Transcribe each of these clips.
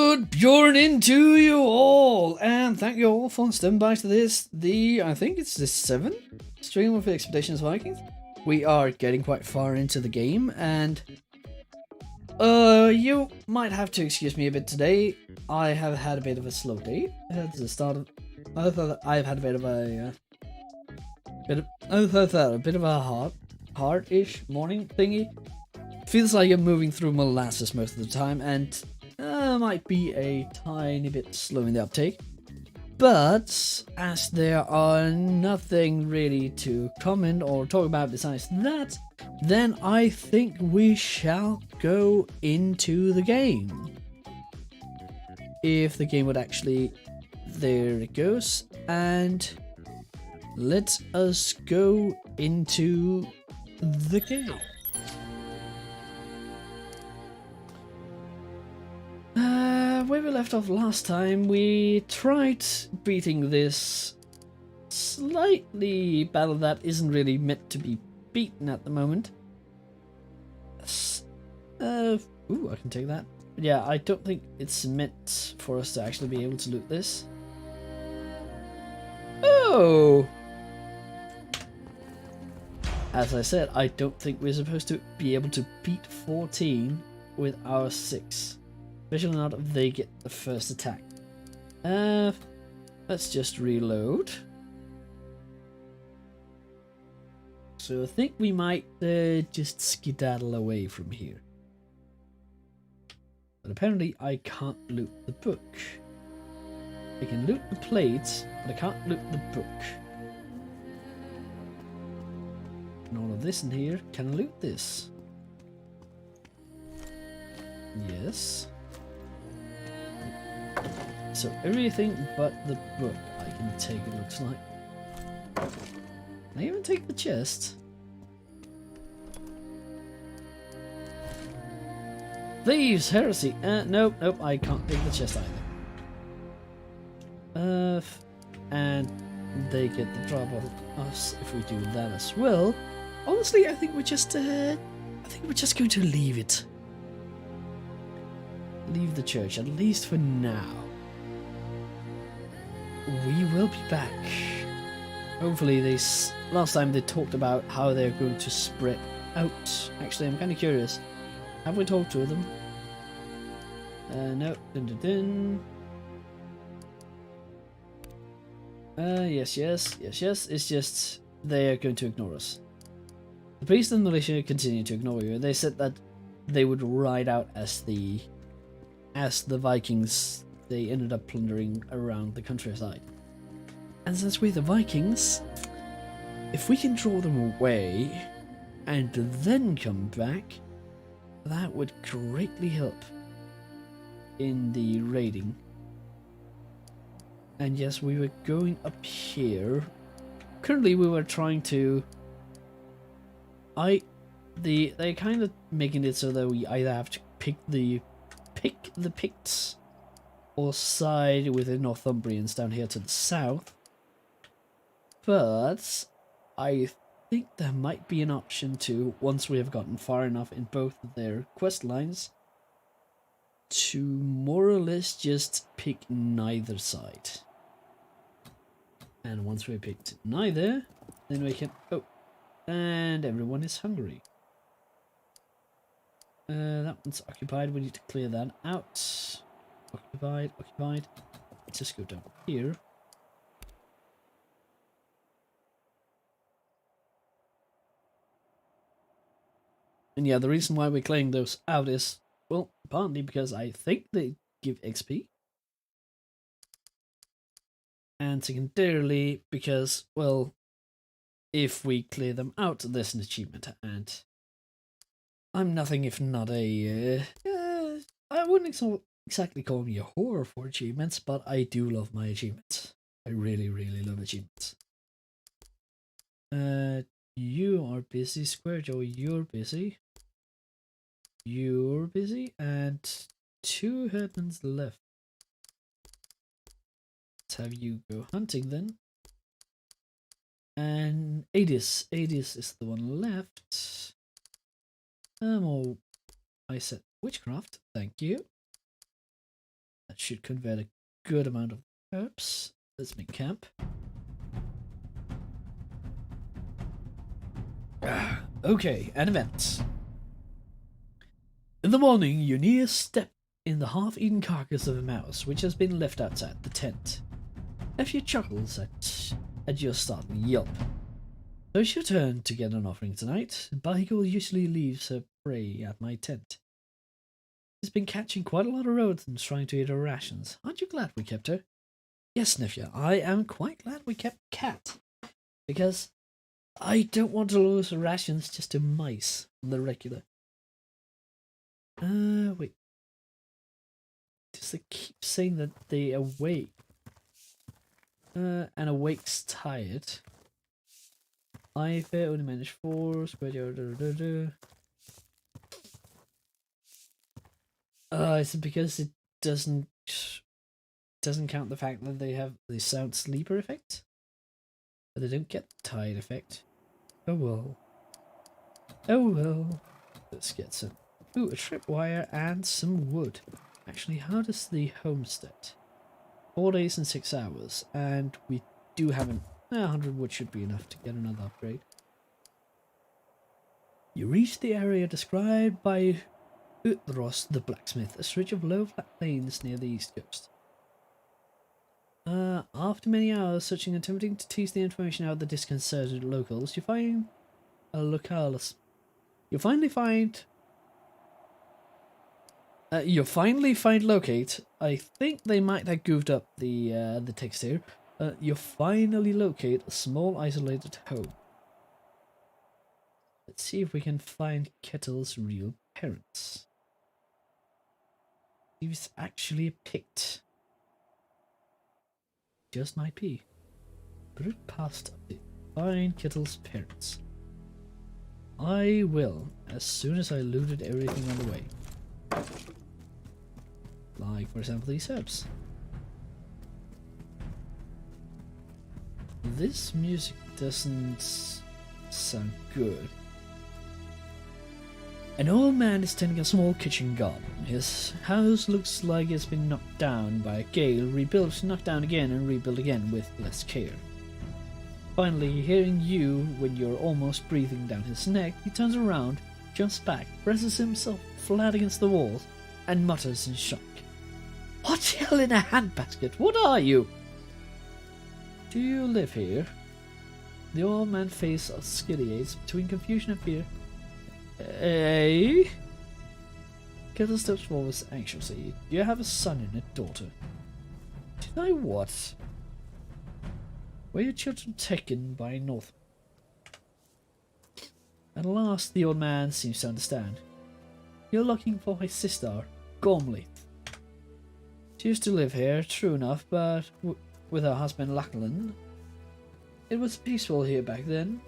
Good morning to you all, and thank you all for stepping by to this, I think it's the 7th stream of Expeditions Vikings. We are getting quite far into the game, and you might have to excuse me a bit today. I have had a bit of a slow day at the start of. I've had a bit of a hard-ish morning thingy. Feels like I'm moving through molasses most of the time, and might be a tiny bit slow in the uptake. But as there are nothing really to comment or talk about besides that, then I think we shall go into the game. If the game would actually... There it goes. And let us go into the game. Where we left off last time, we tried beating this slightly battle that isn't really meant to be beaten at the moment. Ooh, I can take that. Yeah, I don't think it's meant for us to actually be able to loot this. Oh! As I said, I don't think we're supposed to be able to beat 14 with our 6. Especially not if they get the first attack. Let's just reload. So I think we might just skedaddle away from here. But apparently I can't loot the book. I can loot the plates, but I can't loot the book. And all of this in here, can I loot this? Yes. So everything but the book I can take, it looks like. Can I even take the chest? Thieves! Heresy! Nope, I can't take the chest either. And they get the drop of us if we do that as well. Honestly, I think we're just going to leave it. Leave the church, at least for now. We will be back. Hopefully last time they talked about how they're going to spread out. Actually, I'm kind of curious. Have we talked to them? No. Yes. It's just they are going to ignore us. The priest and militia continue to ignore you. They said that they would ride out as the Vikings. They ended up plundering around the countryside. And since we're the Vikings, if we can draw them away and then come back, that would greatly help in the raiding. And yes, we were going up here. Currently we were trying to... They're kind of making it so that we either have to pick the Picts or side with the Northumbrians down here to the south. But I think there might be an option to, once we have gotten far enough in both of their quest lines, to more or less just pick neither side. And once we picked neither, then we can... Oh, and everyone is hungry. That one's occupied. We need to clear that out. Occupied. Let's just go down here. And yeah, the reason why we're clearing those out is, well, partly because I think they give XP. And secondarily because, well, if we clear them out, there's an achievement. And I'm nothing if not a... I wouldn't exactly call me a whore for achievements, but I do love my achievements. I really, really love achievements. You are busy, Square Joe. You're busy. You're busy, and 2 headmans left. Let's have you go hunting then. And Adius is the one left. I said witchcraft, thank you. That should convert a good amount of herbs. Let's make camp. Okay, an event. In the morning, you near step in the half-eaten carcass of a mouse, which has been left outside the tent. Nephew chuckles at your startling yelp. So it's your turn to get an offering tonight. Bicycle usually leaves her prey at my tent. She's been catching quite a lot of rodents trying to eat her rations. Aren't you glad we kept her? Yes, nephew, I am quite glad we kept Cat. Because I don't want to lose rations just to mice on the regular. Wait. Does they keep saying that they awake? And awake's tired. I only manage 4. Spread your. Is it because it doesn't count the fact that they have the sound sleeper effect? But they don't get the tired effect. Oh well. Oh well. Let's get some. Ooh, a tripwire and some wood. Actually, how does the homestead? 4 days and 6 hours, and we do have 100 wood should be enough to get another upgrade. You reach the area described by Utros the blacksmith, a stretch of low flat plains near the east coast. After many hours searching and attempting to tease the information out of the disconcerted locals, you find a locales. You finally find locate. I think they might have goofed up the text here. You finally locate a small isolated home. Let's see if we can find Kettle's real parents. He was actually picked. Just might be. But it passed up to find Kettle's parents. I will, as soon as I looted everything on the way. Like, for example, these herbs. This music doesn't sound good. An old man is tending a small kitchen garden. His house looks like it's been knocked down by a gale, rebuilt, knocked down again, and rebuilt again with less care. Finally, hearing you when you're almost breathing down his neck, he turns around, jumps back, presses himself flat against the wall, and mutters in shock. What hell in a handbasket? What are you? Do you live here? The old man's face oscillates between confusion and fear. Eh? Kettle steps forward anxiously. Do you have a son and a daughter? Did I what? Were your children taken by North? At last the old man seems to understand. You're looking for my sister, Gormley. She used to live here, true enough, but with her husband Lachlan. It was peaceful here back then,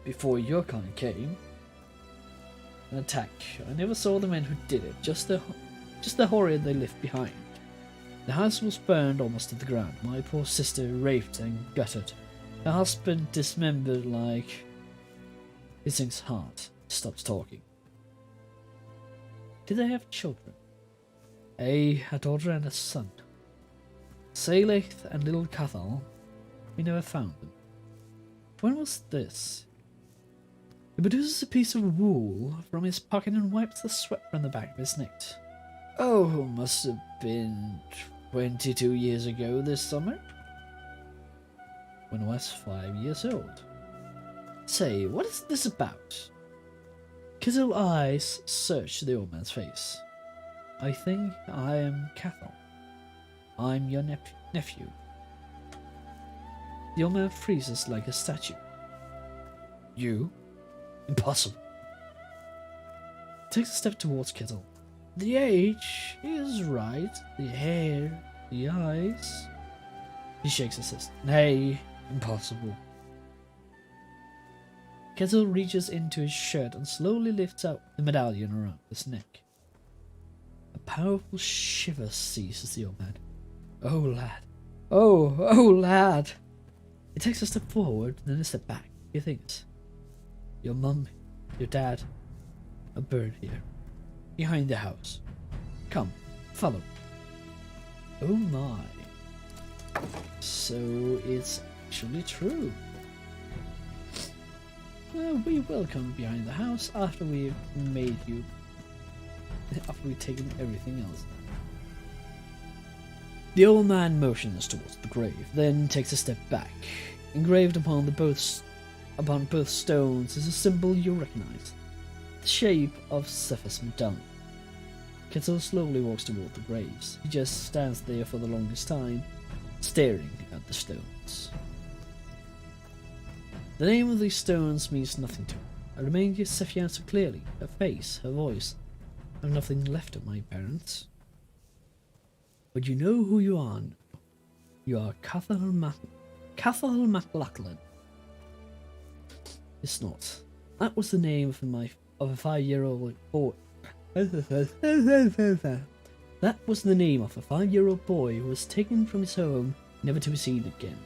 before your kind came. An attack. I never saw the men who did it, just the horror they left behind. The house was burned almost to the ground. My poor sister raped and gutted. Her husband dismembered like... Hissing's heart stops talking. Did they have children? A daughter and a son. Saleth and little Cathal. We never found them. When was this? He produces a piece of wool from his pocket and wipes the sweat from the back of his neck. Oh, must have been 22 years ago this summer. When I was 5 years old. Say, what is this about? Kittle eyes search the old man's face. I think I am Cathal. I'm your nephew. The old man freezes like a statue. You? Impossible. Takes a step towards Kettle. The age is right. The hair, the eyes. He shakes his fist. Nay, impossible. Kettle reaches into his shirt and slowly lifts out the medallion around his neck. A powerful shiver seizes the old man. Oh, lad. Oh, lad. He takes a step forward, then a step back. He thinks. Your mum, your dad, a bird here, behind the house. Come, follow. Oh my. So it's actually true. We will come behind the house after we've made you. After we've taken everything else. The old man motions towards the grave, then takes a step back. Engraved upon both stones is a symbol you recognize. The shape of Cephas Madonna. Kettle slowly walks toward the graves. He just stands there for the longest time, staring at the stones. The name of these stones means nothing to him. I remain yet Sephian so clearly. Her face, her voice. I have nothing left of my parents. But you know who you are. You are Cathal MacLachlan. It's not. That was the name of a 5-year-old boy. That was the name of a 5-year-old boy who was taken from his home, never to be seen again.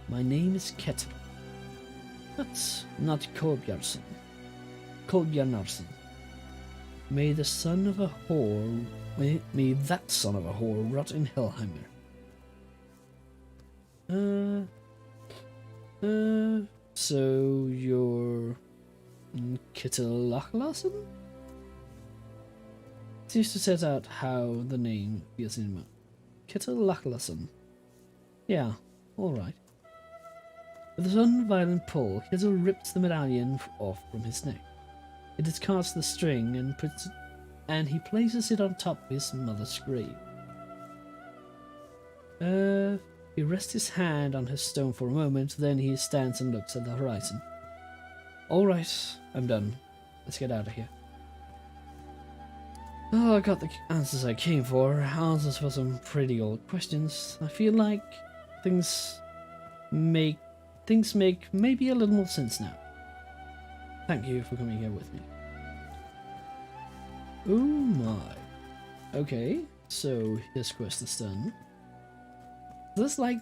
My name is Kettle. That's not Kolbjarnarsson. May that son of a whore rot in Hellheimer. So you're Kittelachlason? It used to set out how the name feels in him. Kittelachlason. Yeah, alright. With a sudden violent pull, Kittel rips the medallion off from his neck. He discards the string and he places it on top of his mother's grave. He rests his hand on his stone for a moment, then he stands and looks at the horizon. Alright, I'm done. Let's get out of here. Oh, I got the answers I came for. Answers for some pretty old questions. I feel like things make maybe a little more sense now. Thank you for coming here with me. Oh my. Okay, so his quest is done. This like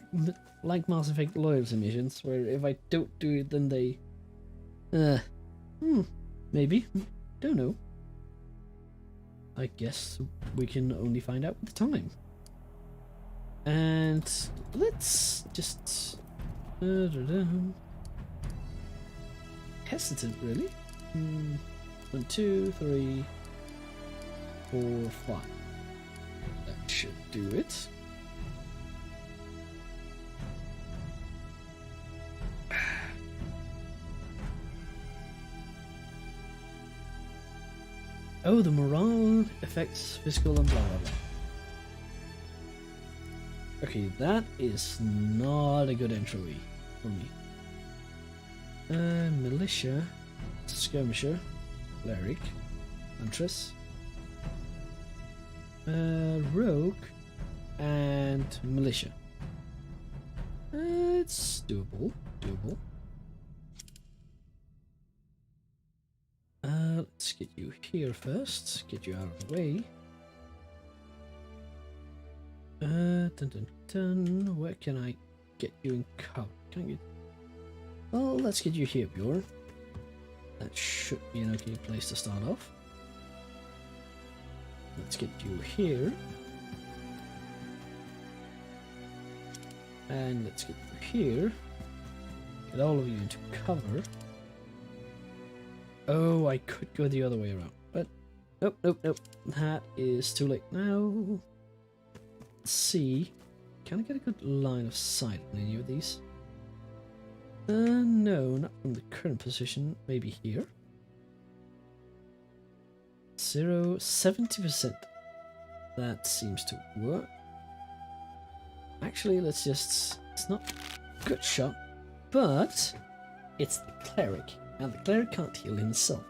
Mass Effect loyalty missions, where if I don't do it, then they... maybe. Don't know. I guess we can only find out with time. And let's just... hesitant, really. 1, 2, 3, 4, 5. That should do it. Oh, the morale affects physical and blah blah blah. Okay, that is not a good intro for me. Militia, skirmisher, cleric, huntress, rogue, and militia. It's doable. Let's get you here first. Get you out of the way. Where can I get you in cover? Can I get... Well, let's get you here, Bjorn. That should be an okay place to start off. Let's get you here. And let's get you here. Get all of you into cover. Oh, I could go the other way around, but nope. That is too late now. Let's see. Can I get a good line of sight on any of these? No, not from the current position. Maybe here. 70%. That seems to work. Actually, let's just... It's not a good shot, but it's the cleric. And the cleric can't heal himself.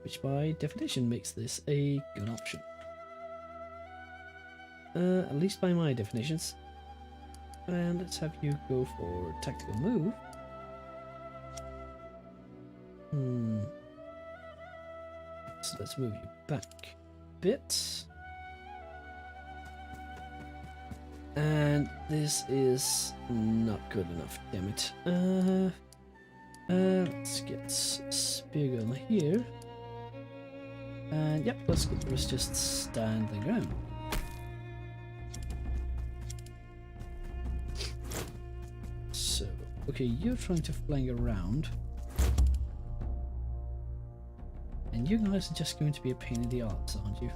Which by definition makes this a good option. At least by my definitions. And let's have you go for tactical move. So let's move you back a bit. And this is not good enough, damn it. Let's get Spear Gun here. And yep, let's get the rest just stand the ground. Okay, you're trying to flank around. And you guys are just going to be a pain in the arse, aren't you?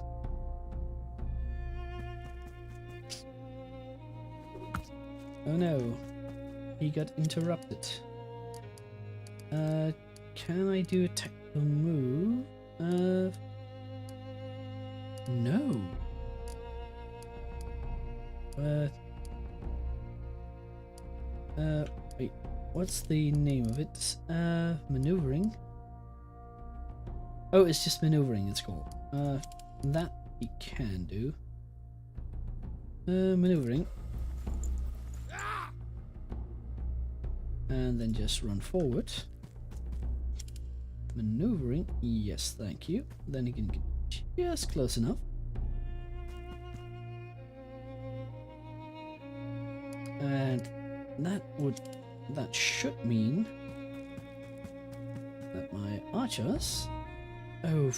Oh no, he got interrupted. Can I do a tactical move? No. Wait, what's the name of it? Maneuvering? Oh, it's just maneuvering it's called. That we can do. Maneuvering. And then just run forward. Maneuvering, yes, thank you. Then you can get just close enough. And that should mean that my archers, oh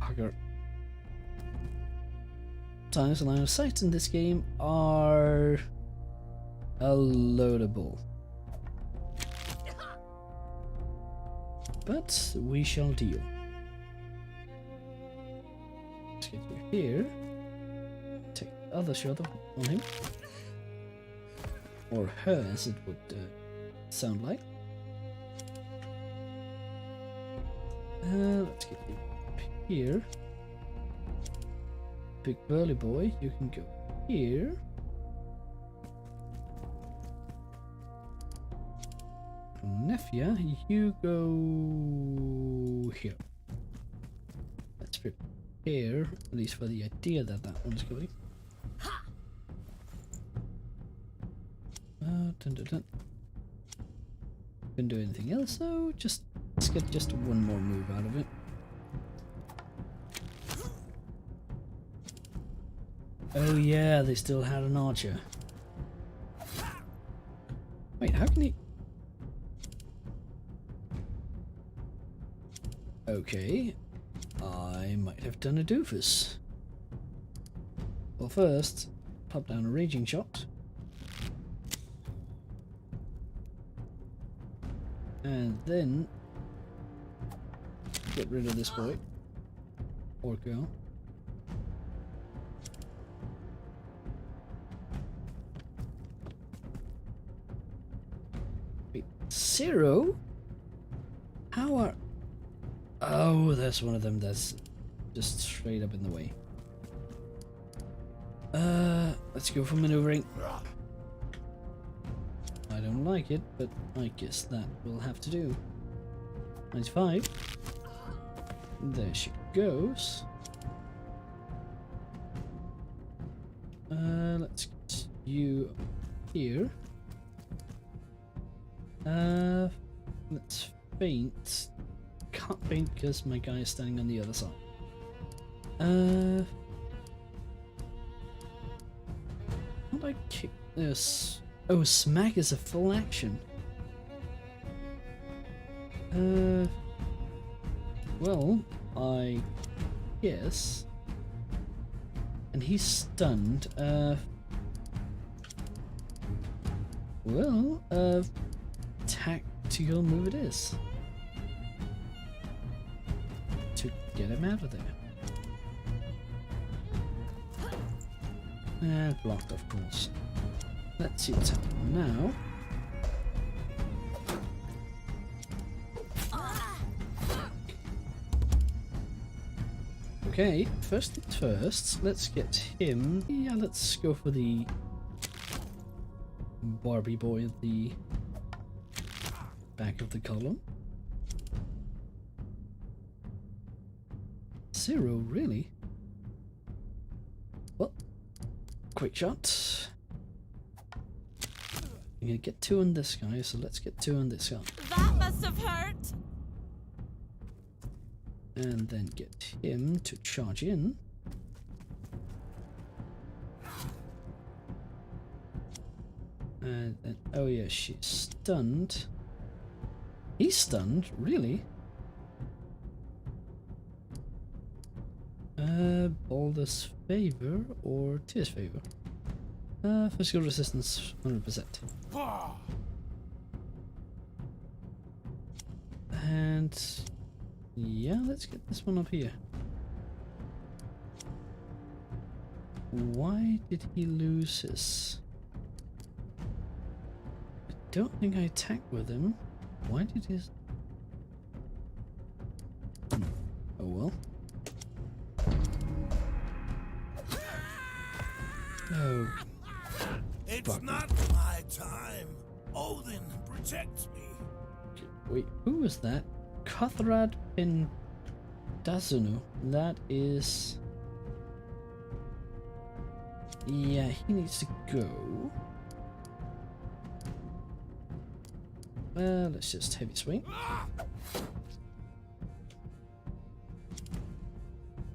bugger, times line of sight in this game are unloadable. But we shall deal. Let's get you here. Take the other shot on him. Or her, as it would sound like. Let's get you up here. Big burly boy, you can go here. Nefia, you go here. Let's prepare, at least for the idea that that one's going. Dun, dun, dun. Couldn't do anything else, so let's get just one more move out of it. Oh yeah, they still had an archer. Wait, how can he? Okay, I might have done a doofus. Well, first, pop down a raging shot. And then get rid of this boy or girl. Wait, Sharou? How are... Oh, there's one of them that's just straight up in the way. Let's go for maneuvering. I don't like it, but I guess that will have to do. 95. There she goes. Let's get you here. Let's feint. Can't feint because my guy is standing on the other side. How do I kick this? Oh, smack is a full action. Well, I guess. And he's stunned. Well, tactical move it is. To get him out of there. And blocked, of course. Let's see what's happening now. Okay, first things first, let's get him. Yeah, let's go for the Barbie boy at the back of the column. Sharou, really? Well, quick shot. I'm gonna get 2 on this guy, so let's get 2 on this guy. That must have hurt. And then get him to charge in. And then, oh yeah, she's stunned. He's stunned, really? Baldur's favor or Tyr's favor? Physical resistance 100%. And yeah, let's get this one up here. Why did he lose his... I don't think I attacked with him. Why did his... Oh well. Oh. It's not my time. Odin protects me. Wait, who was that? Kathrad Pindazunu. That is... Yeah, he needs to go. Let's just heavy swing.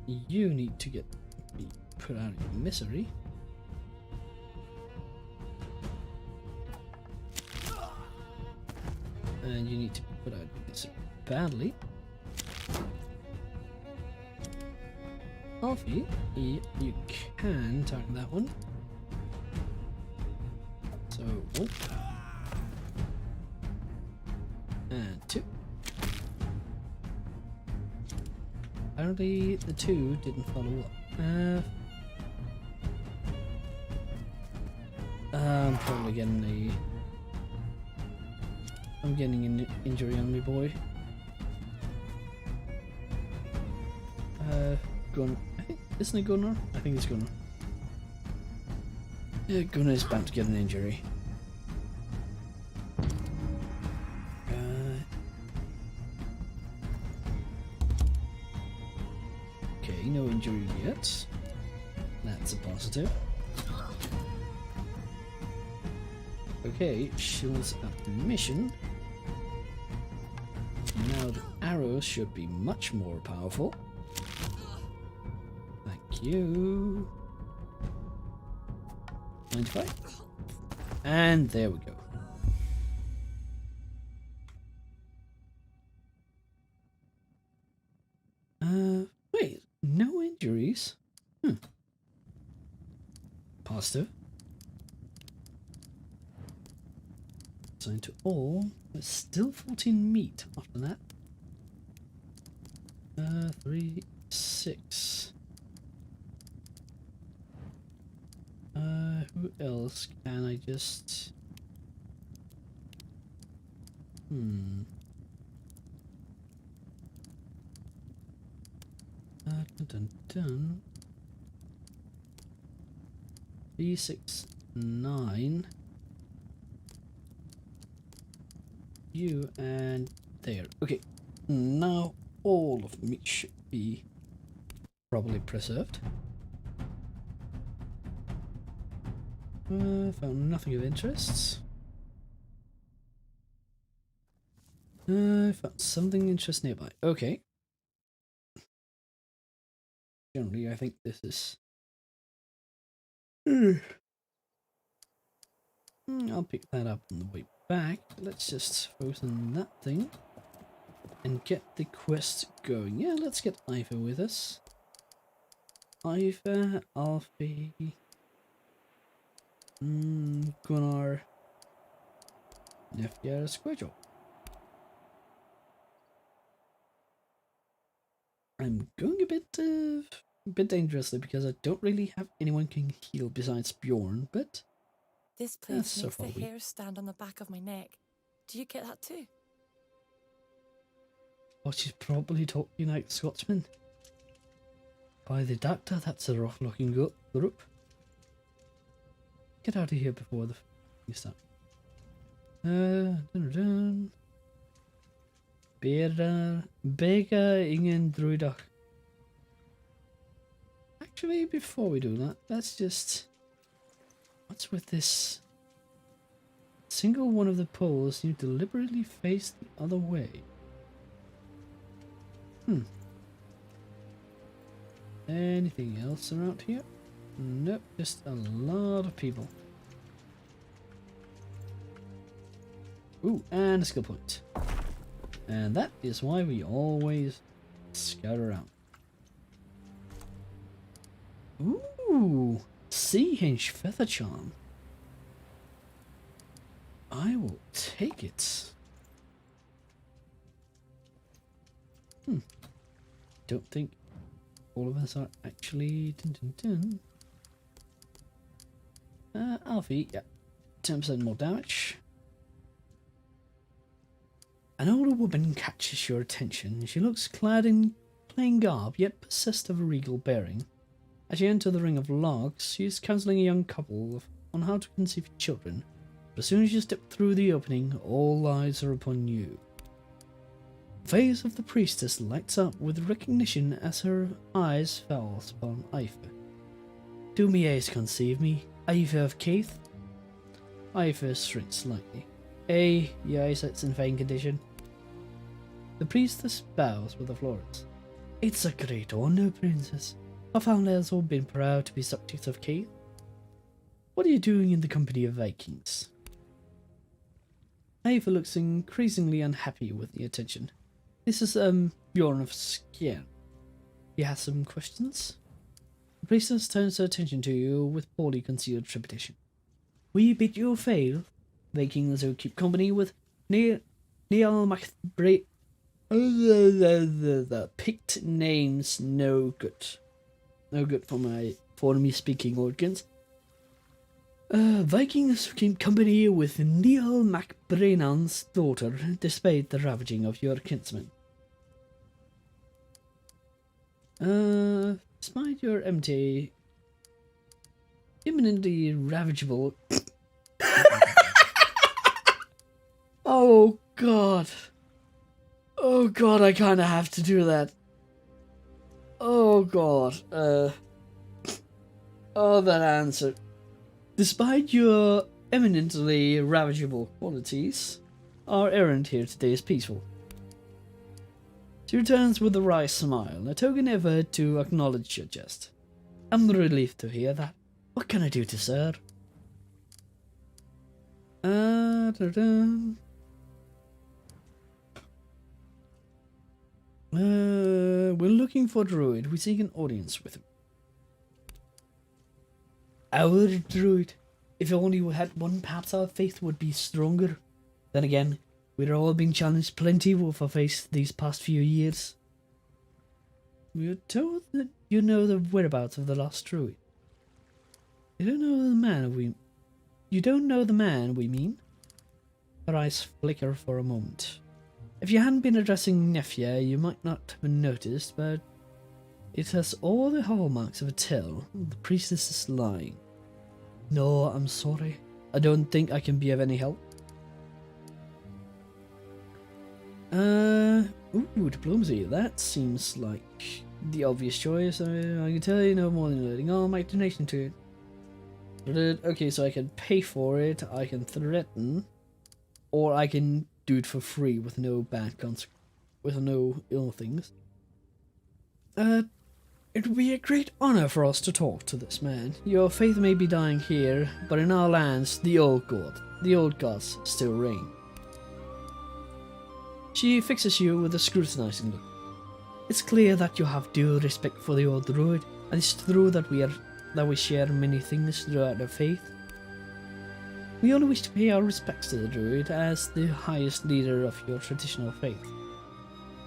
You need to be put out of your misery. And you need to be put out of your misery badly. Alfie, you can target that one. So, 1. And 2. Apparently the 2 didn't follow up. I'm probably getting I'm getting an injury on me, boy. Gunnar. I think, isn't it Gunnar? I think it's Gunnar. Yeah, Gunnar is about to get an injury. Okay, no injury yet. That's a positive. Okay, shields up the mission. Now the arrows should be much more powerful. Thank you. 95. And there we go. Wait, no injuries? Positive. Assigned to all, but still 14 meat after that. 3, 6. Who else can I just... Dun, dun, dun. 3, 6, 9. You and there. Okay, now all of me should be probably preserved. Found nothing of interest. Found something interesting nearby. Okay. Generally, I think this is... I'll pick that up on the way back. Let's just focus on that thing and get the quest going. Yeah, let's get Iva with us. Iva, Alfie, Gunnar, Nefjar, Squidjo. I'm going a bit dangerously because I don't really have anyone can heal besides Bjorn, but this place so makes the far hair stand on the back of my neck. Do you get that too? oh, she's probably talking like Scotsman. By the doctor, that's a rough looking group. Get out of here before you start. Bega ingen druider. Actually, before we do that, let's just... What's with this? Single one of the poles you deliberately face the other way. Anything else around here? Nope, just a lot of people. Ooh, and a skill point. And that is why we always scout around. Ooh, Sea Hinge Feather Charm. I will take it. Don't think all of us are actually... Alfie, yeah. 10% more damage. An older woman catches your attention. She looks clad in plain garb, yet possessed of a regal bearing. As you enter the ring of logs, she is counseling a young couple on how to conceive children. But as soon as you step through the opening, all eyes are upon you. The face of the priestess lights up with recognition as her eyes falls upon Aoife. Do me ace conceive me, Aoife of Keith? Aoife shrinks slightly. Your eyesight's in fine condition. The priestess bows with a flourish. It's a great honour, princess. Our family has all been proud to be subjects of Keith. What are you doing in the company of Vikings? Ava looks increasingly unhappy with the attention. This is, Bjorn of Skien. He has some questions? The priestess turns her attention to you with poorly concealed trepidation. We bid you fail. Vikings who keep company with Neil MacBray. The picked names no good. No good for me speaking organs. Vikings keep company with Neil MacBrainan's daughter, despite the ravaging of your kinsmen. Despite your imminently ravageable. Oh god. Oh god, I kinda have to do that. Oh god. Oh, that answer. Despite your eminently ravageable qualities, our errand here today is peaceful. She returns with a wry smile, a token effort to acknowledge your jest. I'm relieved to hear that. What can I do to serve? We're looking for a druid. We seek an audience with him. Our druid. If only we had one, perhaps our faith would be stronger. Then again, we've all been challenged plenty with our faith these past few years. We are told that you know the whereabouts of the lost druid. You don't know the man we mean? Her eyes flicker for a moment. If you hadn't been addressing Nefia, you might not have noticed, but it has all the hallmarks of a tell. The priestess is lying. No, I'm sorry. I don't think I can be of any help. Diplomacy. That seems like the obvious choice. I can tell you no more than letting all my donation to it. Okay, so I can pay for it, I can threaten, or I can do it for free with no ill things. It would be a great honor for us to talk to this man. Your faith may be dying here, but in our lands, the old gods still reign. She fixes you with a scrutinizing look. It's clear that you have due respect for the old druid, and it's true that we share many things throughout our faith. We only wish to pay our respects to the druid as the highest leader of your traditional faith,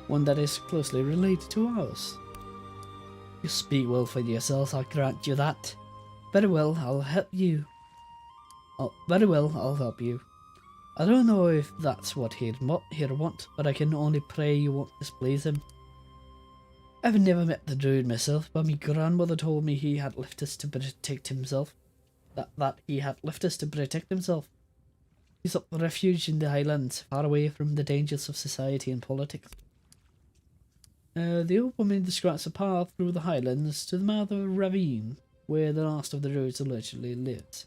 one that is closely related to ours. You speak well for yourselves, I'll grant you that. Very well, I'll help you. I don't know if that's what he'd want, but I can only pray you won't displease him. I've never met the druid myself, but my grandmother told me he had left us to protect himself. That he had left us to protect himself. He sought refuge in the highlands, far away from the dangers of society and politics. The old woman describes a path through the highlands to the mouth of a ravine, where the last of the druids allegedly lives.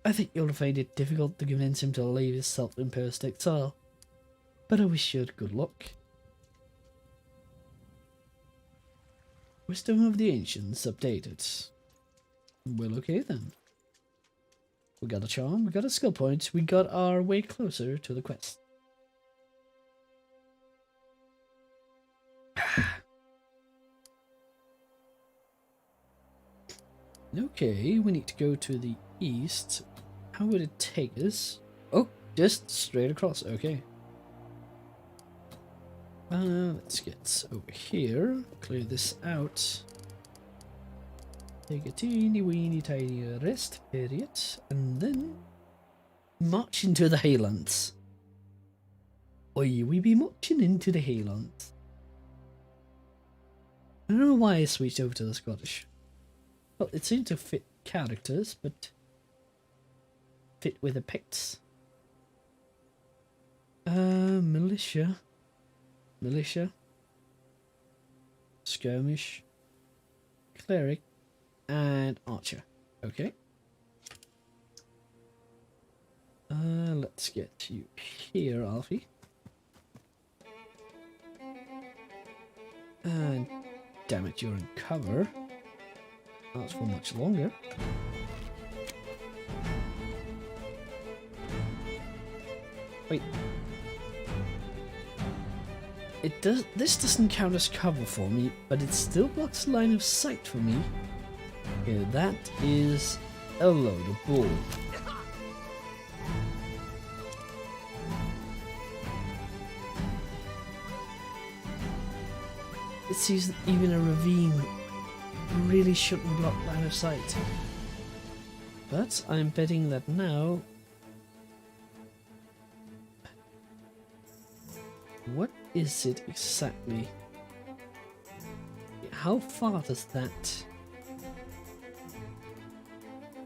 I think you'll find it difficult to convince him to leave his self-imposed exile, but I wish you good luck. Wisdom of the Ancients updated. Well, okay then. We got a charm, we got a skill point, we got our way closer to the quest. Okay, we need to go to the east. How would it take us? Oh, just straight across, okay. Let's get over here, clear this out, take a teeny weeny tiny rest period, and then march into the Highlands. Oi, we be marching into the Highlands. I don't know why I switched over to the Scottish. Well, it seemed to fit characters, but fit with the Picts. Militia, skirmish, cleric, and archer. Okay. Let's get you here, Alfie. And damn it, you're in cover. Not for much longer. Wait. This doesn't count as cover for me, but it still blocks line of sight for me. Yeah, that is a load of bull. It sees that even a ravine really shouldn't block line of sight. But I'm betting that now... What is it exactly? How far does that...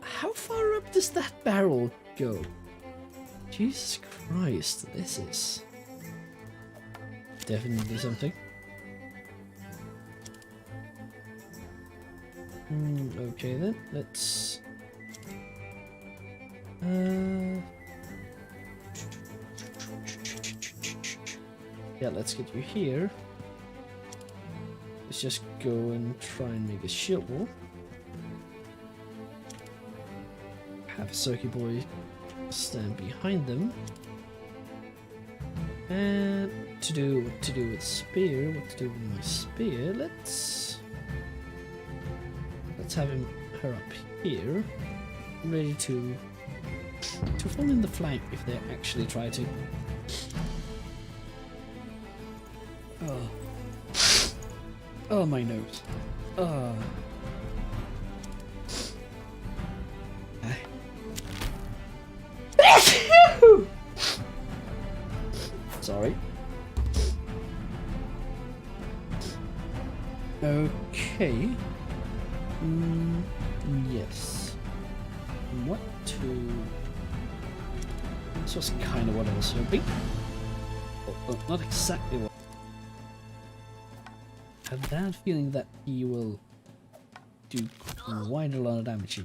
How far up does that barrel go? Jesus Christ, this is... definitely something. Okay then, let's... Yeah, let's get you here. Let's just go and try and make a shield wall. Have Circuit Boy stand behind them. And what to do with spear, what to do with my spear, let's have her up here, ready to fall in the flank if they actually try to. Oh my nose. Sorry. Okay. Yes. What to... This was kind of what I was hoping. Oh, not exactly what... I have a bad feeling that he will do quite a lot of damage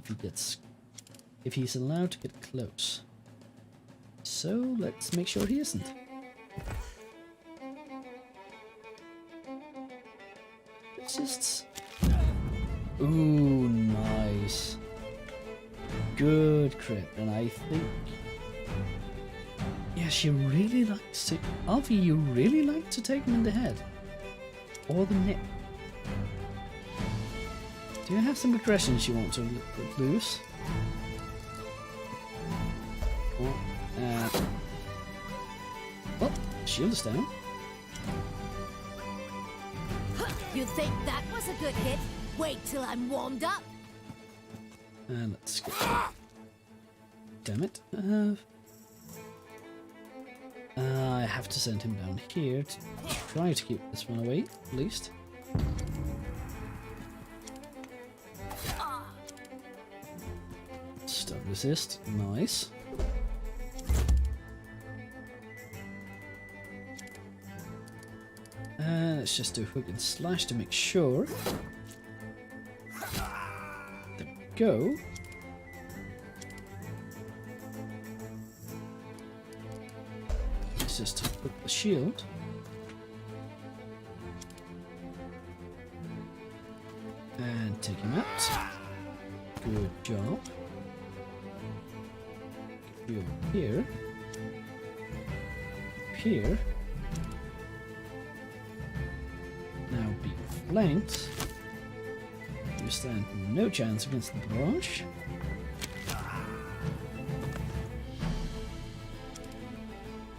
if he's allowed to get close. So let's make sure he isn't. It's just... Ooh, nice. Good crit, and I think... Yeah, she really likes to... Alfie, you really like to take him in the head. Or the neck. Do you have some aggressions you want to let loose? Oh, shield is down. You think that was a good hit? Wait till I'm warmed up. And let's get... Damn it. I have to send him down here to try to keep this one away, at least. Stun resist, nice. Let's just do hook and slash to make sure. There we go. Let's just hook the shield. And take him out. Good job. Get you over here. Up here. Now be flanked. You stand no chance against the barrage.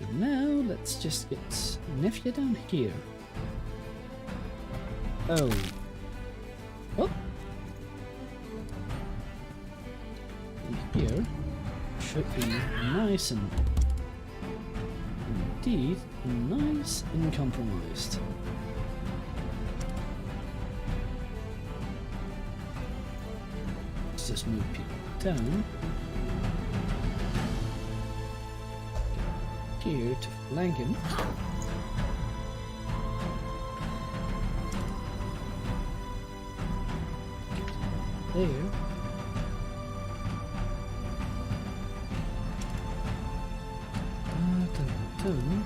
And now let's just get Nefia down here. Oh. Oh. And here should be nice and indeed nice and compromised. Let's just move people down. Here to flank him. There. Dun.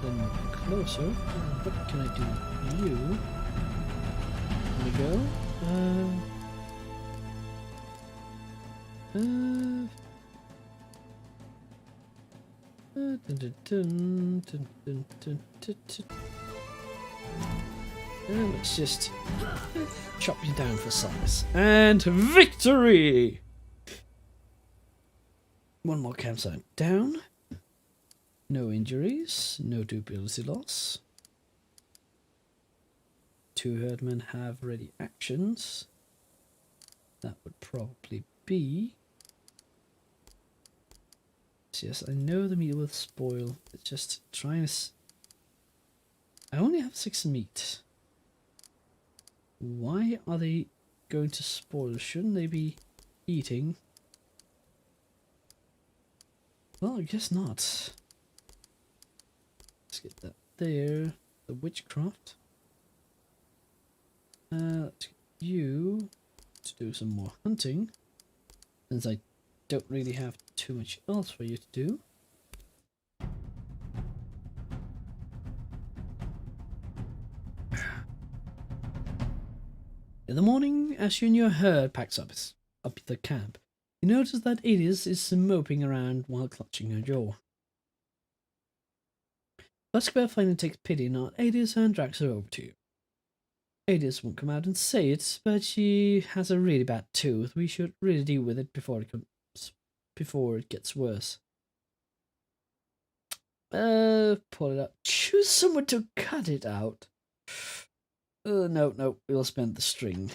Then closer. What can I do? You. There we go. Let's just chop you down for size. And victory! One more campsite down. No injuries, no durability loss. 2 herdmen have ready actions. That would probably be... Yes, I know the meat will spoil. It's just trying to... I only have 6 meat. Why are they going to spoil? Shouldn't they be eating? Well, I guess not. Let's get that there. The witchcraft. Let's get you to do some more hunting. Since I don't really have too much else for you to do. In the morning, as you and your herd packs up the camp, you notice that Adis is moping around while clutching her jaw. Buskbear finally takes pity on Adis and drags her over to you. Adis won't come out and say it, but she has a really bad tooth. We should really deal with it before it gets worse. Pull it up. Choose someone to cut it out. No, we'll spend the string.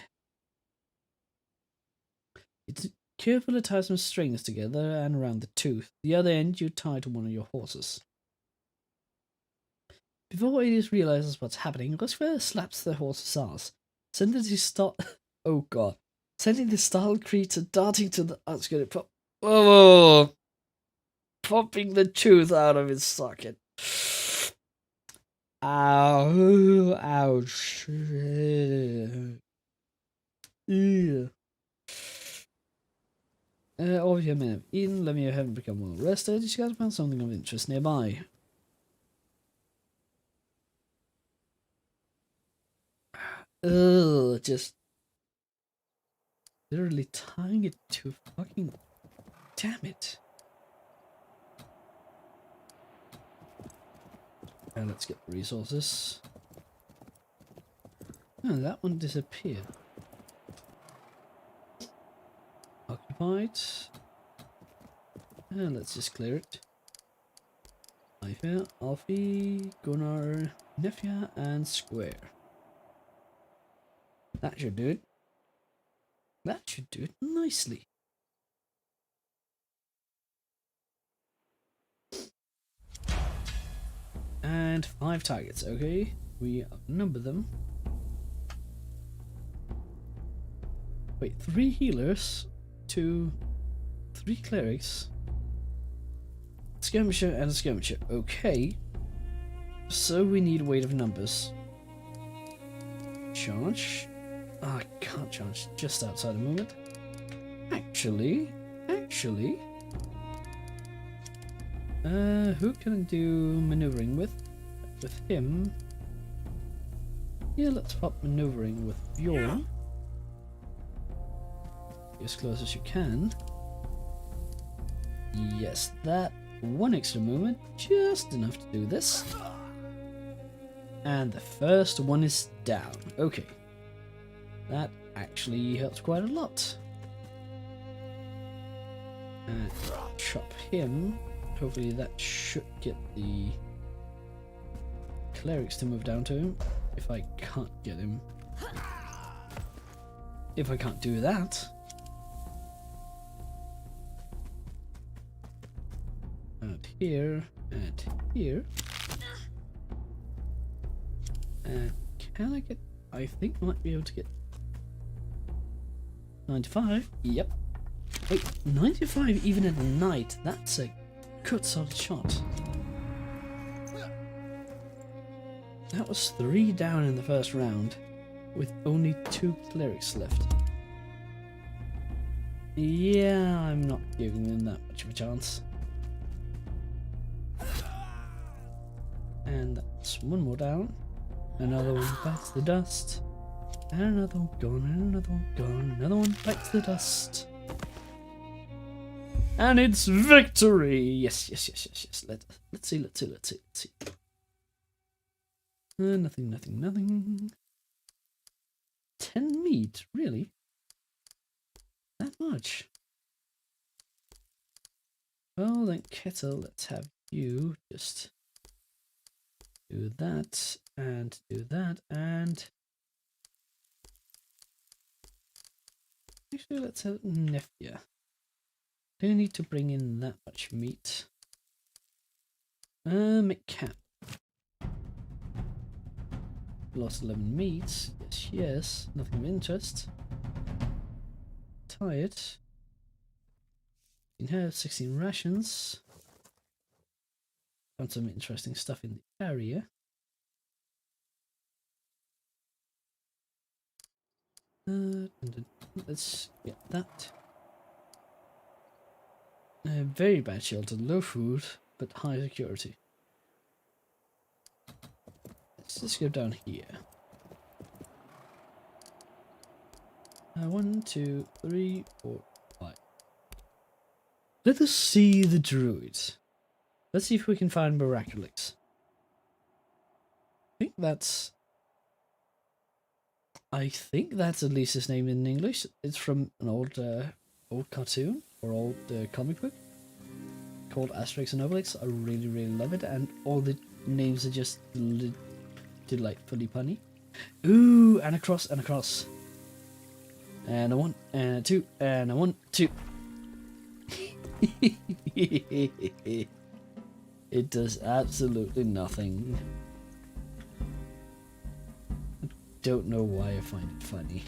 It's carefully tie some strings together and around the tooth. The other end you tie to one of your horses. Before Adis realizes what's happening, Rosfer slaps the horse's ass, sending the startled creature darting to the outskirts. Popping the tooth out of its socket. Ow, ouch. Yeah. All of your men have eaten, let me have become well rested. You gotta find something of interest nearby. Just literally tying it to fucking... Damn it. Let's get the resources. Oh, that one disappeared. Occupied. Let's just clear it. Alfia, Alfie, Gunnar, Nefia, and Square. That should do it. That should do it nicely. And 5 targets, okay. We outnumber them. Wait, 3 healers to 3 clerics. Skirmisher and a skirmisher, okay. So we need a weight of numbers. Charge. I can't charge just outside the movement. Actually. Who can I do maneuvering with? With him. Yeah, let's pop maneuvering with Bjorn. As close as you can. Yes, that 1 extra movement, just enough to do this. And the first one is down. Okay. That actually helps quite a lot. And chop him. Hopefully that should get the clerics to move down to him. If I can't get him. If I can't do that. And here. And here. And can I get... I think I might be able to get 95. Yep. Wait, 95 even at night. That's a good solid shot. That was 3 down in the first round, with only 2 clerics left. Yeah, I'm not giving them that much of a chance. And that's 1 more down. Another one bites the dust. And another one gone, and another one gone. Another one bites the dust. And it's victory! Yes. Let's see. Nothing. 10 meat, really? That much? Well then, Kettle, let's have you just do that, and do that, and... Actually, let's have Nefia. Don't need to bring in that much meat. McCap. Lost 11 meat. Yes. Nothing of interest. Tired. You have 16 rations. Found some interesting stuff in the area. Let's get that. Very bad shelter, low food, but high security. Let's just go down here. 1, 2, 3, 4, 5. Let us see the druid. Let's see if we can find Miraculix. I think that's at least his name in English. It's from an old cartoon or old comic book called Asterix and Obelix. I really love it, and all the names are just delightfully punny. Ooh, and a cross, and a cross. And a 1, and a 2, and a 1, 2. It does absolutely nothing. I don't know why I find it funny.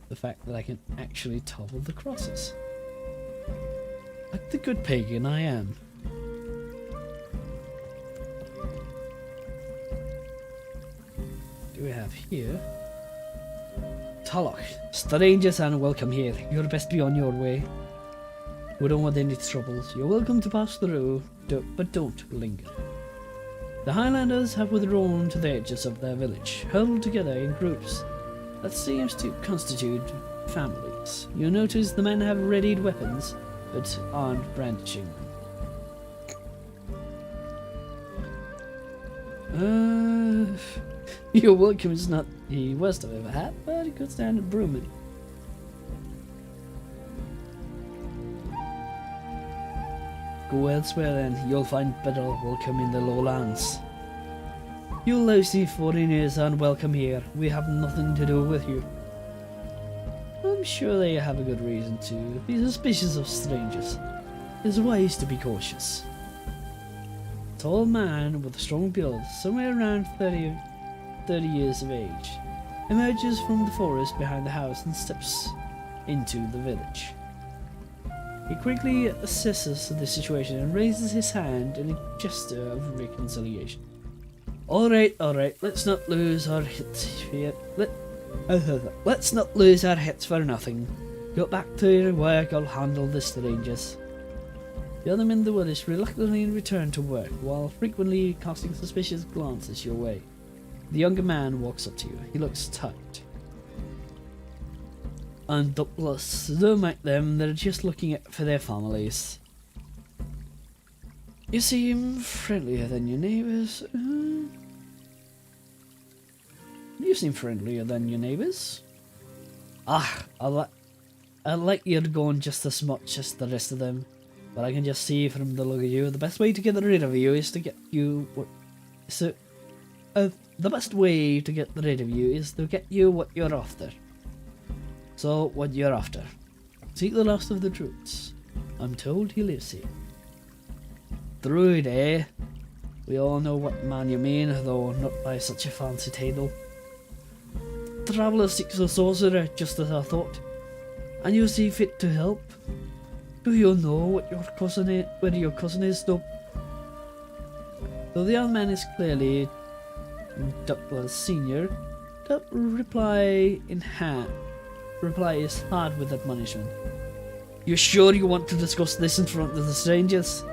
The fact that I can actually topple the crosses. Like the good pagan I am. Do we have here? Talok, strangers and welcome here. You'd best be on your way. We don't want any troubles. You're welcome to pass through, but don't linger. The Highlanders have withdrawn to the edges of their village, huddled together in groups that seems to constitute families. You notice the men have readied weapons, but aren't brandishing them. Your welcome is not the worst I've ever had, but it could stand a brooming. Go elsewhere then, you'll find better welcome in the lowlands. You lazy foreigners aren't welcome here. We have nothing to do with you. I'm sure they have a good reason to be suspicious of strangers. It's wise to be cautious. A tall man with a strong build, somewhere around 30 years of age, emerges from the forest behind the house and steps into the village. He quickly assesses the situation and raises his hand in a gesture of reconciliation. Alright, let's not lose our hits here. Let's not lose our hits for nothing. Get back to your work, I'll handle the strangers. The other men in the village reluctantly return to work, while frequently casting suspicious glances your way. The younger man walks up to you. He looks tired. And doubtless, don't make them, they're just looking for their families. You seem friendlier than your neighbours. You seem friendlier than your neighbours. I like you're going just as much as the rest of them, but I can just see from the look of you, the best way to get rid of you is to get you what. So, the best way to get rid of you is to get you what you're after. So, what you're after? Seek the last of the druids. I'm told he lives here. Druid, eh? We all know what man you mean, though not by such a fancy title. Traveller seeks a sorcerer, just as I thought. And you see fit to help. Do you know what your cousin is, where your cousin is, though? Though the young man is clearly Douglas Senior, the reply is hard with admonishment. You sure you want to discuss this in front of the strangers?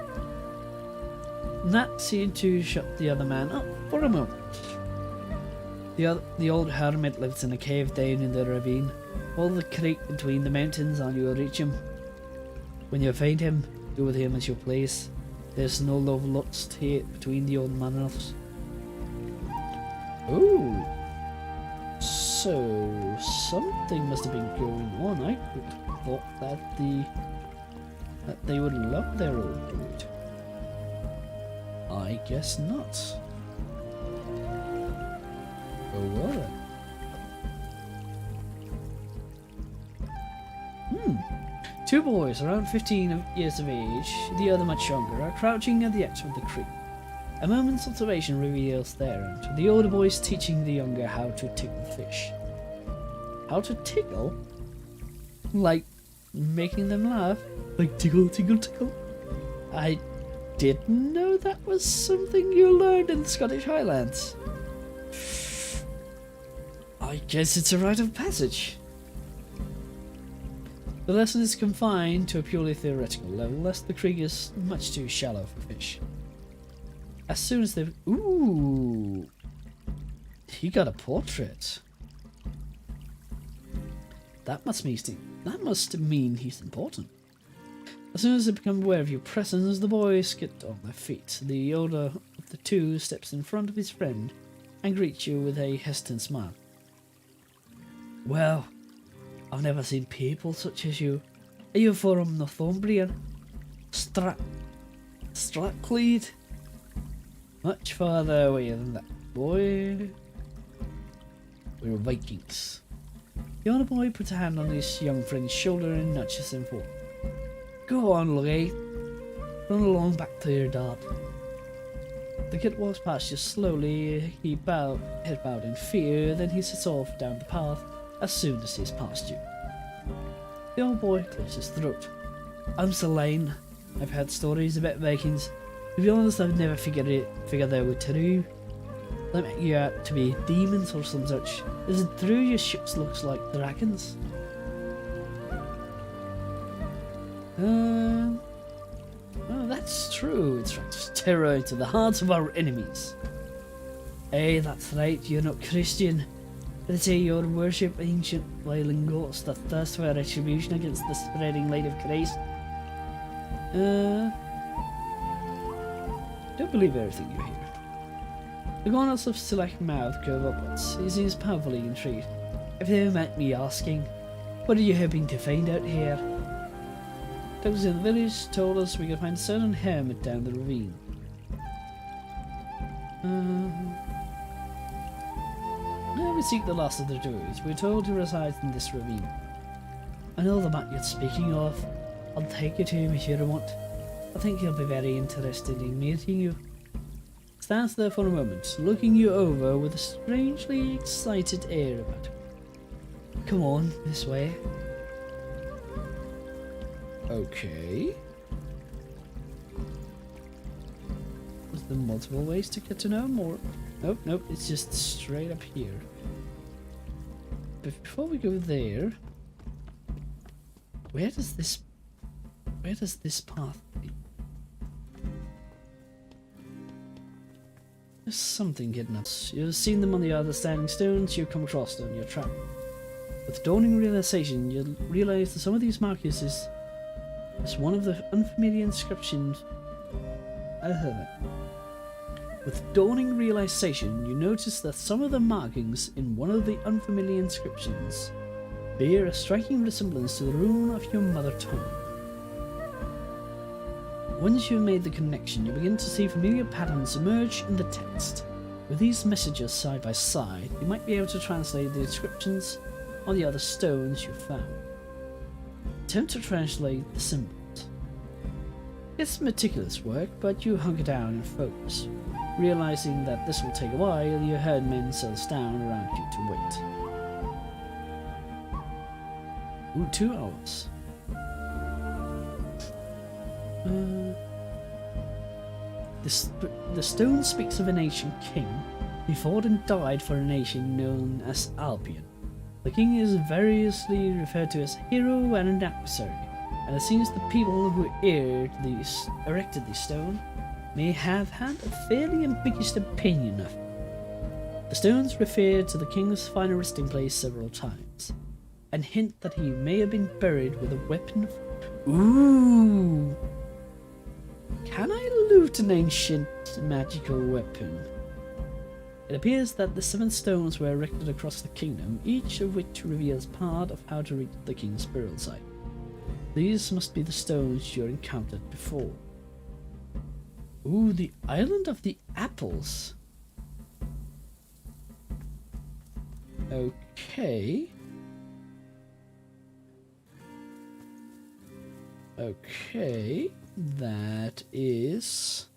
That seemed to shut the other man up for a moment. The old hermit lives in a cave down in the ravine. All the creek between the mountains, and you'll reach him. When you find him, do with him as you please. There's no love lost here between the old man and us. Ooh. So something must have been going on. I would have thought that they would love their old dude. I guess not. Oh well. Two boys around 15 years of age, the other much younger, are crouching at the edge of the creek. A moment's observation reveals their end. The older boy is teaching the younger how to tickle fish. How to tickle? Like making them laugh? Like tickle, tickle, tickle? I didn't know that was something you learned in the Scottish Highlands. I guess it's a rite of passage. The lesson is confined to a purely theoretical level, as the creek is much too shallow for fish. As soon as they've... Ooh! He got a portrait. That must mean he's important. As soon as they become aware of your presence, the boys get on their feet. The older of the two steps in front of his friend and greets you with a hesitant smile. Well, I've never seen people such as you. Are you from Northumbria? Strathclyde? Much farther away than that, boy. We're Vikings. The older boy puts a hand on his young friend's shoulder and nudges him forward. Go on, Lucky. Run along back to your dad. The kid walks past you slowly, head bowed in fear, then he sets off down the path as soon as he's past you. The old boy clears his throat. I'm Selene. I've heard stories about Vikings. To be honest, I've never figured they were true. They make you out to be demons or some such. Is it true your ships looks like dragons? Oh, that's true. It strikes terror into the hearts of our enemies. Hey, that's right, you're not Christian. They say you worship ancient wailing gods that thirst for retribution against the spreading light of Christ. Don't believe everything you hear. The corners of Select mouth curve upwards. He seems powerfully intrigued. If you don't mind me asking, what are you hoping to find out here? Those in the village told us we could find a certain hermit down the ravine. Now we seek the last of the druids. We're told he resides in this ravine. I know the man you're speaking of. I'll take you to him if you want. I think he'll be very interested in meeting you. Stands there for a moment, looking you over with a strangely excited air about him. Come on, this way. Okay. Is there multiple ways to get to know more? Nope, it's just straight up here. But before we go there, where does this path lead? There's something hidden up. You've seen them on the other standing stones, you come across them, you're trapped. With dawning realization, you realize that some of these markers is one of the unfamiliar inscriptions. With dawning realization, you notice that some of the markings in one of the unfamiliar inscriptions bear a striking resemblance to the rune of your mother tongue. Once you've made the connection, you begin to see familiar patterns emerge in the text. With these messages side by side, you might be able to translate the inscriptions on the other stones you found. Attempt to translate the symbols. It's meticulous work, but you hunker down and focus. Realizing that this will take a while, you heard men settle down around you to wait. Ooh, 2 hours. The stone speaks of an ancient king who fought and died for a nation known as Albion. The king is variously referred to as a hero and an adversary, and it seems the people who erected the stone may have had a fairly ambiguous opinion of it. The stones refer to the king's final resting place several times, and hint that he may have been buried with a weapon of... Ooh! Can I loot an ancient magical weapon? It appears that the 7 stones were erected across the kingdom, each of which reveals part of how to reach the king's burial site. These must be the stones you encountered before. Ooh, the Island of the Apples. Okay. Okay, that is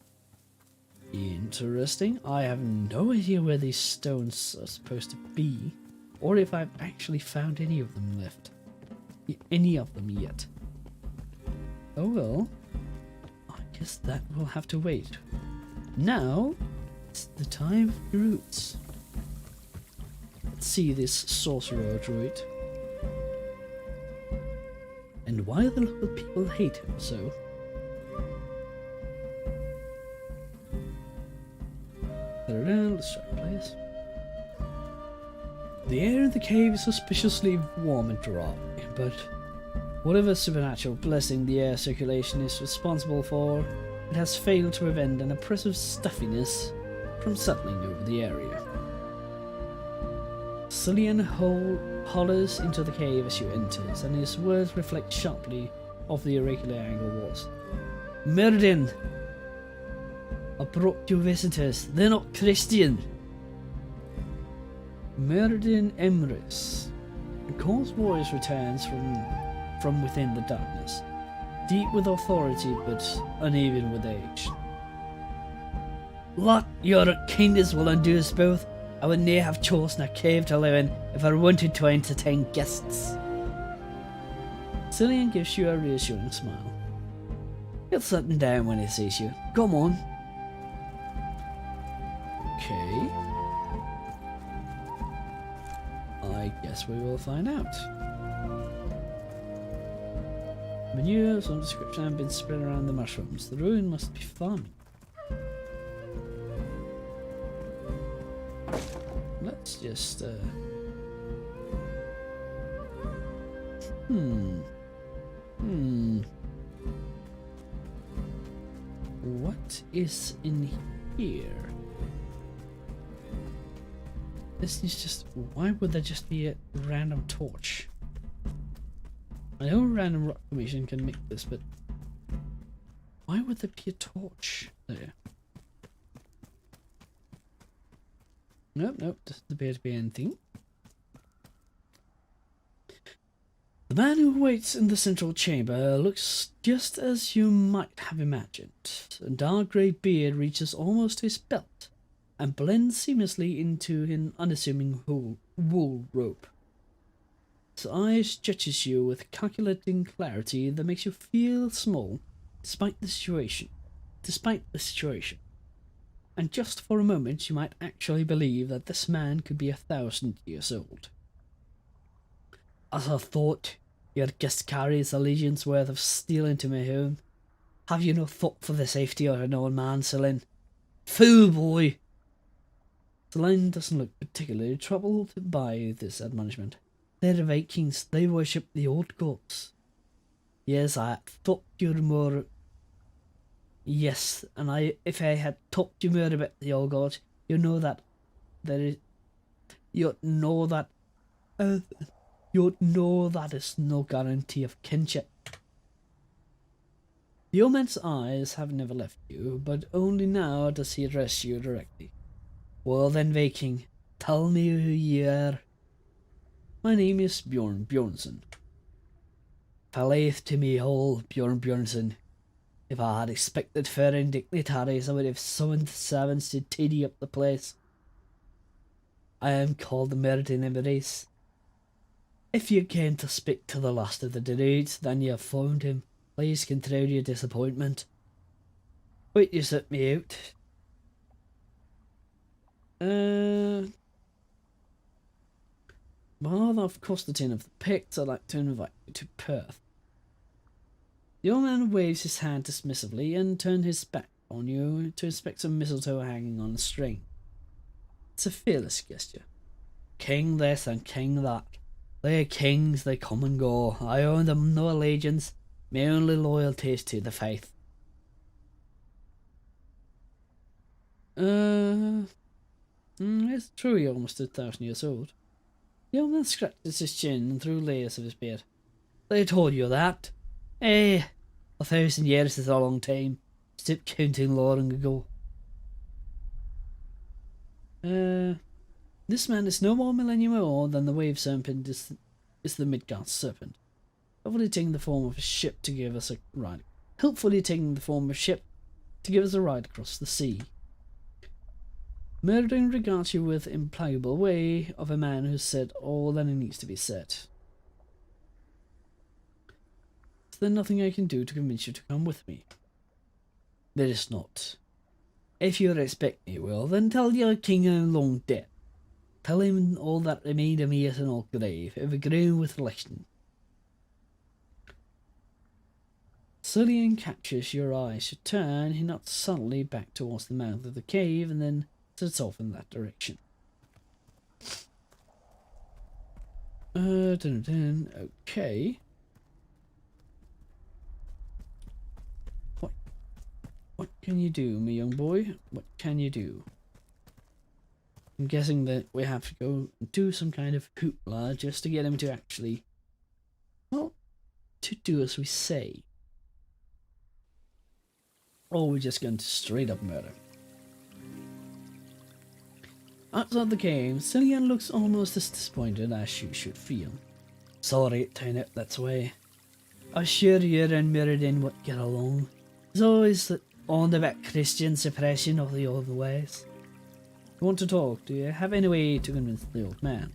interesting. I have no idea where these stones are supposed to be, or if I've actually found any of them left. Any of them yet. Oh well, I guess that will have to wait. Now, it's the time of the roots. Let's see this sorcerer druid. And why the local people hate him so. Let's try to play this. The air in the cave is suspiciously warm and dry, but whatever supernatural blessing the air circulation is responsible for, it has failed to prevent an oppressive stuffiness from settling over the area. Cillian hollers into the cave as you enter, and his words reflect sharply off the irregular angle walls. Myrddin! I brought you visitors. They're not Christian. Myrddin Emrys. The coarse voice returns from within the darkness, deep with authority but uneven with age. What your kindness will undo us both. I would ne'er have chosen a cave to live in if I wanted to entertain guests. Cillian gives you a reassuring smile. He'll settle down when he sees you. Come on. Okay. I guess we will find out. Manure, some description have been spread around the mushrooms. The ruin must be farming. Let's just What is in here? This is just... Why would there just be a random torch? I know a random rock formation can make this, but why would there be a torch there? Nope, doesn't appear to be anything. The man who waits in the central chamber looks just as you might have imagined. A dark grey beard reaches almost to his belt and blends seamlessly into an unassuming wool robe. His eyes judges you with calculating clarity that makes you feel small despite the situation. And just for a moment you might actually believe that this man could be 1,000 years old. As I thought, your guest carries a legion's worth of steel into my home. Have you no thought for the safety of an old man, Cillian? Fool boy! Cillian doesn't look particularly troubled by this admonishment. They're the Vikings, they worship the old gods. Yes, I thought you're more... Yes, and if I had talked you more about the old gods, you know that You'd know that is no guarantee of kinship. The old man's eyes have never left you, but only now does he address you directly. Well then, Viking, tell me who you are. My name is Bjorn Bjornsson. Faith to me whole, Bjorn Bjornsson. If I had expected foreign dignitaries, I would have summoned servants to tidy up the place. I am called the Meridian Emirates. If you came to speak to the last of the Druids, then you have found him. Please control your disappointment. Wait, you set me out. Well, of course, the tin of the Picts, I'd like to invite you to Perth. The old man waves his hand dismissively and turns his back on you to inspect some mistletoe hanging on a string. It's a fearless gesture. King this and king that. They are kings, they come and go. I owe them no allegiance. My only loyalty is to the faith. It's true you're almost 1,000 years old. The old man scratches his chin and through layers of his beard. They told you that. Eh, 1,000 years is a long time. Stop counting long ago. This man is no more millennium old than the wave serpent is the Midgard serpent. Helpfully taking the form of a ship to give us a ride. Across the sea. Murdering regards you with implacable way of a man who's said all that it needs to be said. Is there nothing I can do to convince you to come with me? There is not. If you respect me, well, then tell your king I'm long dead. Tell him all that remained of me is an old grave, overgrown with election. Cillian catches your eyes. You turn, he nods suddenly back towards the mouth of the cave and then sets off in that direction. Okay. What can you do, my young boy? What can you do? I'm guessing that we have to go and do some kind of hoopla just to get him to actually, well, to do as we say. Or we're just going to straight up murder. Outside the cave, Cillian looks almost as disappointed as you should feel. Sorry it turned out that way. I'm sure you and Mirrodin would get along. There's always on about Christian suppression of the old ways. You want to talk? Do you have any way to convince the old man?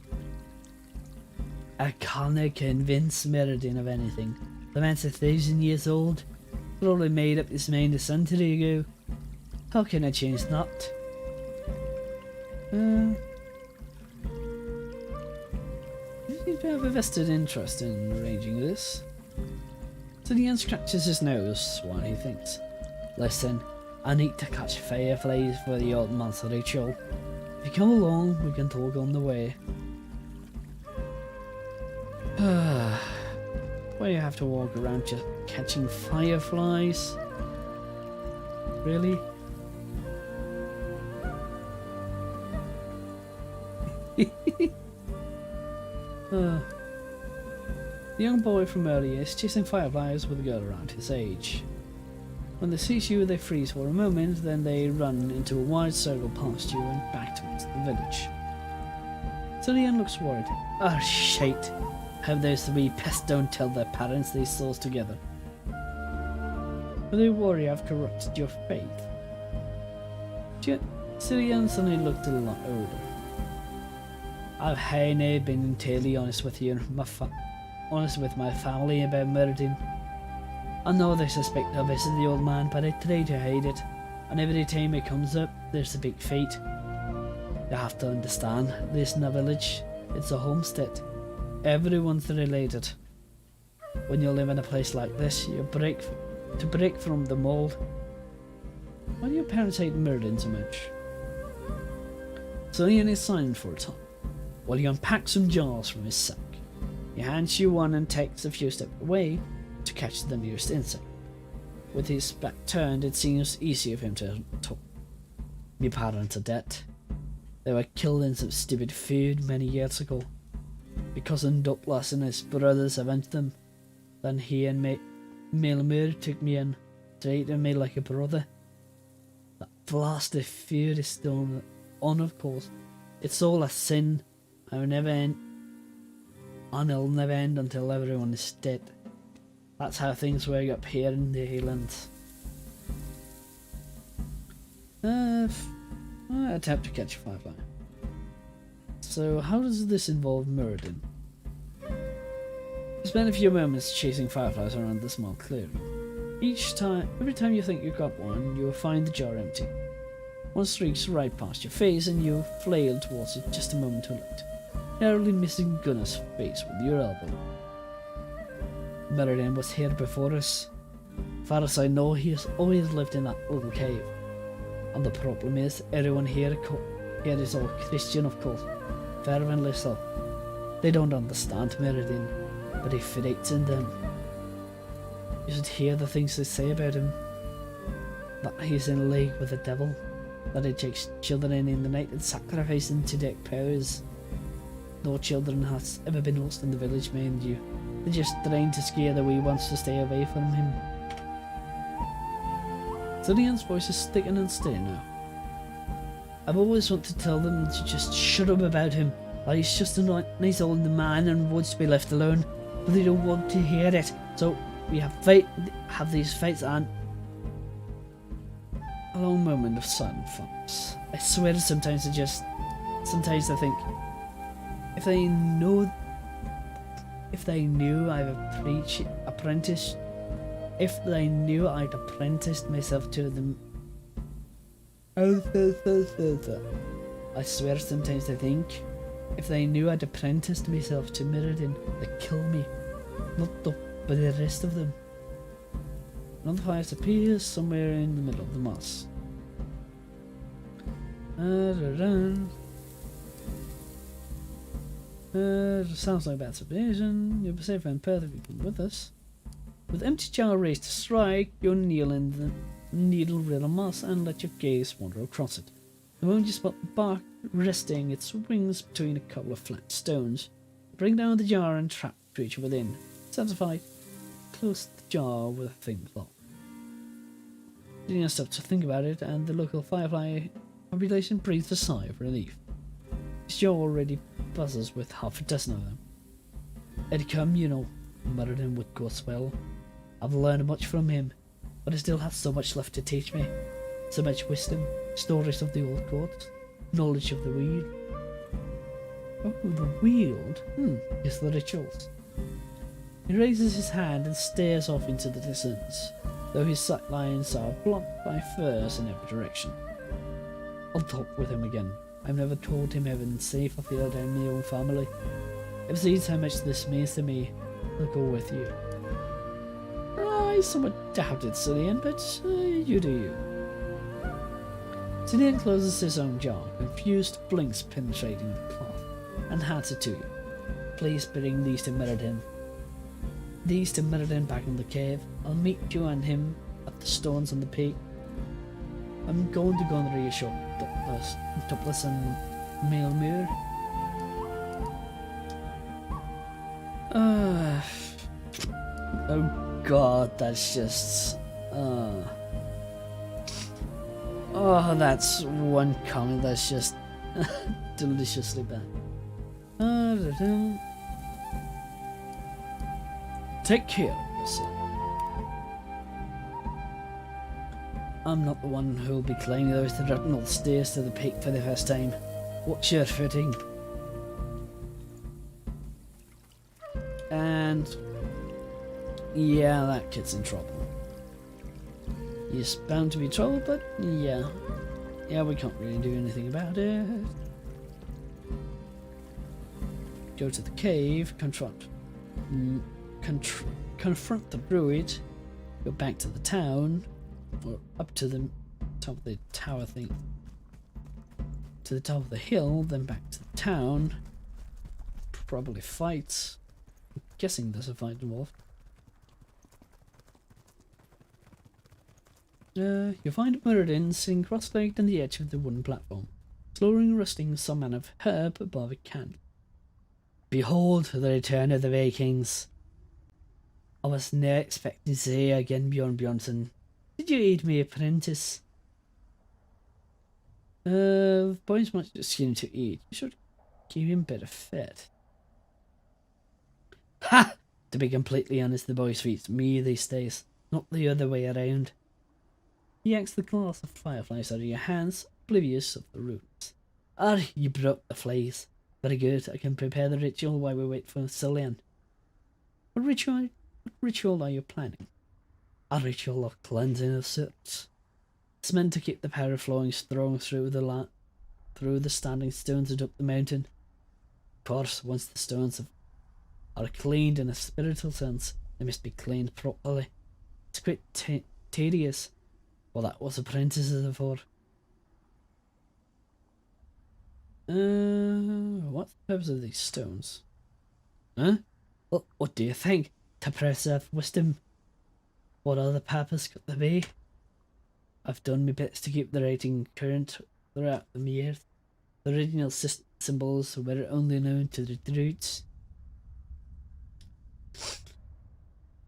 I can't convince Mirrodin of anything. The man's 1,000 years old. Probably made up his mind a century ago. How can I change that? You seem to have a vested interest in arranging this. Cillian scratches his nose while he thinks. Listen, I need to catch fireflies for the old man's ritual. If you come along, we can talk on the way. Why do you have to walk around just catching fireflies? Really? The young boy from earlier is chasing fireflies with a girl around his age. When they see you, they freeze for a moment, then they run into a wide circle past you and back towards the village. Cillian looks worried. Ah, shite. Hope those three pests don't tell their parents these souls together. But they worry I've corrupted your faith. Cillian suddenly looked a lot older. I've now been entirely honest with you, honest with my family about murdering. I know they suspect I visited the old man, but I try to hide it, and every time it comes up, there's a big fight. You have to understand, this in a village, it's a homestead. Everyone's related. When you live in a place like this, you break from the mold. Why do your parents hate murdering so much? Cillian is silent for a time, while he unpacks some jars from his sack. He hands you one and takes a few steps away to catch the nearest insect. With his back turned, it seems easy for him to talk. My parents are dead. They were killed in some stupid food many years ago. Because Douglas and his brothers avenged them. Then he and Mailmere took me in, treated me like a brother. That blasted feud is still on, of course. It's all a sin. I'll never end, and it'll never end until everyone is dead. That's how things work up here in the Highlands. Attempt to catch a firefly. So how does this involve Muradin? Spend a few moments chasing fireflies around the small clearing. Every time you think you've got one, you'll find the jar empty. One streaks right past your face and you flail towards it just a moment too late, narrowly missing Gunnar's face with your elbow. Muradin was here before us. Far as I know, he has always lived in that little cave. And the problem is, everyone here is all Christian, of course, fervently so. They don't understand Muradin, but he fits in them. You should hear the things they say about him. That he's in league with the devil, that he takes children in the night and sacrifices them to their powers. No children has ever been lost in the village, mind you. They're just trying to scare the wee ones to stay away from him. Zillian's voice is thick and steady now. I've always wanted to tell them to just shut up about him, that he's just a nice old man and wants to be left alone, but they don't want to hear it. So we have these fights and a long moment of silent thoughts. I swear sometimes I think if they knew I'd apprenticed myself to them. I swear sometimes I think if they knew I'd apprenticed myself to Muradin, they'd kill me. Not the but the rest of them. Another fire appears somewhere in the middle of the moss. Sounds like a bad situation. You'll be safe and perfectly with us. With empty jar raised to strike, you'll kneel in the needle-riddled moss and let your gaze wander across it. The moment you spot the bark resting its wings between a couple of flat stones, bring down the jar and trap the creature within. Satisfied, close the jar with a thin cloth. You didn't stop to think about it, and the local firefly population breathes a sigh of relief. This jar already buzzes with half a dozen of them. Eddie come, you know, Muradin would go swell. I've learned much from him, but he still has so much left to teach me. So much wisdom, stories of the old gods, knowledge of the weed. Oh, the weald? Yes, the rituals. He raises his hand and stares off into the distance, though his sight lines are blocked by firs in every direction. I'll talk with him again. I've never told him heaven's safe or feel down my own family. If he sees how much this means to me, I'll go with you. I somewhat doubt it, Cillian, but you do you. Cillian closes his own jar, confused blinks penetrating the cloth, and hands it to you. Please bring these to Muradin. These to Muradin back in the cave. I'll meet you and him at the stones on the peak. I'm going to go and reassure Douglas and Mailmere. Oh god, that's just... Oh, that's one comment that's just deliciously bad. Take care of yourself. I'm not the one who'll be climbing those rotten stairs to the peak for the first time. Watch your footing. And yeah, that kid's in trouble. He's bound to be trouble, but yeah, we can't really do anything about it. Go to the cave, confront the druid, go back to the town, or up to the top of the tower thing, to the top of the hill, then back to the town, probably fight. I'm guessing there's a fight involved. You find Muradin sitting cross-legged on the edge of the wooden platform, slowly roasting some kind of herb above a can. Behold the return of the Vikings. I was never expecting to see you again, Bjorn Bjornsson. Did you eat me, apprentice? Boys much skin to eat. You should keep him better fed. Ha! To be completely honest, the boy feeds me these days, not the other way around. He yanks the glass of fireflies out of your hands, oblivious of the runes. Ah, you broke the flies. Very good, I can prepare the ritual while we wait for Cillian. What ritual are you planning? A ritual of cleansing of sorts. It's meant to keep the power flowing strong through the standing stones and up the mountain. Of course, once the stones are cleaned in a spiritual sense, they must be cleaned properly. It's quite tedious. Well, that was apprentices are for. What's the purpose of these stones? Huh? Well, what do you think? To preserve wisdom. What other purpose could there be? I've done my best to keep the writing current throughout the years. The original symbols were only known to the druids.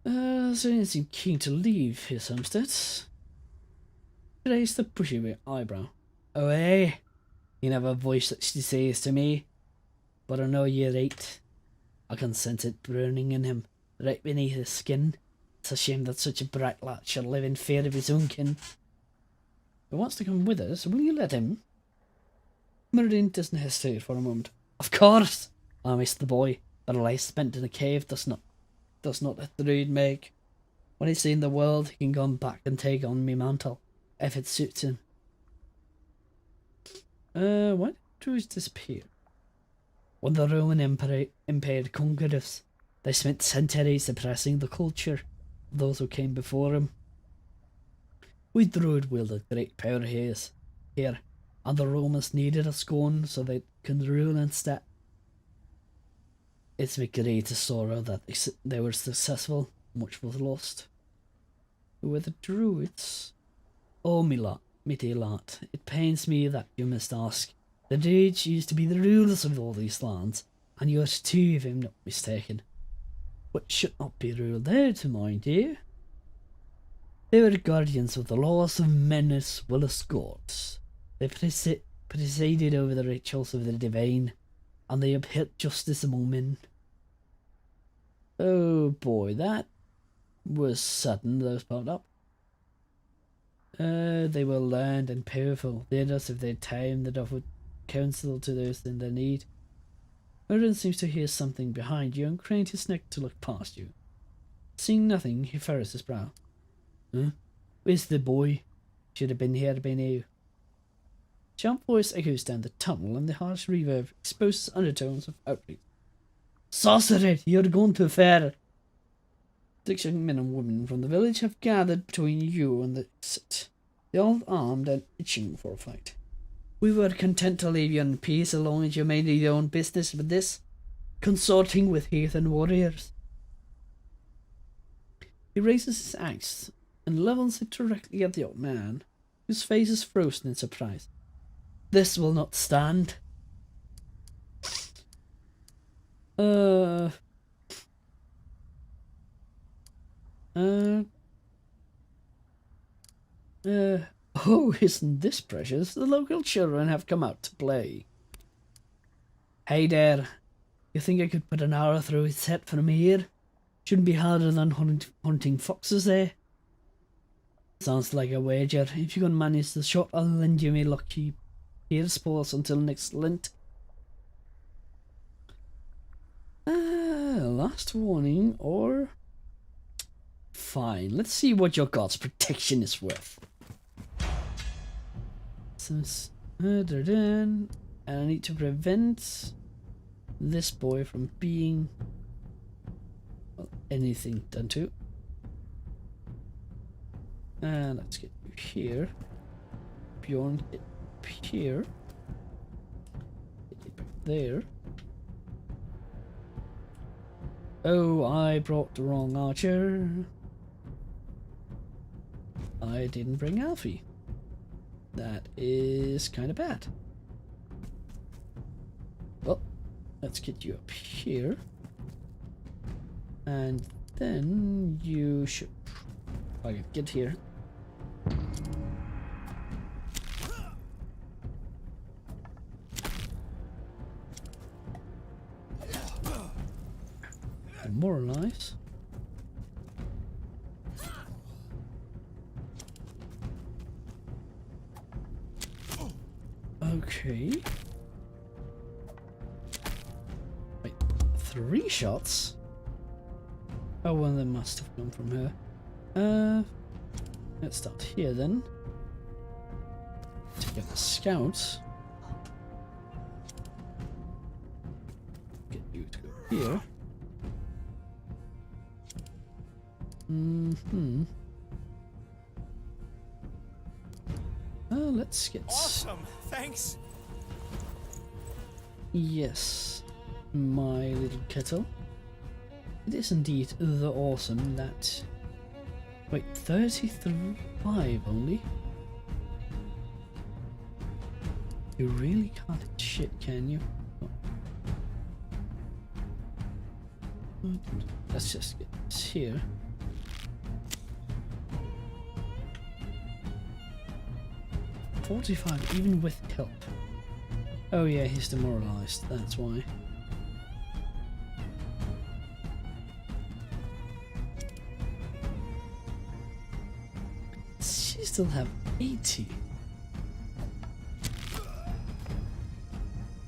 So you seem keen to leave his homestead. He raised a pushy eyebrow. Oh, eh? You never have a voice that she says to me. But I know you're right. I can sense it burning in him, right beneath his skin. It's a shame that such a bright lad should live in fear of his own kin. If he wants to come with us, will you let him? Meridian doesn't hesitate for a moment. Of course! I miss the boy, but a life spent in a cave does not a druid make. When he's seen the world, he can go back and take on me mantle, if it suits him. Why did druids disappear? When the Roman Empire conquered us, they spent centuries suppressing the culture of those who came before him. We druid wielded great power here, and the Romans needed us gone so they could rule instead. It's my greatest sorrow that they were successful, much was lost. Who were the druids? Oh, me dear lad, it pains me that you must ask. The druids used to be the rulers of all these lands, and yours too, if I'm not mistaken. But should not be ruled out, mind you. They were guardians of the laws of men as well as gods. They presided over the rituals of the divine, and they upheld justice among men. Oh boy, that was sudden, those popped up. They were learned and powerful. They had us of their time that offered counsel to those in their need. Odin seems to hear something behind you and craned his neck to look past you. Seeing nothing, he furrows his brow. Huh? Where's the boy? Should have been here by now. Jump voice echoes down the tunnel and the harsh reverb exposes undertones of outrage. Sorcerer, you're going too far. 6 young men and women from the village have gathered between you and the exit. They're all armed and itching for a fight. We were content to leave you in peace so long as you made your own business with this, consorting with heathen warriors. He raises his axe and levels it directly at the old man, whose face is frozen in surprise. This will not stand. Oh, isn't this precious? The local children have come out to play. Hey there, you think I could put an arrow through his head from here? Shouldn't be harder than hunting foxes, eh? Sounds like a wager. If you can manage the shot, I'll lend you my lucky ear spoils until next Lent. Last warning, or... Fine, let's see what your god's protection is worth. And I need to prevent this boy from being anything done to. And let's get you here. Bjorn, get here. Get you back there. Oh, I brought the wrong archer. I didn't bring Alfie. That is kind of bad. Well, let's get you up here. And then you should get here. Demoralize. Okay. Wait, 3 shots? Oh, well, they must have come from her. Let's start here then. Take out the scouts. Get you to go here. Let's get... Awesome! Thanks! Yes, my little kettle. It is indeed the awesome that... Wait, 35 only? You really can't hit shit, can you? Let's just get this here. $45 even with help. Oh yeah, he's demoralized, that's why. She still have 80.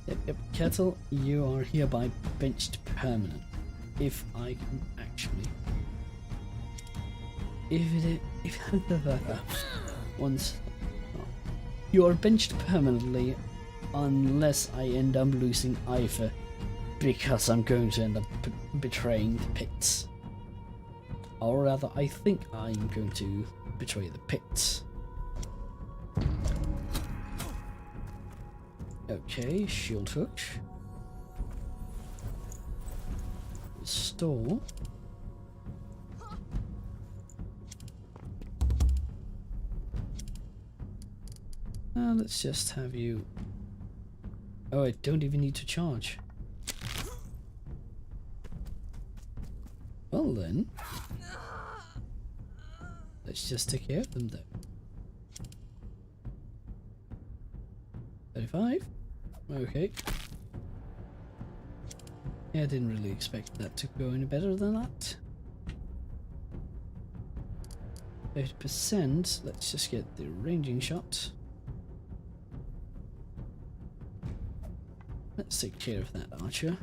Yep, Kettle, you are hereby benched permanent. If I can actually... Once... You are benched permanently unless I end up losing either, because I'm going to end up betraying the pits. Or rather, I think I'm going to betray the pits. Okay, shield hook. Restore. Let's just have you... Oh, I don't even need to charge. Well then, let's just take care of them though. 35? Okay. Yeah, I didn't really expect that to go any better than that. 30%, let's just get the ranging shot. Let's take care of that archer,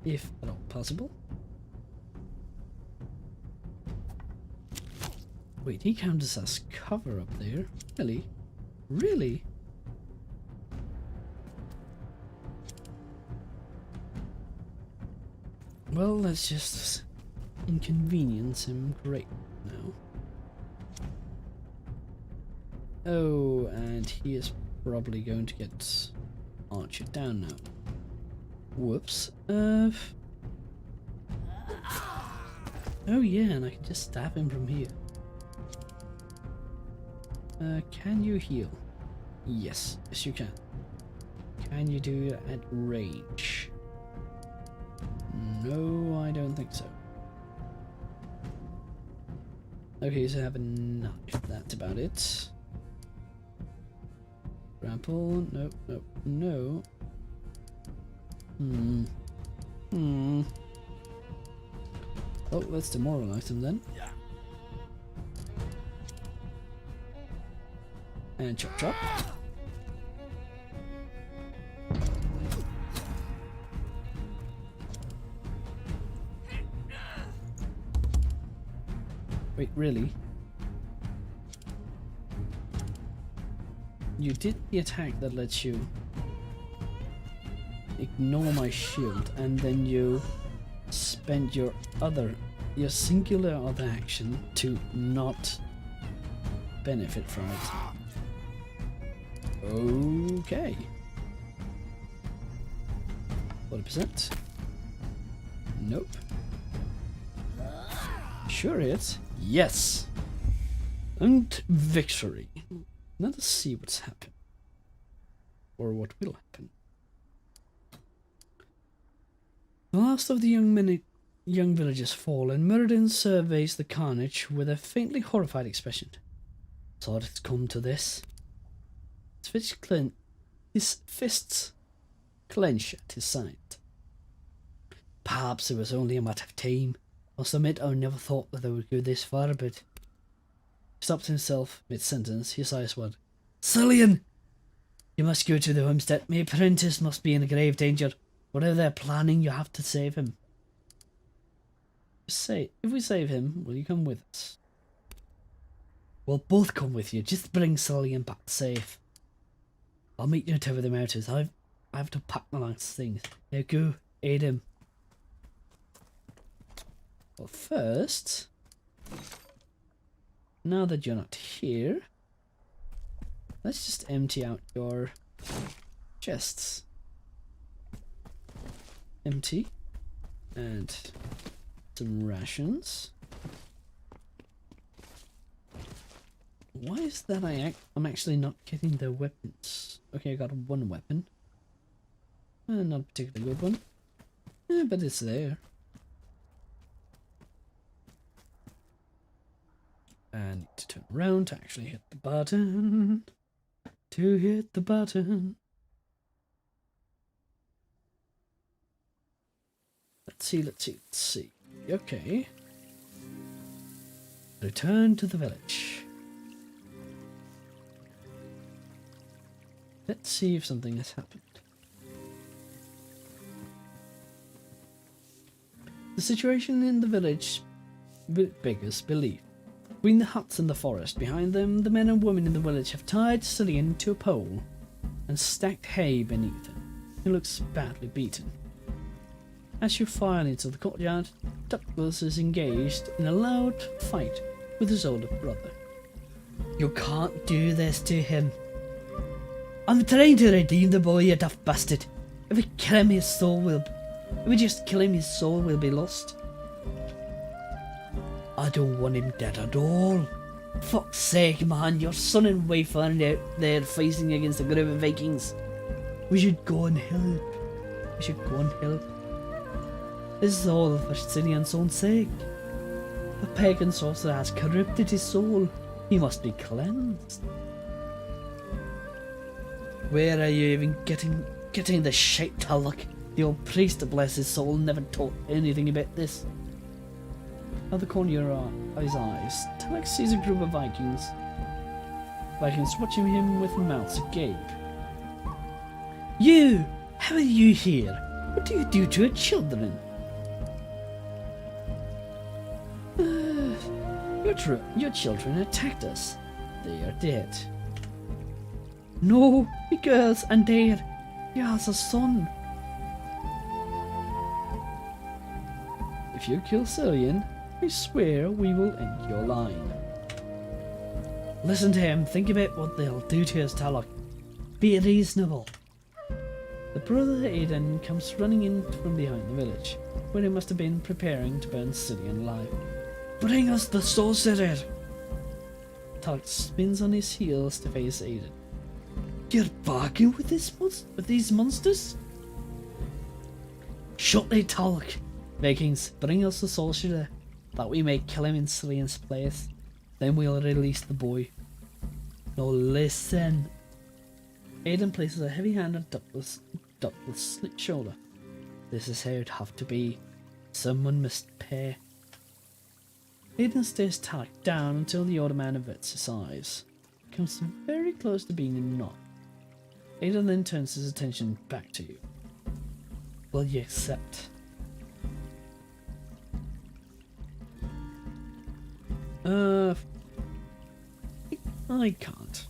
if at all possible. Wait, he counts as cover up there? Really? Really? Well, let's just inconvenience him great now. Oh, and he is probably going to get Archer down now. Whoops. Oh yeah, and I can just stab him from here. Can you heal? Yes, yes you can. Can you do it at range? No, I don't think so. Okay, so I have a knife, that's about it. Grapple, nope, nope, no. Oh, let's demoralize him then. And chop chop. Wait, really? You did the attack that lets you ignore my shield, and then you spend your singular other action to not benefit from it. Okay. 40%. Nope. Sure hits. Yes. And victory. Let us see what's happened. Or what will happen. The last of the young villagers fall, and Muradin surveys the carnage with a faintly horrified expression. Thought it's come to this. His fists clench at his side. Perhaps it was only a matter of time. I must admit I never thought that they would go this far, but... He stopped himself mid-sentence, his eyes wide. Cillian! You must go to the homestead. My apprentice must be in grave danger. Whatever they're planning, you have to save him. If we save him, will you come with us? We'll both come with you. Just bring Cillian back safe. I'll meet you at the top of the mountains. I have to pack my last things. Now go, aid him. Well, first, now that you're not here, let's just empty out your chests. Empty. And some rations. Why is that I'm actually not getting the weapons? Okay, I got one weapon. Not a particularly good one. But it's there. I need to turn around to actually hit the button. To hit the button. Let's see. Okay. Return to the village. Let's see if something has happened. The situation in the village beggars belief. Between the huts and the forest behind them, the men and women in the village have tied Cillian to a pole and stacked hay beneath him. He looks badly beaten. As you file into the courtyard, Douglas is engaged in a loud fight with his older brother. You can't do this to him. I'm trying to redeem the boy, you daft bastard. If we kill him, his soul will... If we just kill him, his soul will be lost. I don't want him dead at all. Fuck's sake, man, your son and wife are out there fighting against the group of Vikings. We should go and help. This is all for Cillian's own sake. The pagan sorcerer has corrupted his soul. He must be cleansed. Where are you even getting the shite, Taluk? The old priest, bless his soul, never taught anything about this. At the corner of his eyes, Taluk sees a group of Vikings. Vikings watching him with mouths agape. You! How are you here? What do you do to our children? Your children attacked us. They are dead. No, the girls and dead. He has a son. If you kill Cillian, I swear we will end your line. Listen to him. Think about what they'll do to us, Taluk. Be reasonable. The brother Aiden comes running in from behind the village, where he must have been preparing to burn Cillian alive. Bring us the sorcerer! Taluk spins on his heels to face Aiden. You're bargaining with these monsters? Shut it, Taluk! Vikings, bring us the sorcerer, that we may kill him in Cillian's place. Then we'll release the boy. Now listen. Aiden places a heavy hand on Douglas' slit shoulder. This is how it'd have to be. Someone must pay. Aiden stares Taluk down until the older man averts his eyes. Comes very close to being a nod. Aiden then turns his attention back to you. Will you accept? I can't.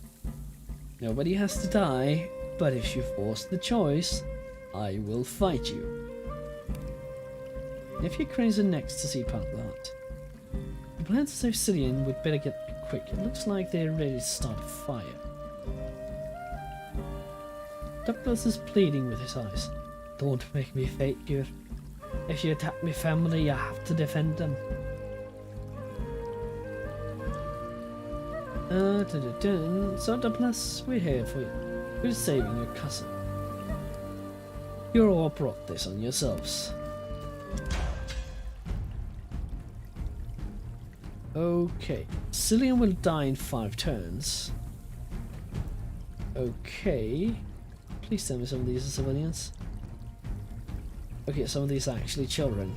Nobody has to die, but if you force the choice, I will fight you. If you cranes are next to see part of that. The plan to save Cillian would better get quick. It looks like they're ready to start a fire. Douglas is pleading with his eyes. Don't make me fight you. If you attack my family, you have to defend them. So Douglas, we're here for you. We're saving your cousin. You all brought this on yourselves. Okay. Cillian will die in 5 turns. Okay. Please tell me some of these are civilians. Okay, some of these are actually children.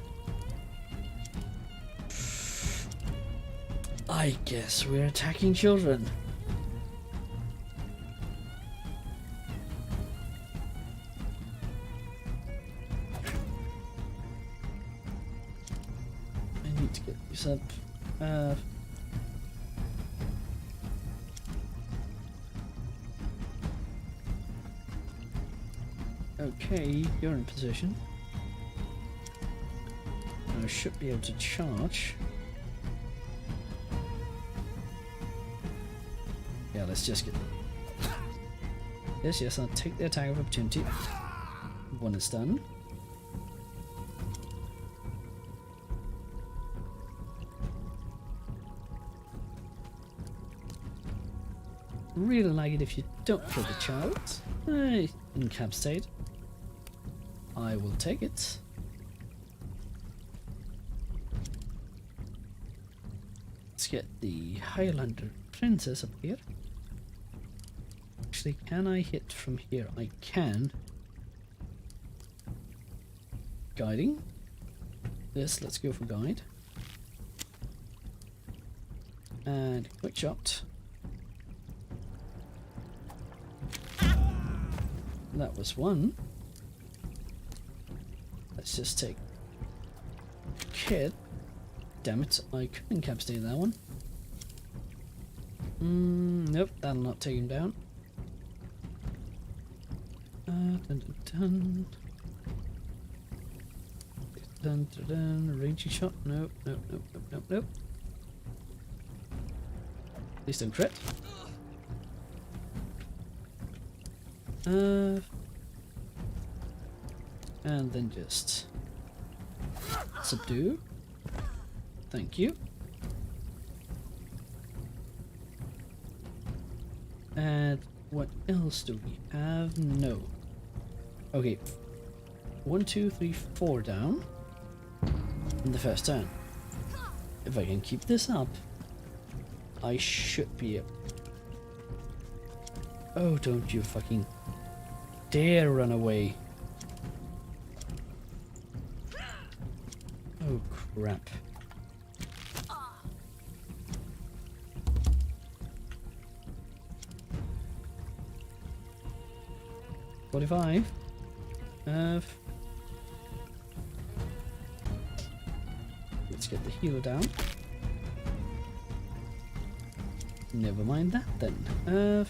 I guess we're attacking children. I need to get these up. Okay, you're in position. I should be able to charge. Yeah, let's just get... Yes, I'll take the attack of opportunity. One is done. Really like it if you don't kill the child. Incapacitate. I will take it. Let's get the Highlander Princess up here. Actually, can I hit from here? I can. Guiding. Yes, let's go for guide. And quick shot. That was one. Let's just take Kid. Damn it, I couldn't incapacitate that one. Nope, that'll not take him down. Dun, dun, dun. Dun, dun, dun. Ranging shot. Nope. Please don't crit. And then just subdue. Thank you. And what else do we have? No. Okay. 1, 2, 3, 4 down in the first turn. If I can keep this up, I should be able. Oh, don't you fucking dare run away. Oh, crap. $45. Let's get the healer down. Never mind that then.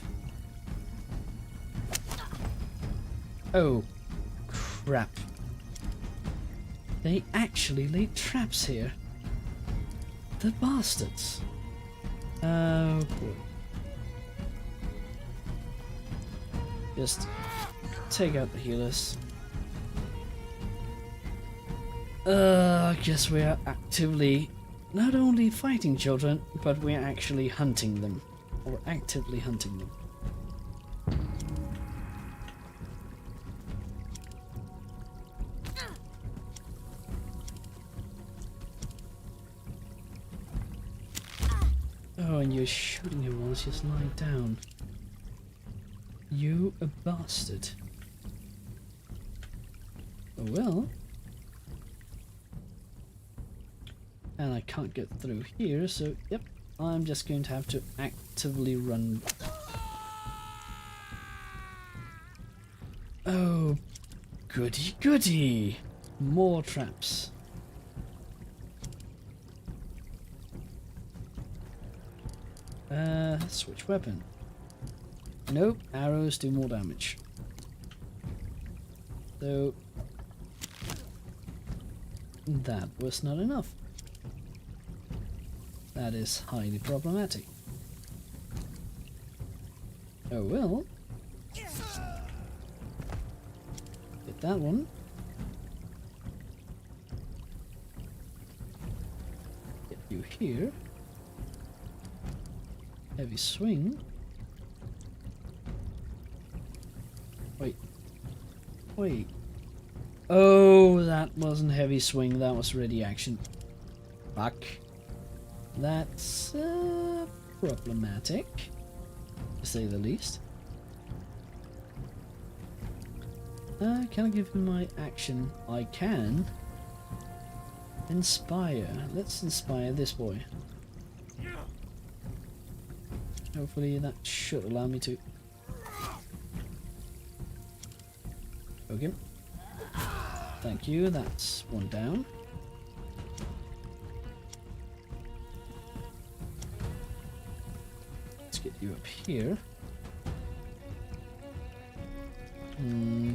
Oh, crap. They actually laid traps here. The bastards. Oh boy. Just take out the healers. I guess we are actively not only fighting children, but we're actually hunting them. Or actively hunting them. Oh, and you're shooting him while he's just lying down. You a bastard. Oh well. And I can't get through here, so yep, I'm just going to have to actively run. Oh, goody goody. More traps. Switch weapon. Nope, arrows do more damage. So that was not enough. That is highly problematic. Oh well. Get that one. Get you here. Heavy swing. Wait. Oh, that wasn't heavy swing, that was ready action. Fuck. That's problematic, to say the least. Can I give him my action? I can. Inspire. Let's inspire this boy. Hopefully that should allow me to. Okay. Thank you, that's one down. Let's get you up here.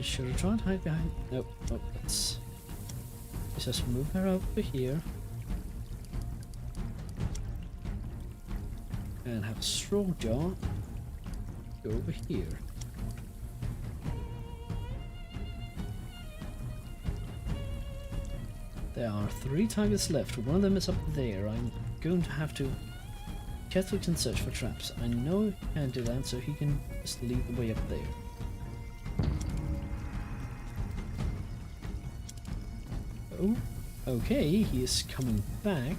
Should I try and hide behind? Nope, nope, let's just move her over here. And have a strong jaw go over here. There are 3 targets left. One of them is up there. I'm going to have to. Kettle can search for traps. I know he can't do that, so he can just lead the way up there. Oh, okay, he is coming back.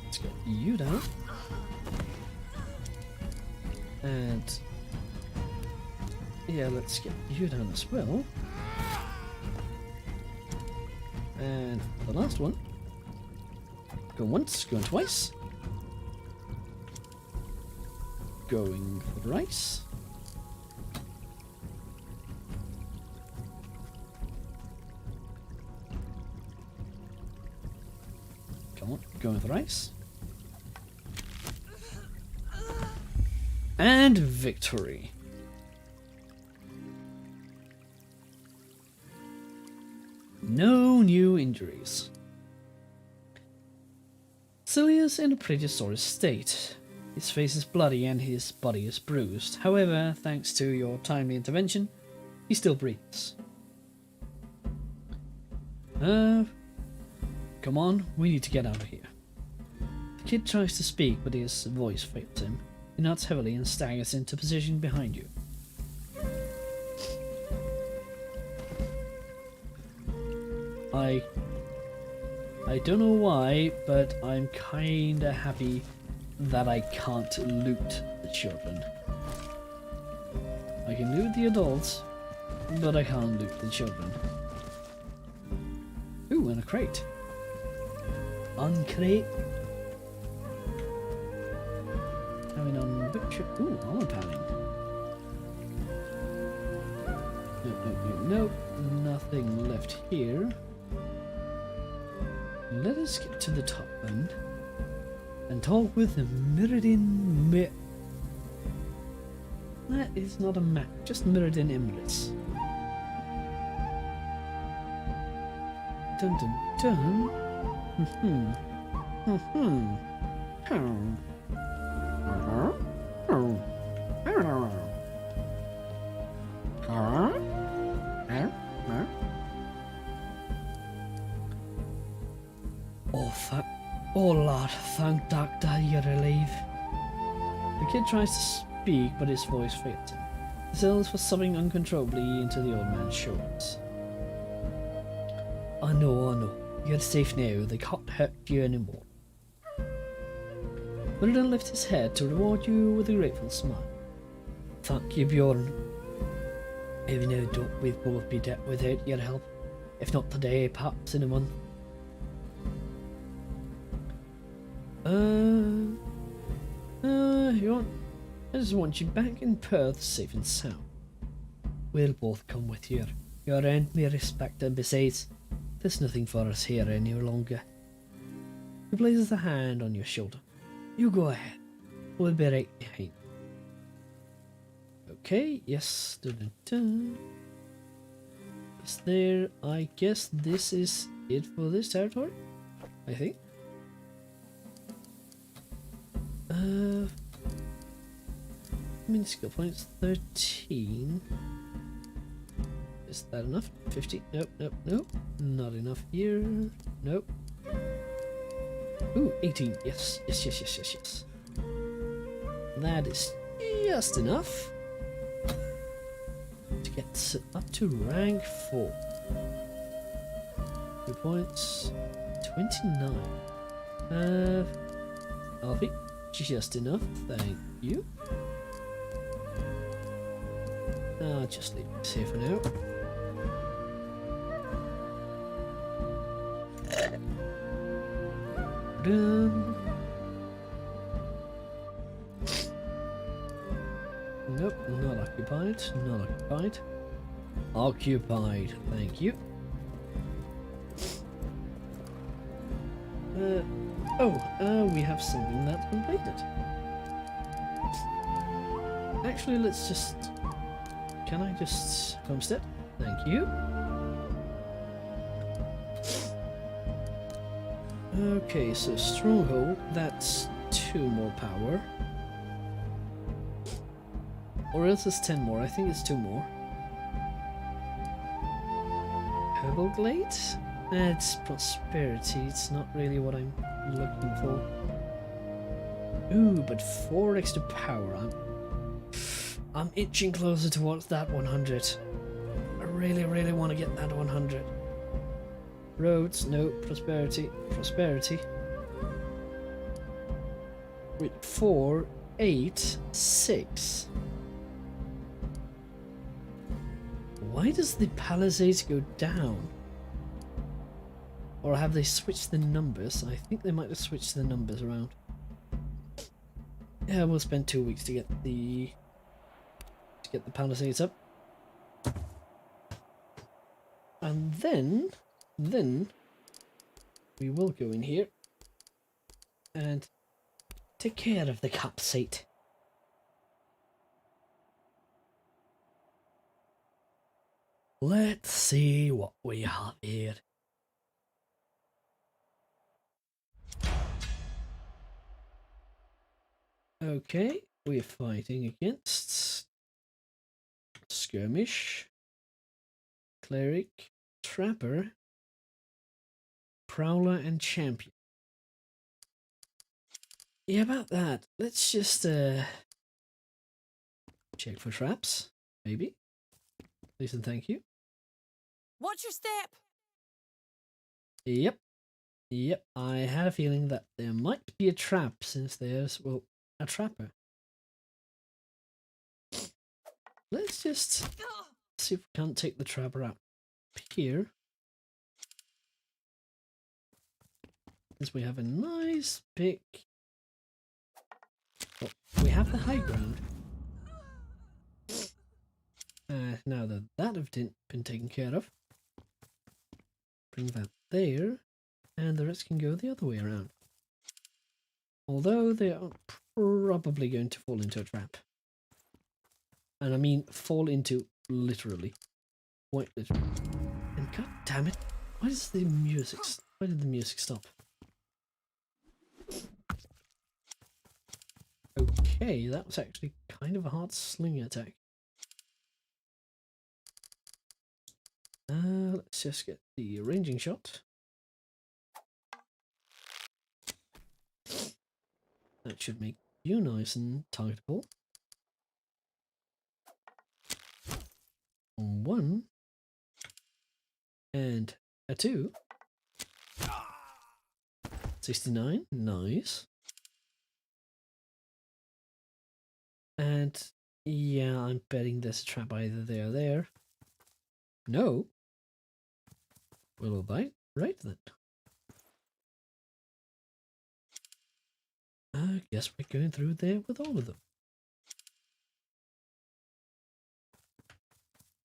Let's get you down. And yeah, let's get you down as well. And the last one. Going once, going twice. Going thrice. Come on, going thrice. And victory. No new injuries. Celia's in a pretty sore state. His face is bloody and his body is bruised. However, thanks to your timely intervention, he still breathes. Come on, we need to get out of here. The kid tries to speak, but his voice fails him. He nods heavily and staggers into position behind you. I don't know why, but I'm kinda happy that I can't loot the children. I can loot the adults, but I can't loot the children. Ooh, and a crate. Uncrate. Having on butcher. Ooh, armor padding. Nope, nothing left here. Let us get to the top end and talk with Mirrodin. That is not a map, just Mirrodin Emirates. Dun dun dun. Oh lad, thank Doctor you're alive. The kid tries to speak, but his voice fails him. His ills was sobbing uncontrollably into the old man's shoulders. I know. You're safe now. They can't hurt you anymore. Mirrodin lifts his head to reward you with a grateful smile. Thank you, Bjorn. Even though we'd both be dead without your help. If not today, perhaps in a month. I just want you back in Perth safe and sound. We'll both come with you. You're earned me respect, and besides, there's nothing for us here any longer. He places a hand on your shoulder. You go ahead. We'll be right behind. Okay, yes. Dun-dun-dun. Is there... I guess this is it for this territory? I think. How many skill points? 13. Is that enough? 50? Nope. Not enough here. Nope. Ooh, 18. Yes. That is just enough to get up to rank 4. 2 points. 29. Alfie, just enough. Thank you. I'll just leave this here for now. Dun. Nope, not occupied. Not occupied. Occupied. Thank you. We have something that's completed. Actually, let's just... Can I just homestead? Thank you. Okay, so stronghold, that's 2 more power. Or else it's 10 more, I think it's 2 more. Pebble Glade? It's prosperity, it's not really what I'm looking for. Ooh, but 4 extra power. I'm itching closer towards that 100. I really, really want to get that 100. Roads, no. Prosperity, prosperity. With 4, 8, 6. Why does the Palisades go down? Or have they switched the numbers? I think they might have switched the numbers around. Yeah, we'll spend 2 weeks to get the Palisades up. And then we will go in here and take care of the campsite. Let's see what we have here. Okay, we're fighting against Skirmish, Cleric, Trapper, Prowler, and Champion. Yeah, about that. Let's just check for traps, maybe. Please and thank you. Watch your step. Yep. Yep, I had a feeling that there might be a trap since there's, well, a trapper. Let's just see if we can't take the trapper out here. Since we have a nice big... Well, we have the high ground. Now that that have been taken care of, bring that there, and the rest can go the other way around. Although they are probably going to fall into a trap. And I mean fall into literally. Quite literally. And god damn it, why did the music stop? Okay, that was actually kind of a hard sling attack. Let's just get the ranging shot. That should make you nice and targetable. 1 and a 2. 69, nice. And yeah, I'm betting there's a trap either there or there. No. Well, right then. I guess we're going through there with all of them.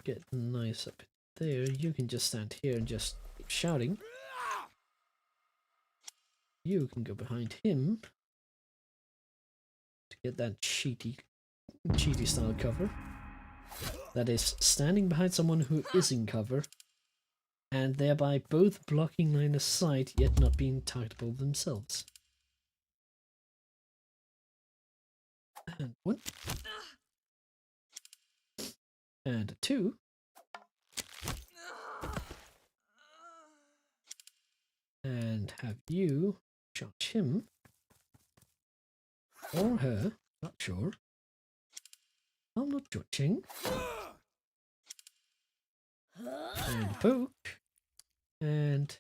Get nice up there. You can just stand here and just keep shouting. You can go behind him to get that cheaty style cover. That is standing behind someone who is in cover, and thereby both blocking line of sight yet not being targetable themselves. And 1. And a 2. And have you charge him. Or her, not sure. I'm not judging. And poke. And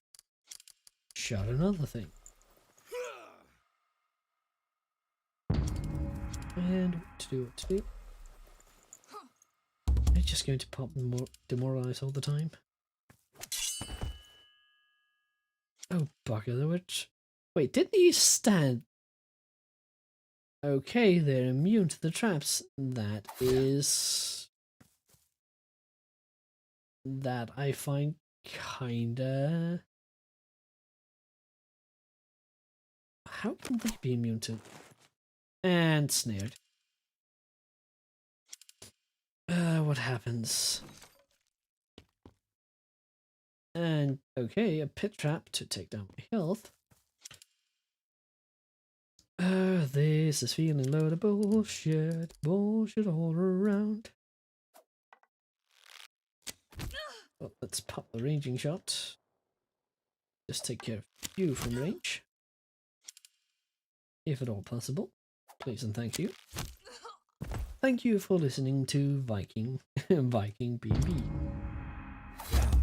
shot another thing. And what to do. They're just going to pop and demoralize all the time. Oh, bugger, the witch. Wait, didn't he stand? Okay, they're immune to the traps. That I find kinda... How can they be immune to? And snared. What happens? And okay, a pit trap to take down my health. This is feeling load of bullshit. Bullshit all around. Well, let's pop the ranging shot. Just take care of you from range. If at all possible. Please and thank you. Thank you for listening to Viking BB.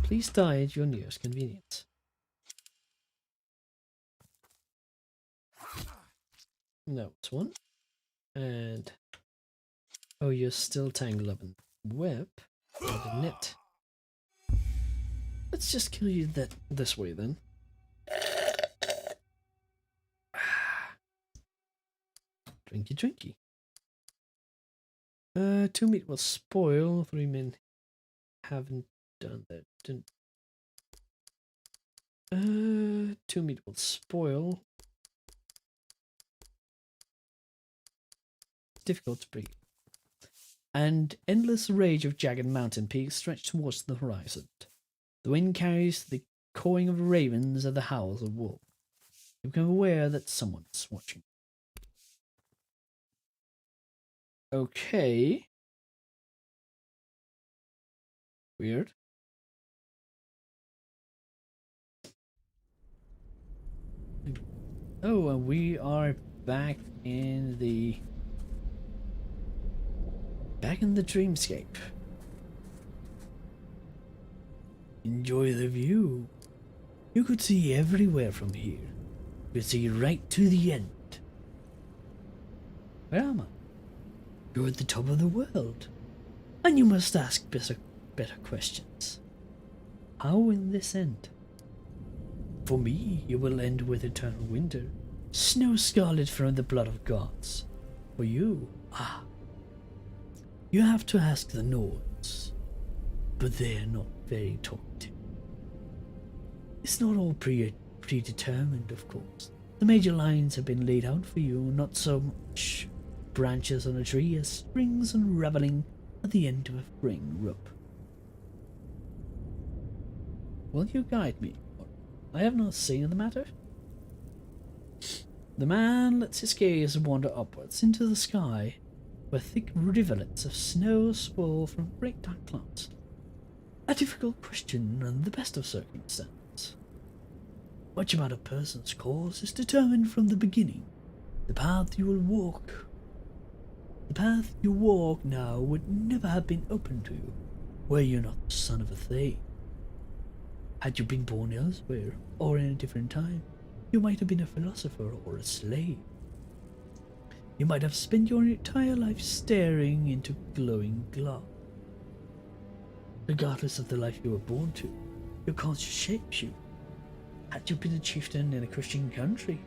Please die at your nearest convenience. No, it's one. And oh, you're still tangled up in the web or the net. Let's just kill you this way then. Drinky. 2 meat will spoil. 3 men haven't done that. 2 meat will spoil. Difficult to breathe. And endless rage of jagged mountain peaks stretch towards the horizon. The wind carries the cawing of ravens and the howls of wolves. You become aware that someone is watching. Okay. Weird. Oh, and we are back in the dreamscape. Enjoy the view. You could see everywhere from here. You could see right to the end. Where am I? You're at the top of the world. And you must ask better questions. How will this end? For me, it will end with eternal winter, snow scarlet from the blood of gods. For you, you have to ask the Nords, but they're not very talkative. It's not all predetermined, of course. The major lines have been laid out for you, not so much branches on a tree as strings unraveling at the end of a fraying rope. Will you guide me? I have no say in the matter. The man lets his gaze wander upwards into the sky, where thick rivulets of snow swirl from great dark clouds. A difficult question under the best of circumstances. Much about a person's course is determined from the beginning. The path you walk now would never have been open to you, were you not the son of a Thay. Had you been born elsewhere, or in a different time, you might have been a philosopher or a slave. You might have spent your entire life staring into glowing glass. Regardless of the life you were born to, your conscience shapes you. Had you been a chieftain in a Christian country,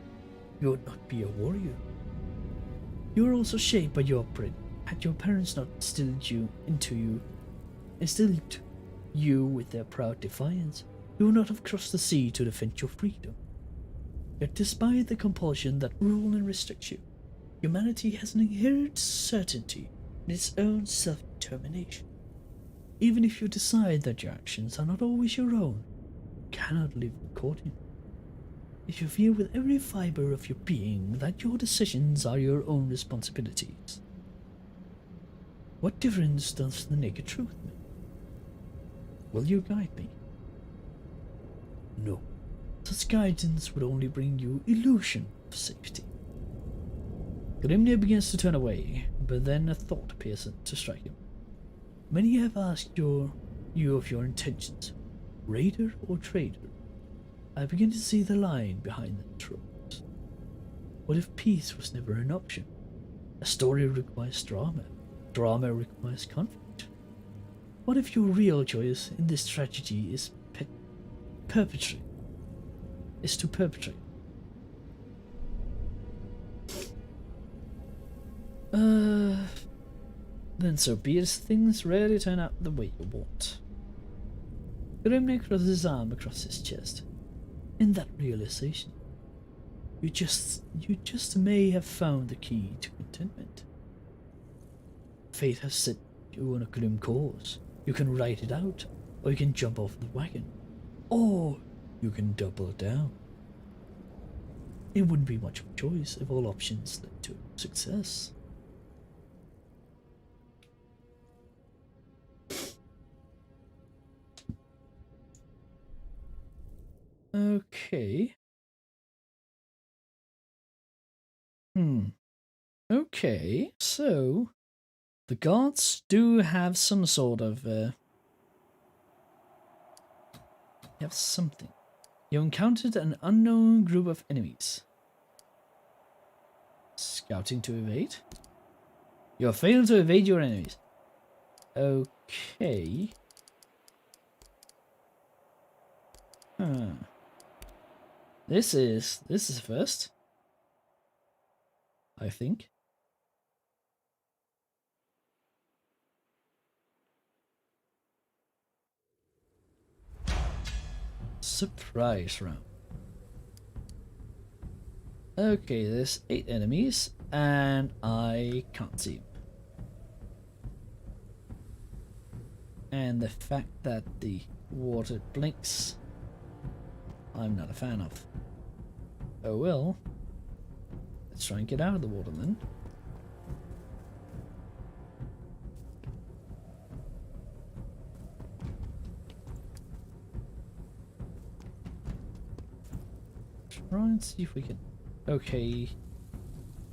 you would not be a warrior. You were also shaped by your upbringing. Had your parents not instilled you with their proud defiance, you would not have crossed the sea to defend your freedom. Yet despite the compulsion that rule and restrict you, humanity has an inherent certainty in its own self-determination. Even if you decide that your actions are not always your own, you cannot live accordingly. If you feel with every fibre of your being that your decisions are your own responsibilities, what difference does the naked truth make? Will you guide me? No. Such guidance would only bring you illusion of safety. Grimnir begins to turn away, but then a thought appears to strike him. Many have asked you of your intentions. Raider or trader? I begin to see the line behind the tropes. What if peace was never an option? A story requires drama. Drama requires conflict. What if your real choice in this tragedy is perpetrate? Is to perpetrate? Then so be it. Things rarely turn out the way you want. Grimly crosses his arm across his chest. In that realization, you just may have found the key to contentment. Fate has set you on a grim course. You can ride it out, or you can jump off the wagon, or you can double down. It wouldn't be much of a choice if all options led to success. Okay. Okay, so the gods do have some sort of have something. You encountered an unknown group of enemies. Scouting to evade. You have failed to evade your enemies. Okay. This is first, I think. Surprise round. Okay, there's 8 enemies, and I can't see them. And the fact that the water blinks, I'm not a fan of. Oh well. Let's try and get out of the water then. Try and see if we can... Okay.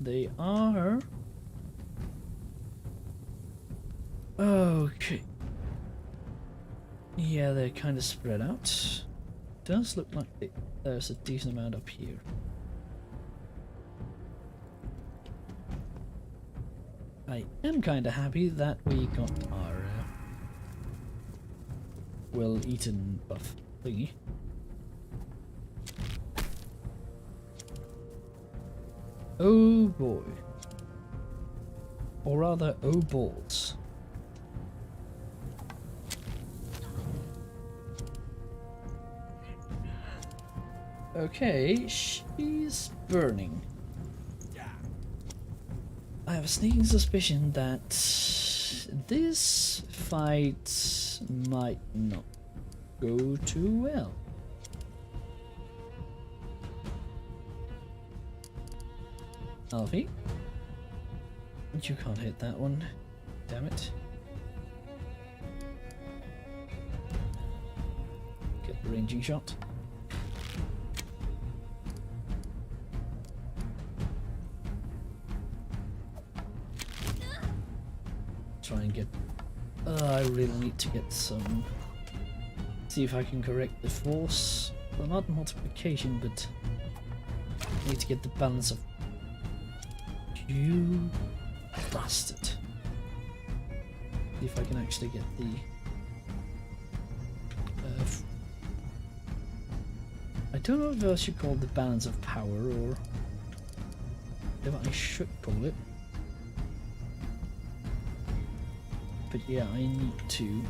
They are... Okay. Yeah, they're kind of spread out. Does look like there's a decent amount up here. I am kind of happy that we got our well-eaten buff thingy. Oh boy. Or rather, oh balls. Okay, she's burning. I have a sneaking suspicion that this fight might not go too well. Alfie? You can't hit that one. Damn it. Get the ranging shot. Try and get... I really need to get some... See if I can correct the force. Well, not multiplication, but... I need to get the balance of... You bastard. See if I can actually get the... I don't know if I should call it the balance of power, or... if I should call it. But yeah, I need to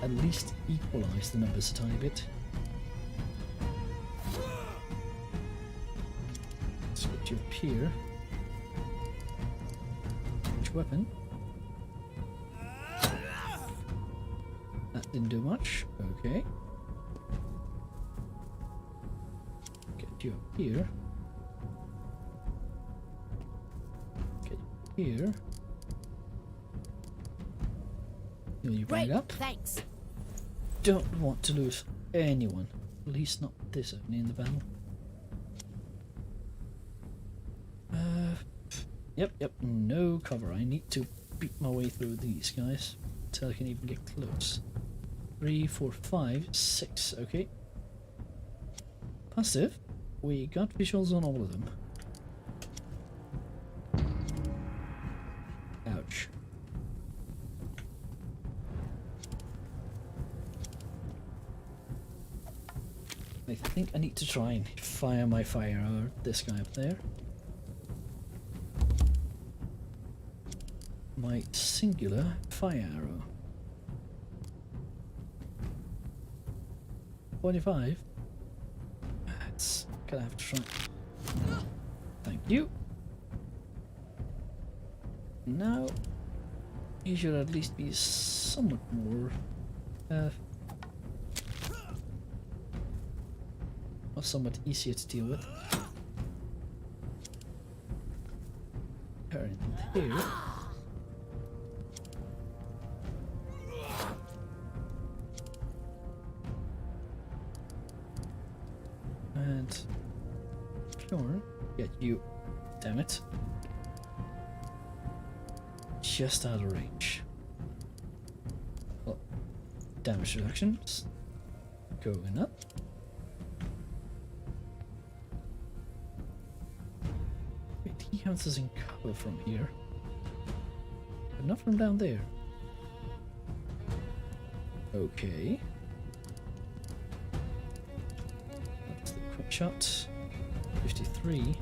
at least equalize the numbers a tiny bit. Let's get you up here. Which weapon? That didn't do much. Okay. Get you up here. Get you here. Heal you back up. Thanks. Don't want to lose anyone. At least not this early in the battle. Yep, no cover. I need to beat my way through these guys until I can even get close. 3, 4, 5, 6. Okay. Positive. We got visuals on all of them. Ouch. I think I need to try and fire my fire arrow at this guy up there. My singular fire arrow. 45. It's gonna have to try. Thank you. Now he should at least be somewhat more or somewhat easier to deal with. Turn here. And sure, get you. Damn it. Just out of range. Well, damage reductions going up. Wait, he counts as in cover from here, but not from down there. Okay. That's the quick shot. 53.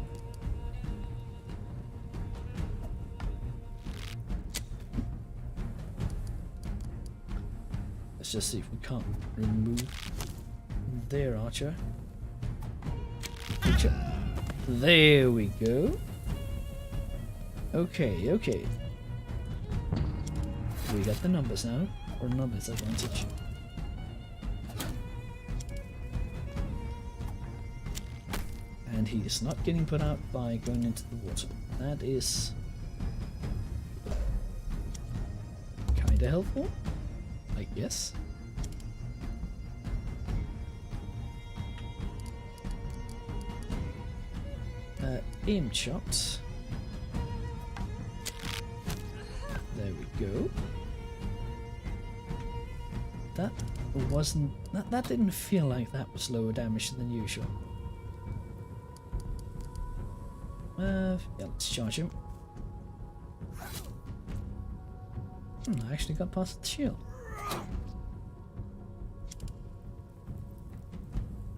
Let's just see if we can't remove their archer. There we go. Okay, okay. We got the numbers now, or numbers advantage. And he is not getting put out by going into the water. That is kinda helpful, I guess. Aim shot. There we go. That wasn't... That didn't feel like that was lower damage than usual. Yeah, let's charge him. I actually got past the shield.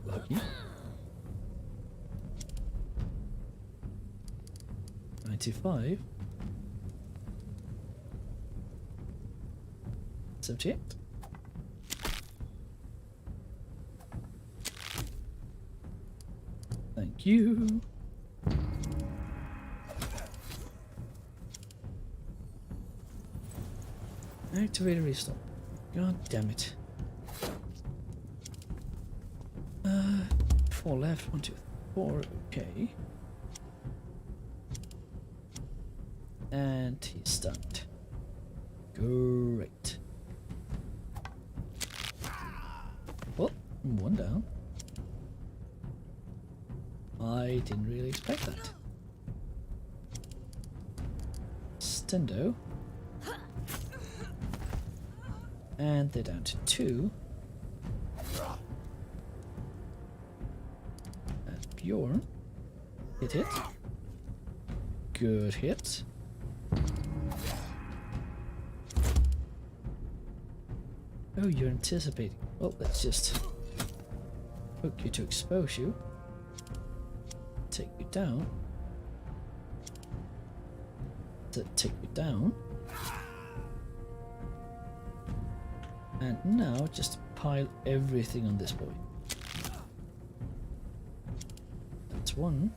Lucky. 95. 78. Thank you. Activate a restore. God damn it. 4 left, 1, 2, 4, okay. And he's stunned. Great. Oh, 1 down. I didn't really expect that. Stendo. And they're down to 2. And Bjorn. Hit. Good hit. Oh, you're anticipating. Well, let's just hook you to expose you. Take you down. Take you down. And now just pile everything on this boy. That's 1.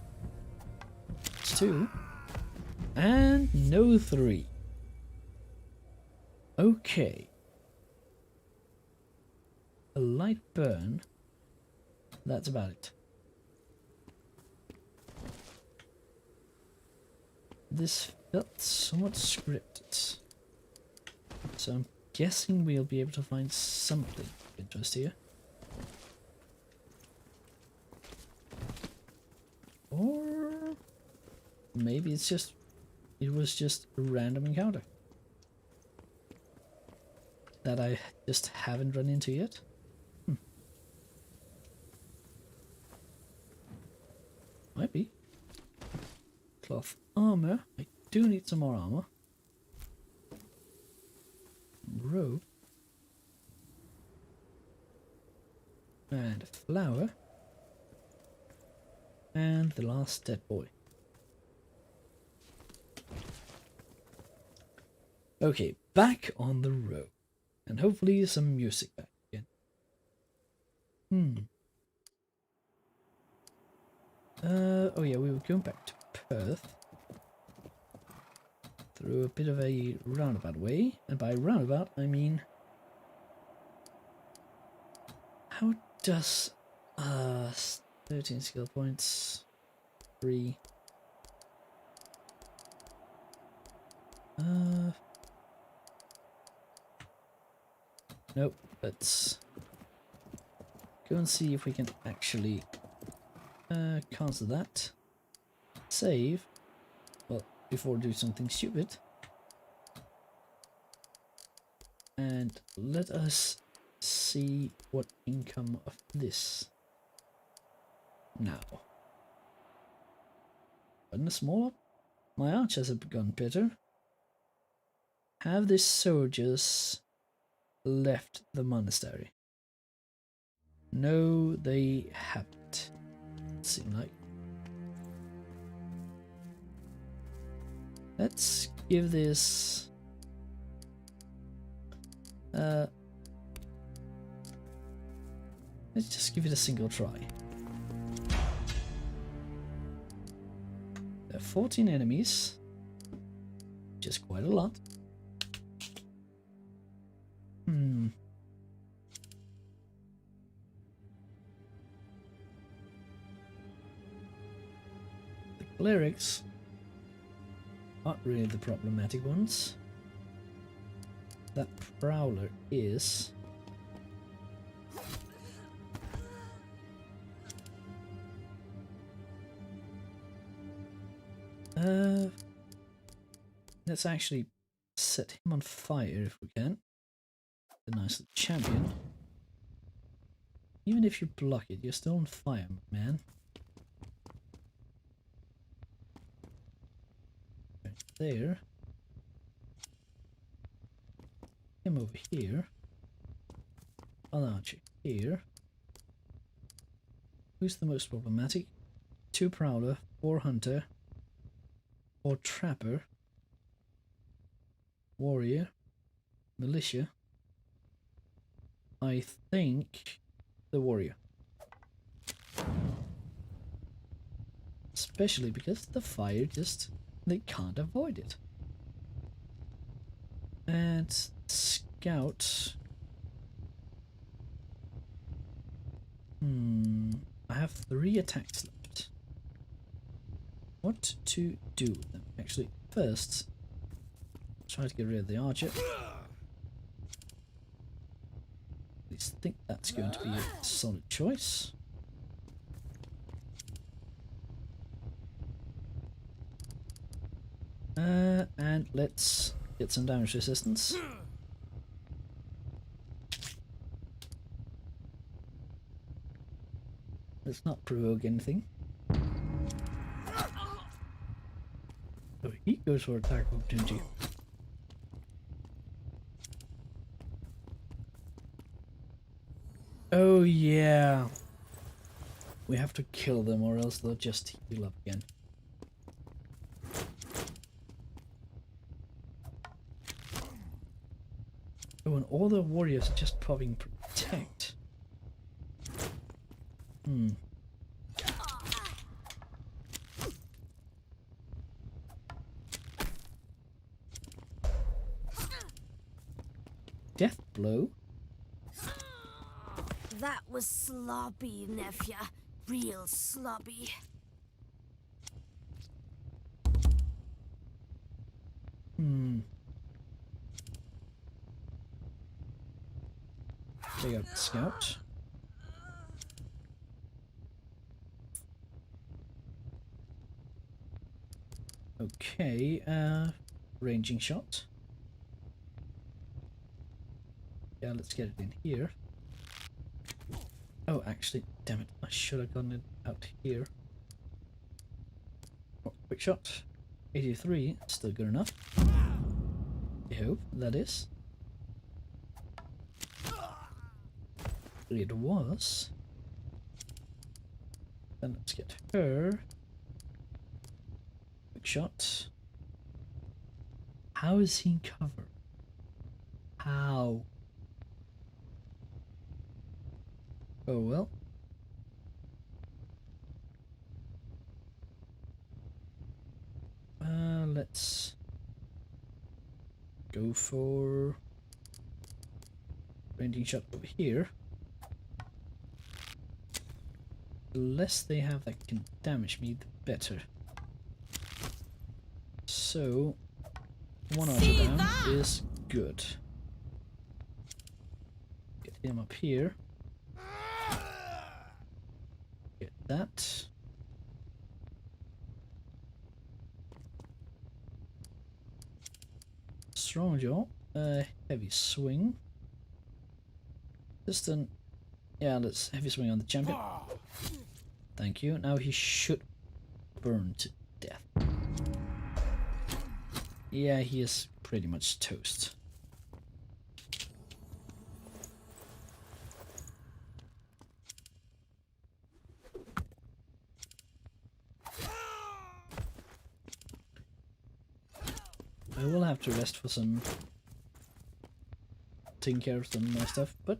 That's 2. And no 3. Okay. A light burn. That's about it. This felt somewhat scripted. So I'm guessing we'll be able to find something of interest here. Or maybe it was just a random encounter. that I just haven't run into yet. Might be. Cloth armor. I do need some more armor. Rope. And a flower. And the last dead boy. Okay, back on the road. And hopefully some music back again. Oh yeah, we were going back to Perth. Through a bit of a roundabout way. And by roundabout, I mean... How does... 13 skill points. 3. Nope, let's go and see if we can actually cancel that. Save. Well, before do something stupid. And let us see what income of this now. Button smaller. My archers have gone better. Have the soldiers left the monastery? No, they haven't. Seem like. Let's give this let's just give it a single try. There are 14 enemies, which is quite a lot. The clerics aren't really the problematic ones. That prowler is. Let's actually set him on fire if we can. The nice little champion. Even if you block it, you're still on fire, man. Right there. Him over here. Other archer here. Who's the most problematic? 2 prowler, 4 hunter, 4 trapper, warrior, militia. I think the warrior. Especially because the fire just, they can't avoid it. And scout. I have 3 attacks left. What to do with them? Actually, first, try to get rid of the archer. At least think that's going to be a solid choice. And let's get some damage resistance. Let's not provoke anything. So he goes for attack opportunity. Oh yeah. We have to kill them or else they'll just heal up again. Oh, and all the warriors are just popping protect. Death blow. That was sloppy, nephew. Real sloppy. Take out the scout. Okay, ranging shot. Yeah, let's get it in here. Oh, actually, damn it, I should have gotten it out here. Oh, quick shot. 83, still good enough. I hope that is. It was. Then let's get her. Quick shot. How is he in cover? How? Oh well. Let's go for ranging shot over here. The less they have that can damage me, the better. So, one archer down is good. Get him up here. Get that. Strong jaw. Heavy swing. Just an... Yeah, let's heavy swing on the champion. Thank you. Now he should burn to death. Yeah, he is pretty much toast. I will have to rest for some taking care of some stuff, but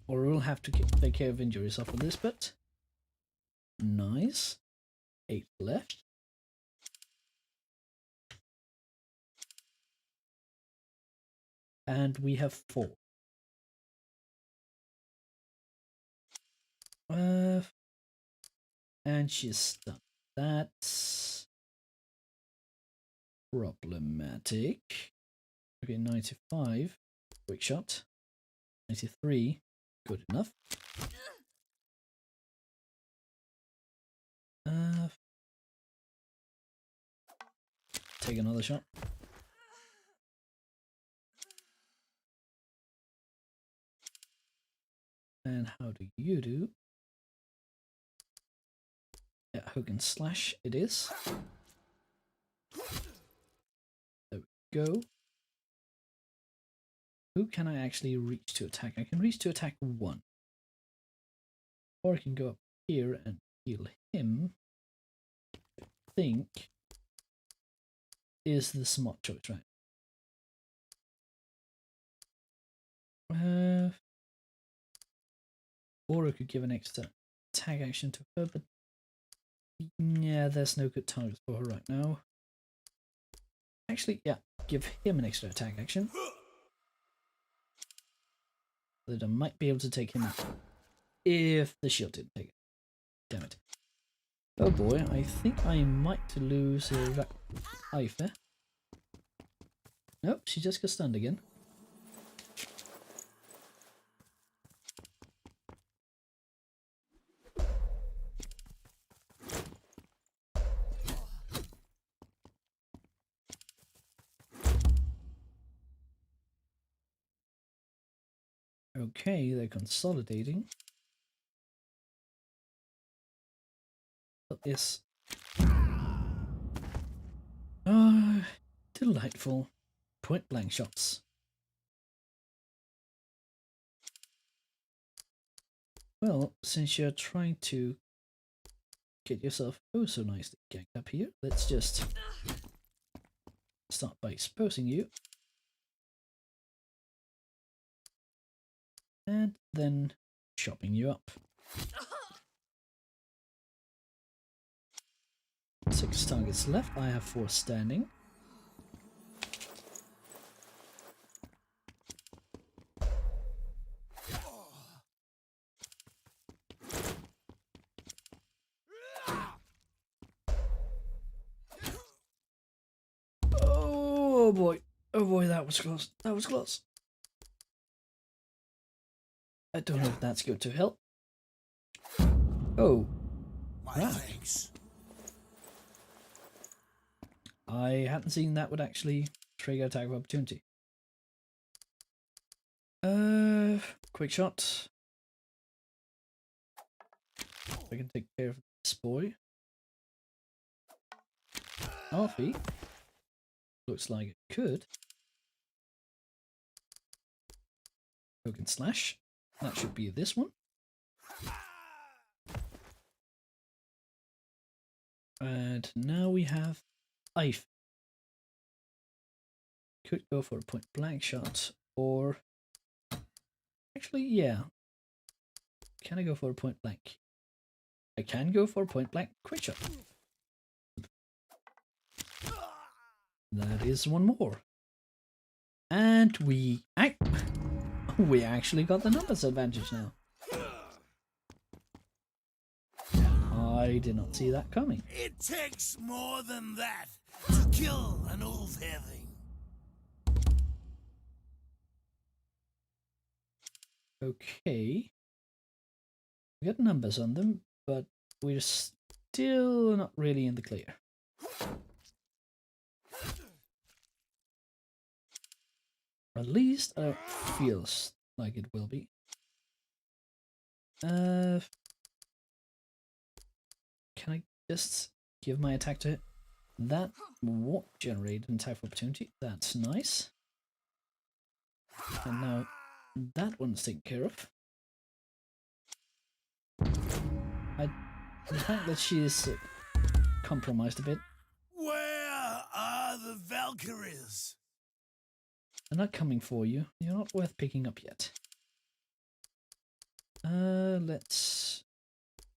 or we'll have to take care of injuries after this, but nice. 8 left. And we have 4. And she's stunned. That's problematic. Okay, 95. Quick shot. 93. Good enough. Take another shot. And how do you do? Yeah, hook and slash it is. There we go. Who can I actually reach to attack? I can reach to attack 1. Or I can go up here and heal him. I think is the smart choice, right? Or I could give an extra tag action to her, but yeah, there's no good targets for her right now. Actually, yeah, give him an extra attack action. That I might be able to take him out. If the shield didn't take it. Damn it. Oh boy, I think I might lose Ife. Nope, she just got stunned again. Okay, they're consolidating. What is... delightful. Point blank shots. Well, since you're trying to get yourself oh so nicely ganked up here, let's just start by exposing you. And then chopping you up. 6 targets left. I have 4 standing. Oh boy. Oh boy, that was close. That was close. I don't know if that's going to help. Oh. My thanks. I hadn't seen that would actually trigger attack of opportunity. Quick shot. I can take care of this boy. Alfie. Looks like it could. Poke and slash. That should be this one. And now we have Ife. Could go for a point blank shot, or actually, yeah. Can I go for a point blank? I can go for a point blank quick shot. That is one more. And we actually got the numbers advantage now. I did not see that coming. It takes more than that to kill an old herring. Okay. We got numbers on them, but we're still not really in the clear. At least it feels like it will be. Can I just give my attack to it? That won't generate an attack of opportunity. That's nice. And now that one's taken care of. The fact that she is compromised a bit. Where are the Valkyries? They're not coming for you. You're not worth picking up yet. Let's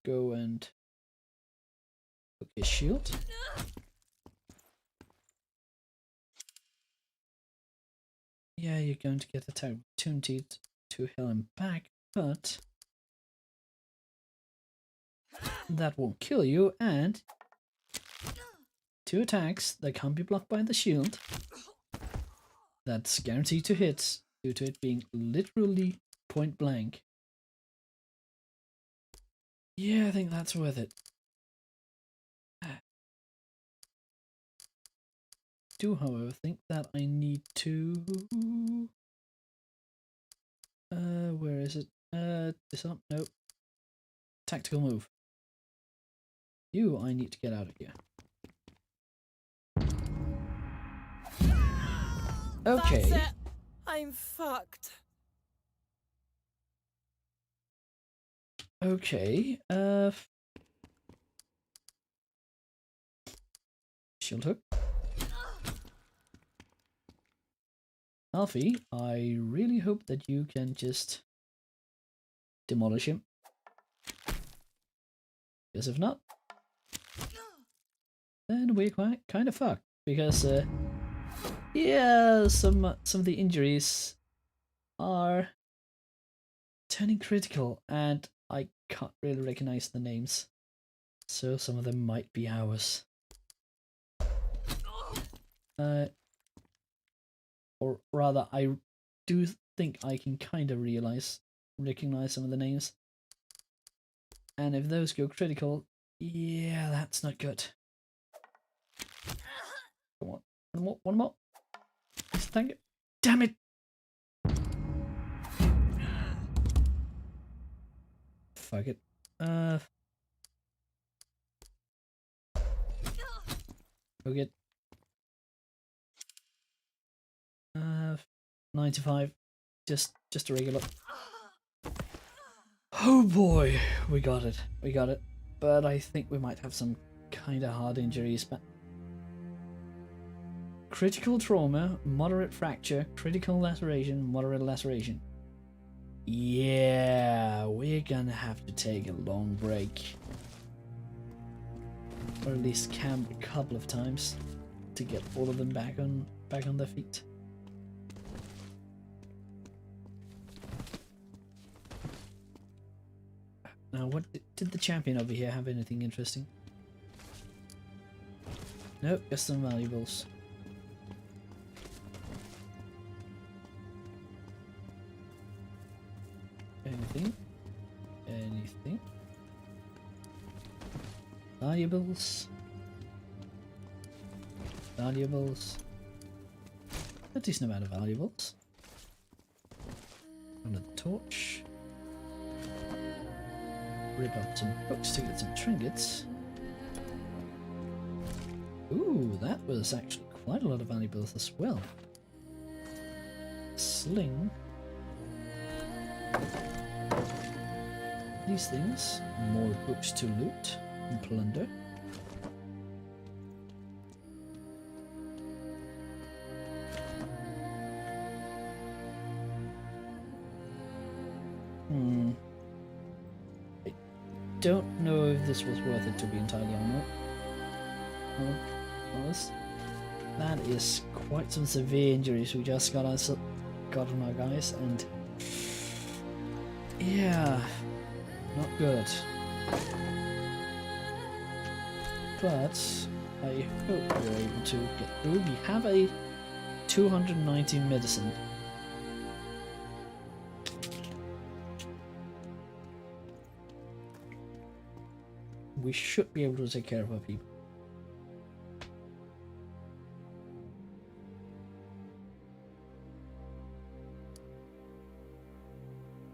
go and hook his shield. Yeah, you're going to get an opportunity to heal him back, but that won't kill you, and 2 attacks that can't be blocked by the shield. That's guaranteed to hit due to it being literally point blank. Yeah, I think that's worth it. Do, however, think that I need to... where is it? Disarm? Nope. Tactical move. You, I need to get out of here. Okay. That's it. I'm fucked. Okay. Shield hook. Alfie, I really hope that you can just demolish him. Because if not, then we're kind of fucked. Because yeah, some of the injuries are turning critical, and I can't really recognize the names, so some of them might be ours. Or rather, I do think I can kind of recognize some of the names. And if those go critical, yeah, that's not good. Come on, one more. Thank you. Damn it! Fuck it. Go get 95. Just a regular. Oh boy, we got it. We got it. But I think we might have some kind of hard injuries. But critical trauma, moderate fracture, critical laceration, moderate laceration. Yeah, we're gonna have to take a long break. Or at least camp a couple of times to get all of them back on their feet. Now, what did the champion over here have anything interesting? Nope, just some valuables. Anything? Anything? Valuables. Valuables. a decent amount of valuables. Another torch. Rip out some books to get some trinkets. Ooh, that was actually quite a lot of valuables as well. Sling. These things. More books to loot and plunder. I don't know if this was worth it, to be entirely honest. That is quite some severe injuries we just got on our guys, and yeah, not good. But I hope we're able to get through. We have a 290 medicine. We should be able to take care of our people.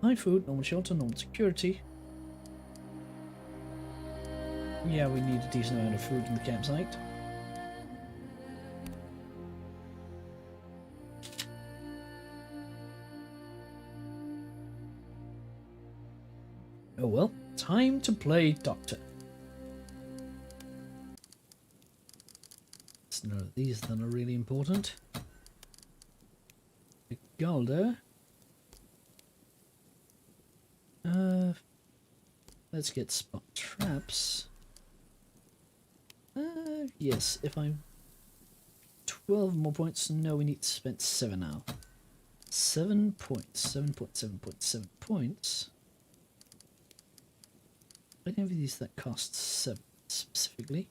High food, normal shelter, normal security. Yeah, we need a decent amount of food in the campsite. Oh well, time to play doctor. It's none of these that are really important. The Galder. Let's get spot traps. Yes, if I'm 12 more points, no, we need to spend 7 now. 7 points, 7.7 points. Any of these that cost 7 specifically?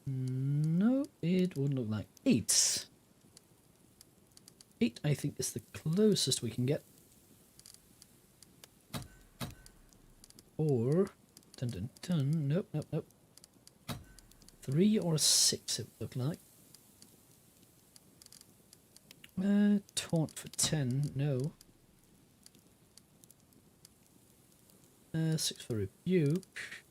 No, it wouldn't look like 8. 8, I think, is the closest we can get. Or, nope. 3 or 6 it would look like. Taunt for 10, no. 6 for rebuke.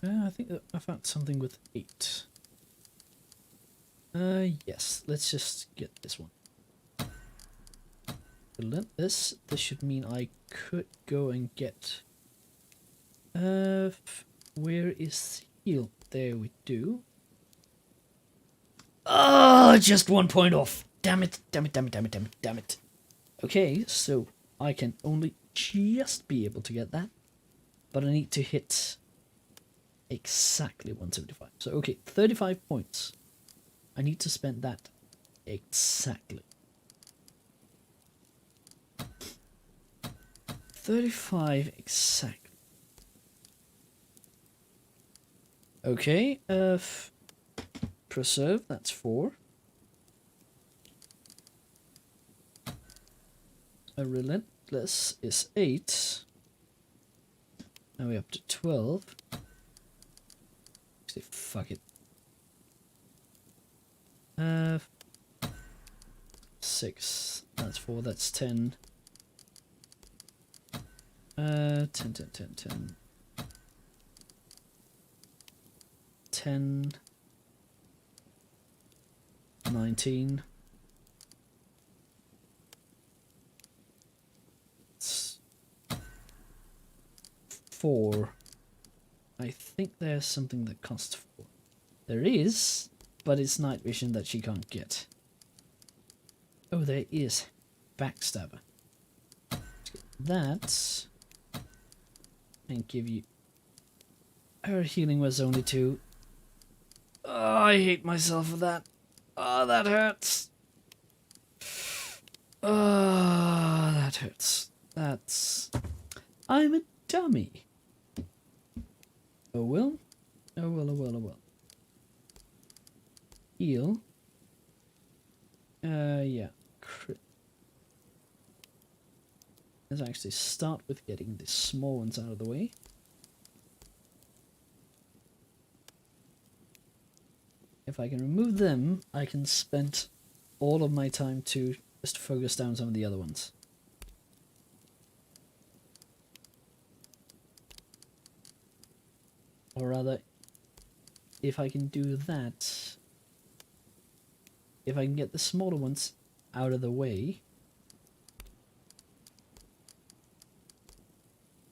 I think that I found something with 8. Yes, let's just get this one. Relentless. This should mean I could go and get... where is heal? There we do. Oh, just 1 point off. Damn it. Okay, so I can only just be able to get that. But I need to hit exactly 175. So, okay, 35 points. I need to spend that exactly. 35 exactly. Okay, preserve, that's 4. A relentless is 8. Now we're up to 12. Actually, fuck it. 6, that's 4, that's 10. 10. 10. 19. It's 4. I think there's something that costs 4. There is, but it's night vision that she can't get. Oh, there is. Backstabber. Let's get that. And give you... Her healing was only 2. Oh, I hate myself for that. Oh, that hurts. Oh, that hurts. That's... I'm a dummy. Oh well. Oh well. Heal. Yeah. Crit. Let's actually start with getting the small ones out of the way. if I can remove them, I can spend all of my time to just focus down some of the other ones. Or rather, if I can do that, if I can get the smaller ones out of the way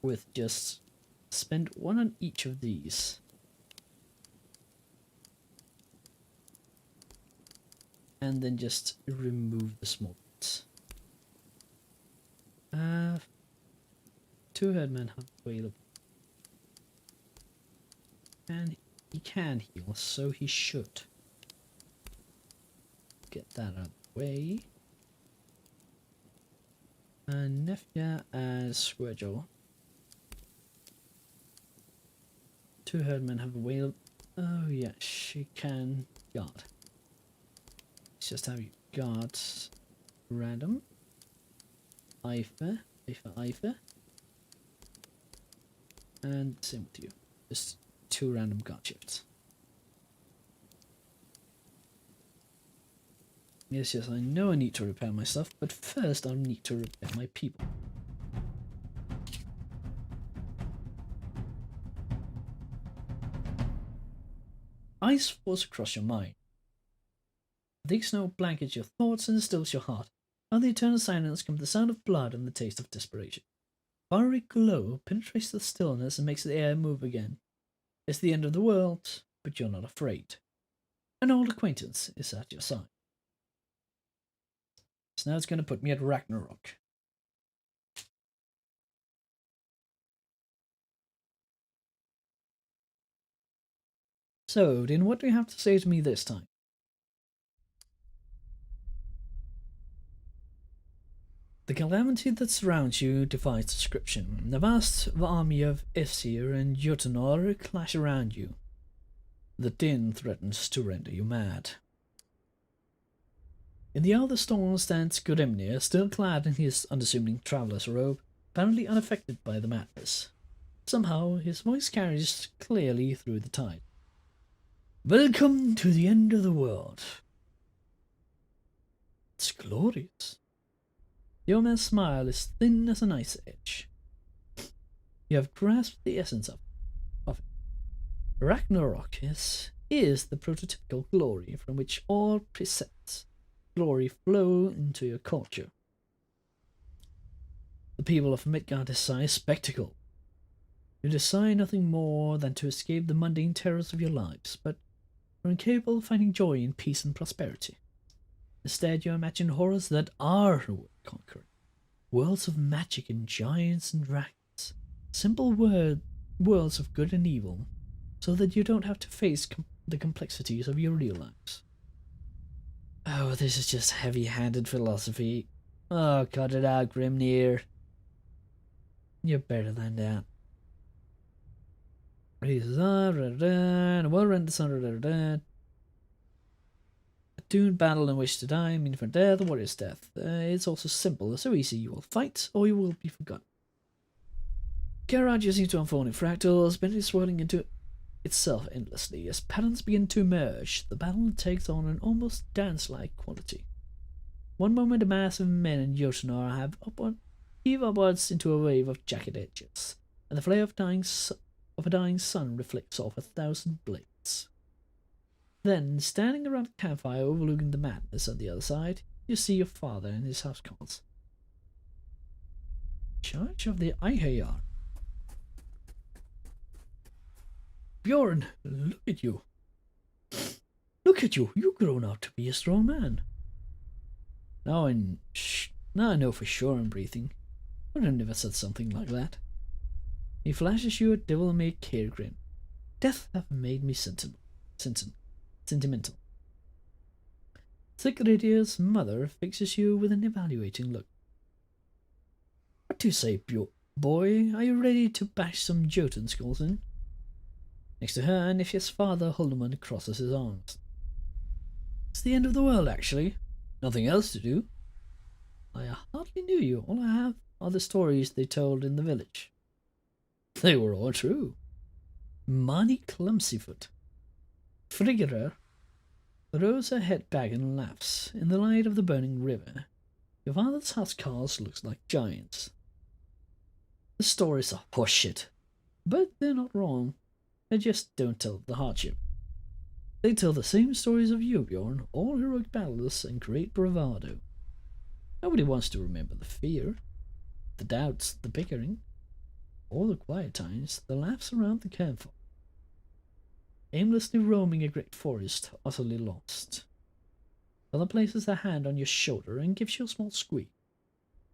with just spend one on each of these. And then just remove the small ones. Two headmen have available. And he can heal, so he should. Get that out of the way. And Nefja as Squirtle. Two headmen have available. Oh yeah, she can guard. Let's just have you guard random. Eifer. And same with you. Just two random guard shifts. Yes, I know I need to repair my stuff, but first I'll need to repair my people. Ice falls across your mind. Thick snow blankets your thoughts and stills your heart. Out of the eternal silence comes the sound of blood and the taste of desperation. A fiery glow penetrates the stillness and makes the air move again. It's the end of the world, but you're not afraid. An old acquaintance is at your side. So now it's going to put me at Ragnarok. So, Odin, what do you have to say to me this time? The calamity that surrounds you defies description. The vast army of Aesir and Jotunor clash around you. The din threatens to render you mad. In the other stall stands Grimnir, still clad in his unassuming traveller's robe, apparently unaffected by the madness. Somehow his voice carries clearly through the tide. Welcome to the end of the world. It's glorious. The old man's smile is thin as an ice edge. You have grasped the essence of it. Ragnarok is the prototypical glory from which all precepts glory flow into your culture. The people of Midgard desire spectacle. You desire nothing more than to escape the mundane terrors of your lives, but are incapable of finding joy in peace and prosperity. Instead, you imagine horrors that are worth conquering. Worlds of magic and giants and dragons. Simple worlds of good and evil, so that you don't have to face the complexities of your real lives. Oh, this is just heavy-handed philosophy. Oh, cut it out, Grimnir. You're better than that. Well-run the sun. A doomed battle in which to die, mean for death, what is death? It's also simple, so easy. You will fight, or you will be forgotten. Garage seems to unfold in fractals, but it's swirling into itself endlessly. As patterns begin to emerge, the battle takes on an almost dance-like quality. One moment a mass of men in Jotunor heave upwards into a wave of jagged edges, and the flare of a dying sun reflects off 1,000 blades. Then, standing around a campfire overlooking the madness on the other side, you see your father and his housecarls. Charge of the Eiheyar. Bjorn, look at you. Look at you. You've grown out to be a strong man. Now I know for sure I'm breathing. I would have never said something like that. He flashes you a devil-may-care grin. Death hath made me sentimental. Sigrid's mother fixes you with an evaluating look. What do you say, boy? Are you ready to bash some Jotun skulls in? Next to her, Nifja's father, Huldman, crosses his arms. It's the end of the world, actually. Nothing else to do. I hardly knew you. All I have are the stories they told in the village. They were all true. Mani Clumsyfoot, Friggerer, throws her head back and laughs. In the light of the burning river, your father's huskars looks like giants. The stories are horseshit, but they're not wrong. They just don't tell the hardship. They tell the same stories of you, Bjorn, all heroic battles and great bravado. Nobody wants to remember the fear, the doubts, the bickering, or the quiet times, the laughs around the campfire. Aimlessly roaming a great forest, utterly lost. Father places a hand on your shoulder and gives you a small squeak.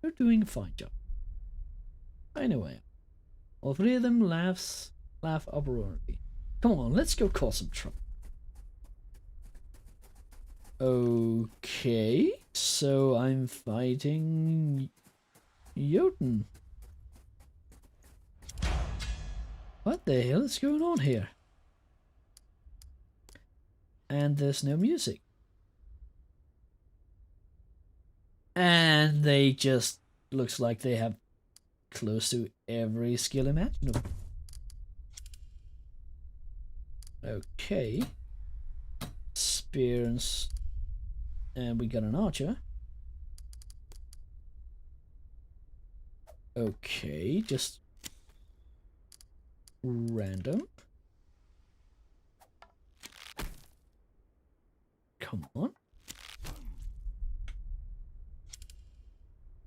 You're doing a fine job. Anyway, all three of them laugh uproariously. Come on, let's go cause some trouble. Okay, so I'm fighting Jotun. What the hell is going on here? And there's no music. And they just looks like they have close to every skill imaginable. Okay. Spear and we got an archer. Okay, just random. Come on.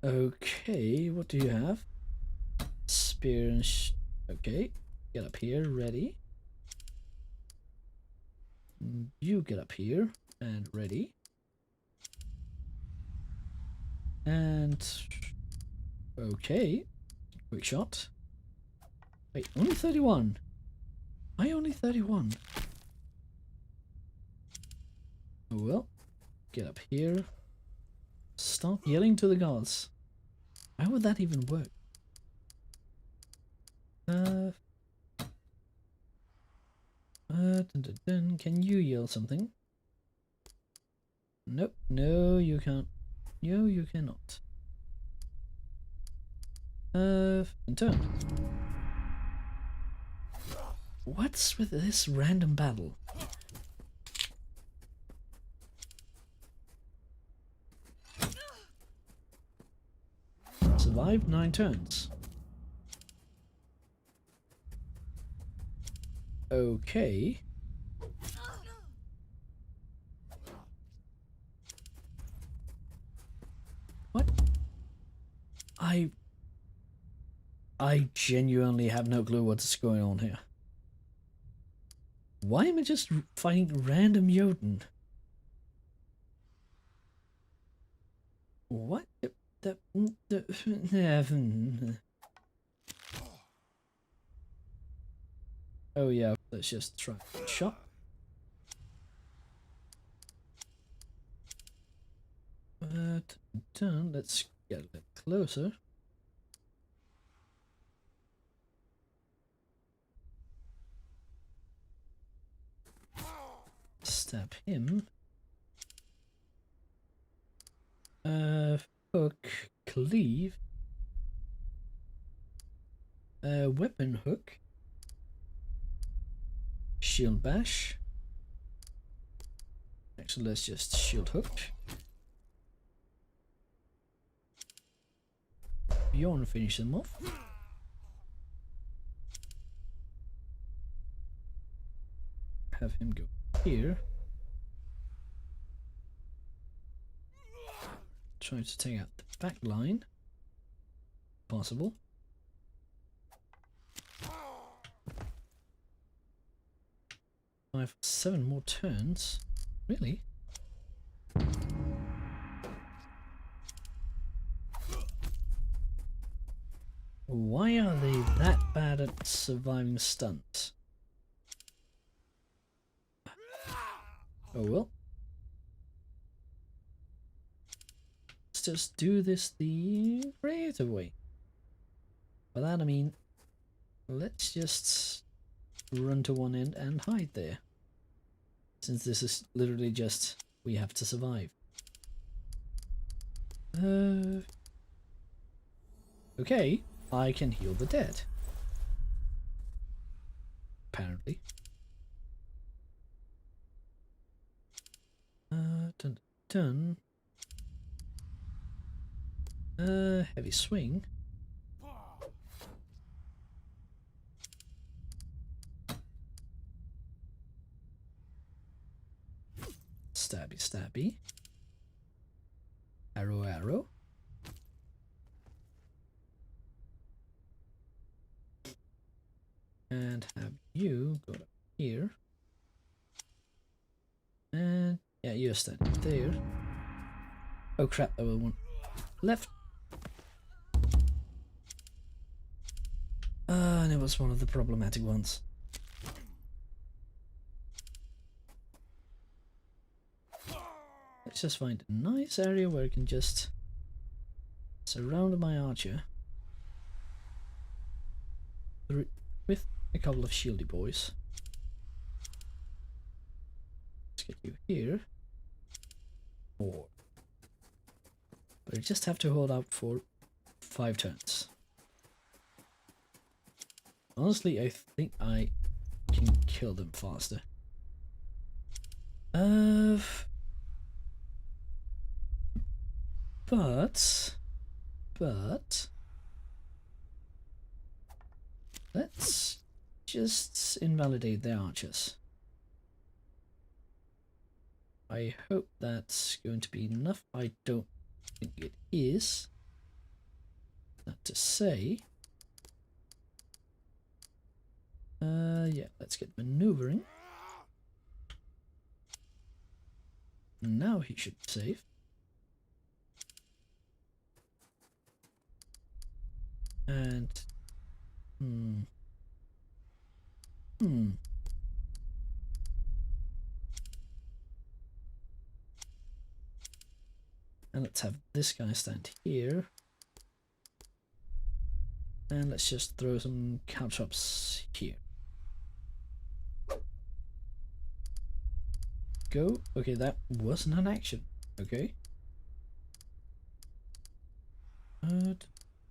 Okay, what do you have? Spear and okay, get up here, ready. You get up here and ready. And okay, quick shot. Wait, only 31. Why only 31? Oh well, get up here. Stop yelling to the gods. Why would that even work? Can you yell something? Nope, no you can't. No, you cannot. In turn. What's with this random battle? Survived 9 turns. Okay. What? I genuinely have no clue what's going on here. Why am I just fighting random Jotun? What? Oh yeah, let's just try a shot. Let's get a bit closer. Stab him. Hook, cleave. Weapon hook. Shield bash. Actually, let's just shield hook. Bjorn finish them off. Have him go here. Try to take out the back line. Possible. I have 7 more turns. Really? Why are they that bad at surviving stunts? Oh well. Let's just do this the creative way. By that I mean, let's just run to one end and hide there. Since this is literally just, we have to survive. Okay, I can heal the dead. Apparently. done. Heavy swing. Stabby, stabby. Arrow, arrow. And have you go up here. And yeah, you're standing there. Oh crap, there was one left. And it was one of the problematic ones. Let's just find a nice area where I can just surround my archer with a couple of shieldy boys. Let's get you here. Or but I just have to hold out for 5 turns. Honestly, I think I can kill them faster. But let's just invalidate their archers. I hope that's going to be enough. I don't think it is. Not to say. Yeah, let's get maneuvering. Now he should be safe. And and let's have this guy stand here. And let's just throw some caltrops here. Go. Okay, that wasn't an action. Okay.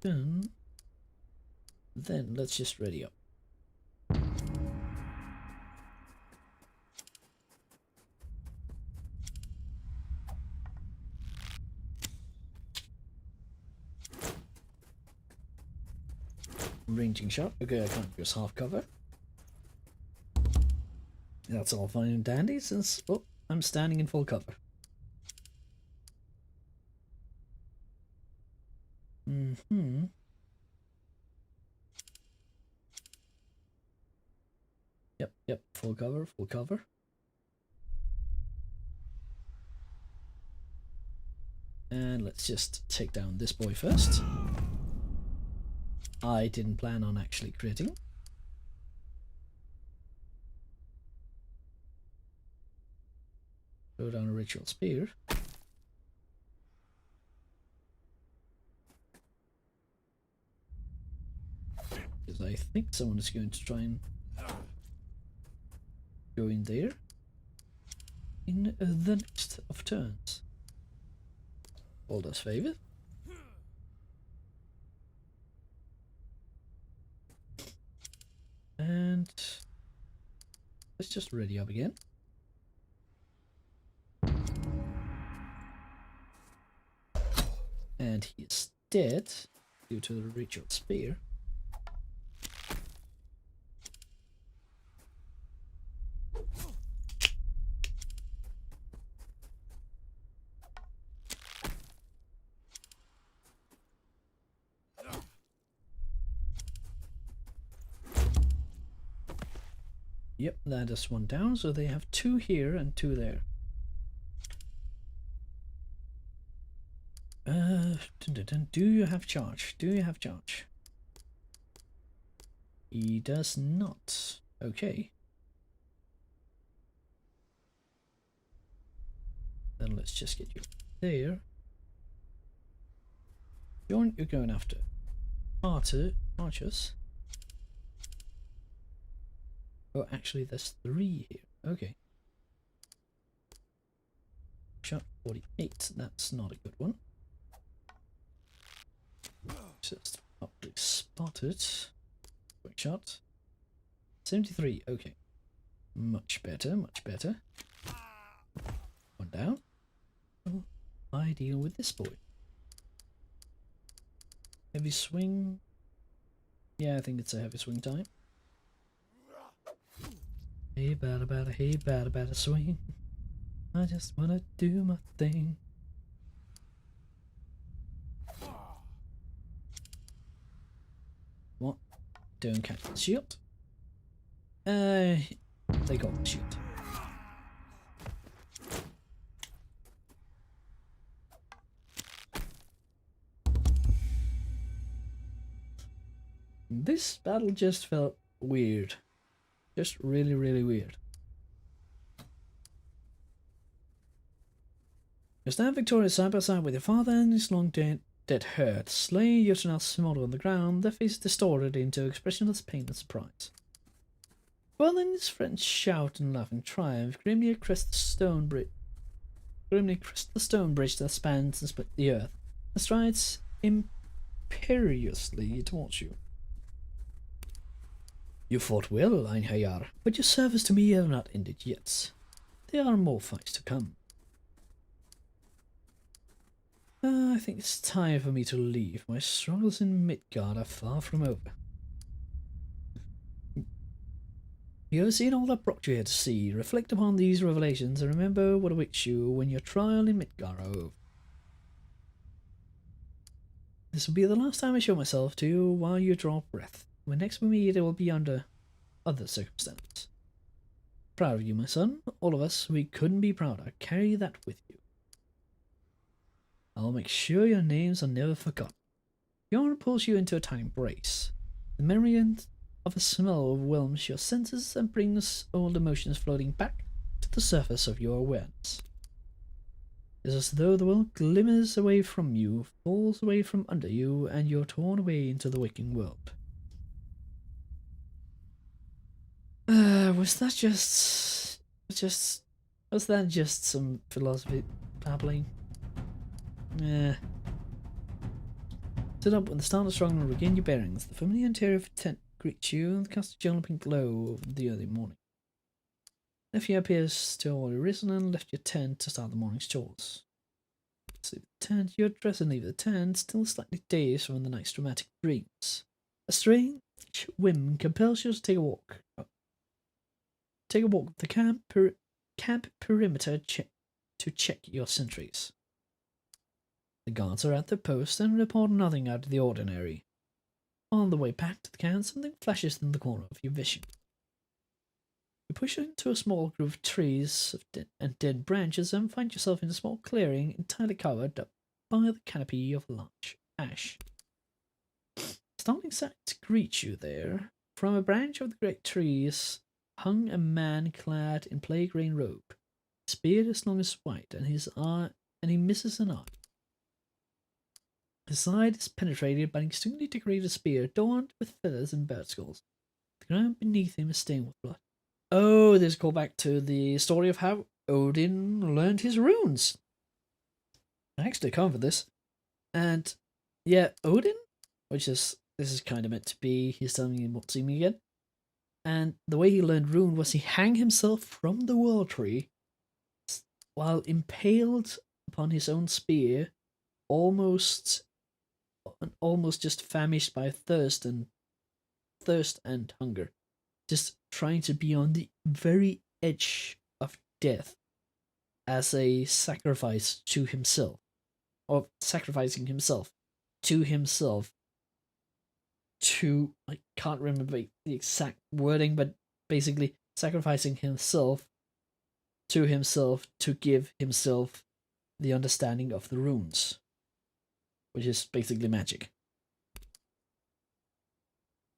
Done. Then let's just ready up. Ranging shot. Okay, I can't use half cover. That's all fine and dandy since I'm standing in full cover. Yep, full cover, full cover. And let's just take down this boy first. I didn't plan on actually critting. Throw down a ritual spear. Because I think someone is going to try and go in there in the next of turns. All does favor. And let's just ready up again. And he's dead due to the ritual spear. Yep, that is one down, so they have 2 here and 2 there. Do you have charge? Do you have charge? He does not. Okay. Then let's just get you there. You're going after archers. Oh, actually, there's 3 here. Okay. Shot 48. That's not a good one. Just properly spotted. Quick shot. 73. Okay. Much better, much better. One down. I deal with this boy? Heavy swing? Yeah, I think it's a heavy swing time. Hey, bada, swing. I just wanna do my thing. What? Don't catch the shield. They got the shield. This battle just felt weird. Just really, really weird. You stand victorious side by side with your father and his long dead herd. Slay yet now smolder on the ground, their faces distorted into expressionless pain and surprise. While then his friends shout and laugh in triumph, grimly crest the stone bridge that spans and split the earth, and strides imperiously towards you. You fought well, Einherjar, but your service to me have not ended yet. There are more fights to come. I think it's time for me to leave. My struggles in Midgard are far from over. You have seen all that brought you here to see. Reflect upon these revelations and remember what awaits you when your trial in Midgard are over. This will be the last time I show myself to you while you draw breath. When next we meet, it will be under other circumstances. Proud of you, my son. All of us, we couldn't be prouder. Carry that with you. I'll make sure your names are never forgotten. Bjorn pulls you into a tight embrace. The memory of a smell overwhelms your senses and brings old emotions floating back to the surface of your awareness. It's as though the world glimmers away from you, falls away from under you, and you're torn away into the waking world. Was that just some philosophy babbling? Yeah. Sit up when the stars are strong and regain your bearings. The familiar interior of the tent greets you and casts a gentle pink glow over the early morning. Nephew appears to have already risen and left your tent to start the morning's chores. Sleep the tent, you undress and leave the tent, still slightly dazed from the night's dramatic dreams. A strange whim compels you to take a walk. Take a walk the camp perimeter to check your sentries. The guards are at their post and report nothing out of the ordinary. On the way back to the camp, something flashes in the corner of your vision. You push into a small group of trees and dead branches and find yourself in a small clearing entirely covered up by the canopy of large ash. Startling sight greets you there. From a branch of the great trees hung a man clad in plague green robe. His beard is long as white, and he misses an eye. His side is penetrated by an extremely decorated spear adorned with feathers and bird skulls. The ground beneath him is stained with blood. Oh, there's a callback to the story of how Odin learned his runes. I actually covered this. And yeah, Odin, this is kind of meant to be, he's telling me what's seeing me again. And the way he learned rune was he hung himself from the world tree while impaled upon his own spear, almost just famished by thirst and hunger, just trying to be on the very edge of death as a sacrifice to himself, or sacrificing himself to himself to, I can't remember the exact wording, but basically sacrificing himself to give himself the understanding of the runes, which is basically magic.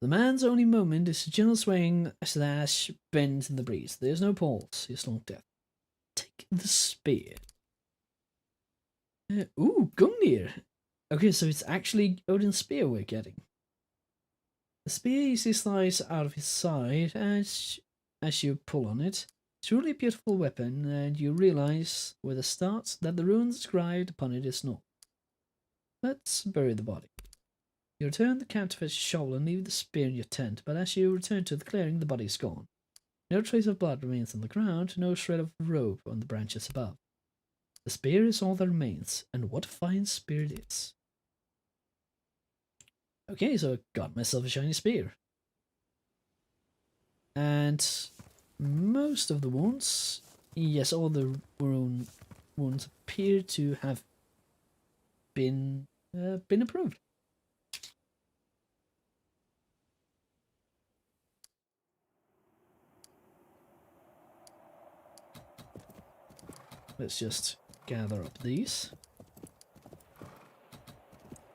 The man's only moment is a gentle swaying as the ash bends in the breeze. There's no pause, his long death. Take the spear. Ooh, Gungnir. Okay, so it's actually Odin's spear we're getting. The spear easily slides out of his side as you pull on it. It's really a beautiful weapon, and you realize with a start that the runes inscribed upon it is not. Let's bury the body. You return the camp to fetch a shovel and leave the spear in your tent, but as you return to the clearing, the body is gone. No trace of blood remains on the ground, no shred of rope on the branches above. The spear is all that remains, and what a fine spear it is. Okay, so I got myself a shiny spear. And most of the wounds, yes, all the wounds appear to have been approved. Let's just gather up these.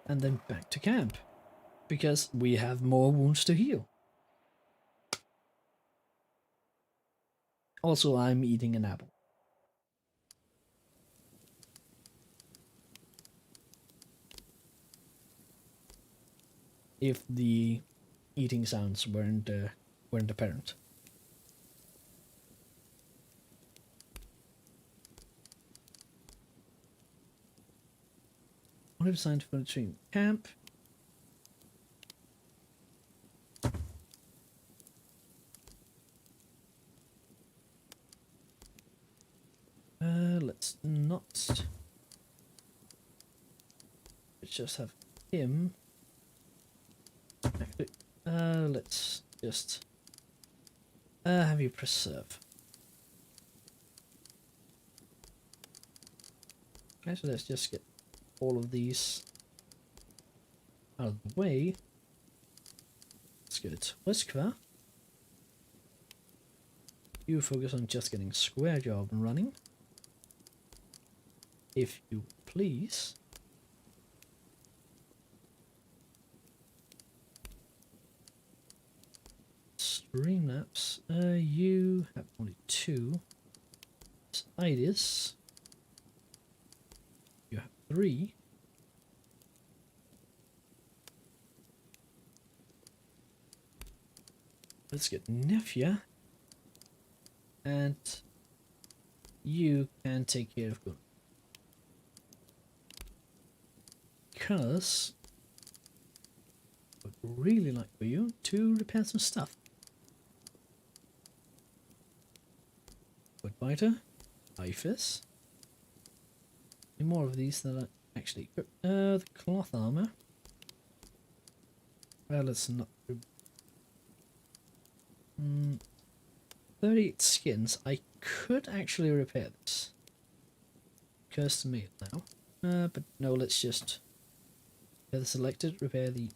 And then back to camp. Because we have more wounds to heal. Also, I'm eating an apple. If the eating sounds weren't apparent. What have signed for the stream camp? Let's not. Let's just have him. Actually, let's just have you preserve. Okay, so let's just get all of these out of the way. That's good. Whiskva, you focus on just getting Square Job and running. If you please. Streamlabs, you have only 2. Idis, you have 3. Let's get Nefia, and you can take care of Gunnar. Because I would really like for you to repair some stuff. Woodbiter, Ifis. Any more of these that I actually the cloth armor. Well, let's not. 38 skins. I could actually repair this. Cursed mail now. But no, let's just repair the selected, repair the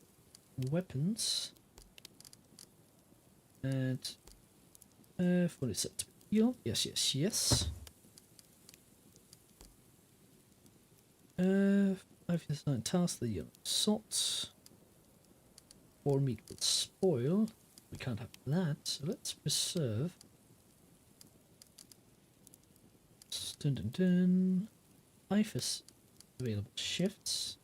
weapons. And fully set to heal. Yes, yes, yes. I've assigned tasks the yellow salt. Or meat will spoil. We can't have that, so let's preserve. Dun dun dun. IFAS available shifts.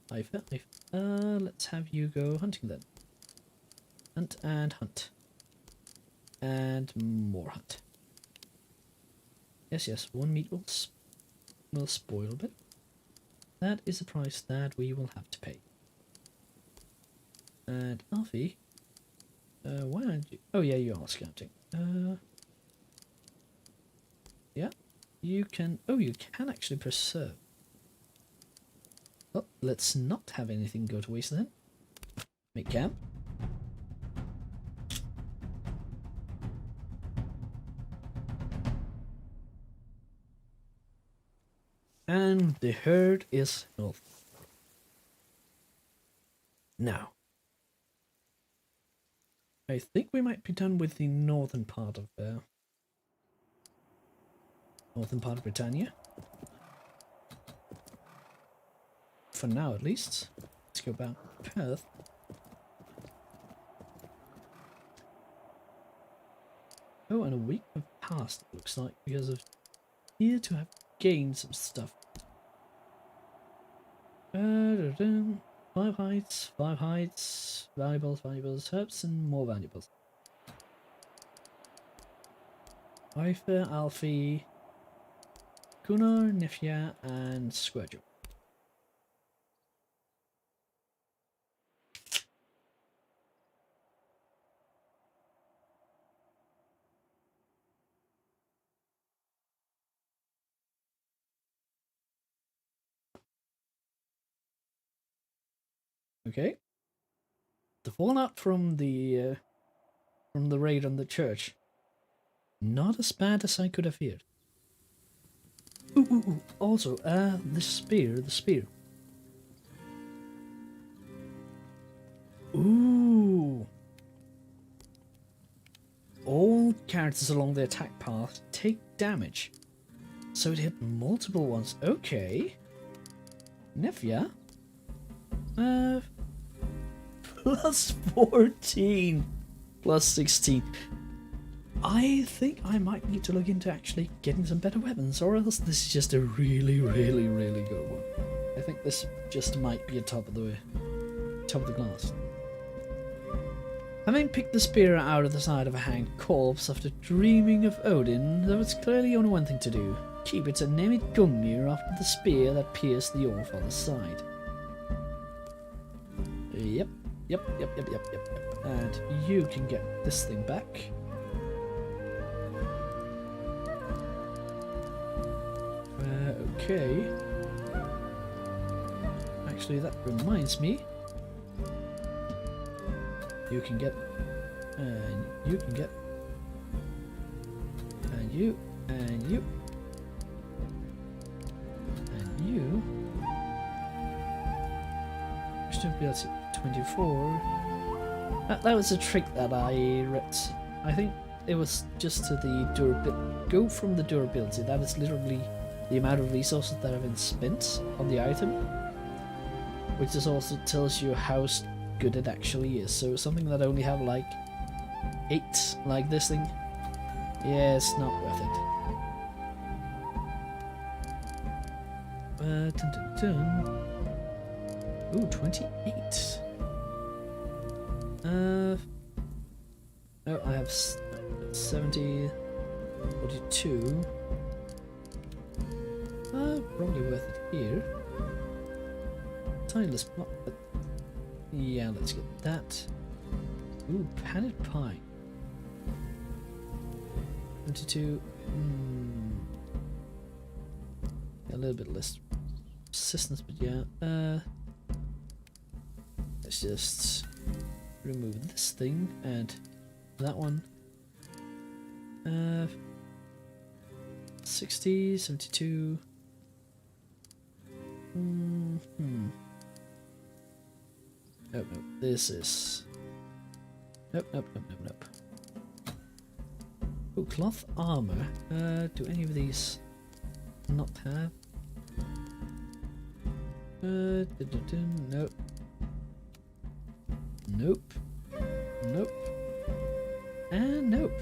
IFA. Let's have you go hunting then. Hunt and hunt. And more hunt. Yes, yes, one meat will spoil a bit. That is a price that we will have to pay. And Alfie, why aren't you? Oh yeah, you are scouting. Yeah, you can. Oh, you can actually preserve. Oh, let's not have anything go to waste then. Make camp. And the herd is healthy. Now, I think we might be done with the northern part of Brittania. For now, at least. Let's go back to Perth. Oh, and a week have passed, it looks like, because of here to have gained some stuff. 5 hides, valuables, herbs, and more valuables. Ifer, Alfie, Gunnar, Nefia, and Squirtle. Okay. The fallout from the raid on the church. Not as bad as I could have feared. Ooh. Also, the spear. Ooh. All characters along the attack path take damage. So it hit multiple ones. Okay. Nefia. Plus 14. Plus 16. I think I might need to look into actually getting some better weapons, or else this is just a really good one. I think this just might be a top of the class. Having picked the spear out of the side of a hanged corpse after dreaming of Odin, there was clearly only one thing to do. Keep it and name it Gungnir after the spear that pierced the Allfather's side. Yep. And you can get this thing back. Okay. Actually, that reminds me. You can get, and you can get, and you, and you, and you. Stability 24. That was a trick that I read. I think it was just to the durability. Go from the durability. That is literally the amount of resources that have been spent on the item, which is also tells you how good it actually is. So something that only have like 8, like this thing, yeah, it's not worth it. Ooh, 28. Oh, I have 70, 42. Probably worth it here. Tineless block, but yeah, let's get that. Ooh, padded pie. 22. A little bit less persistence, but yeah. Let's just remove this thing and that one. 60, 72. Nope, this is... Nope. Oh, cloth armor. Do any of these not have? Nope. Nope. And nope.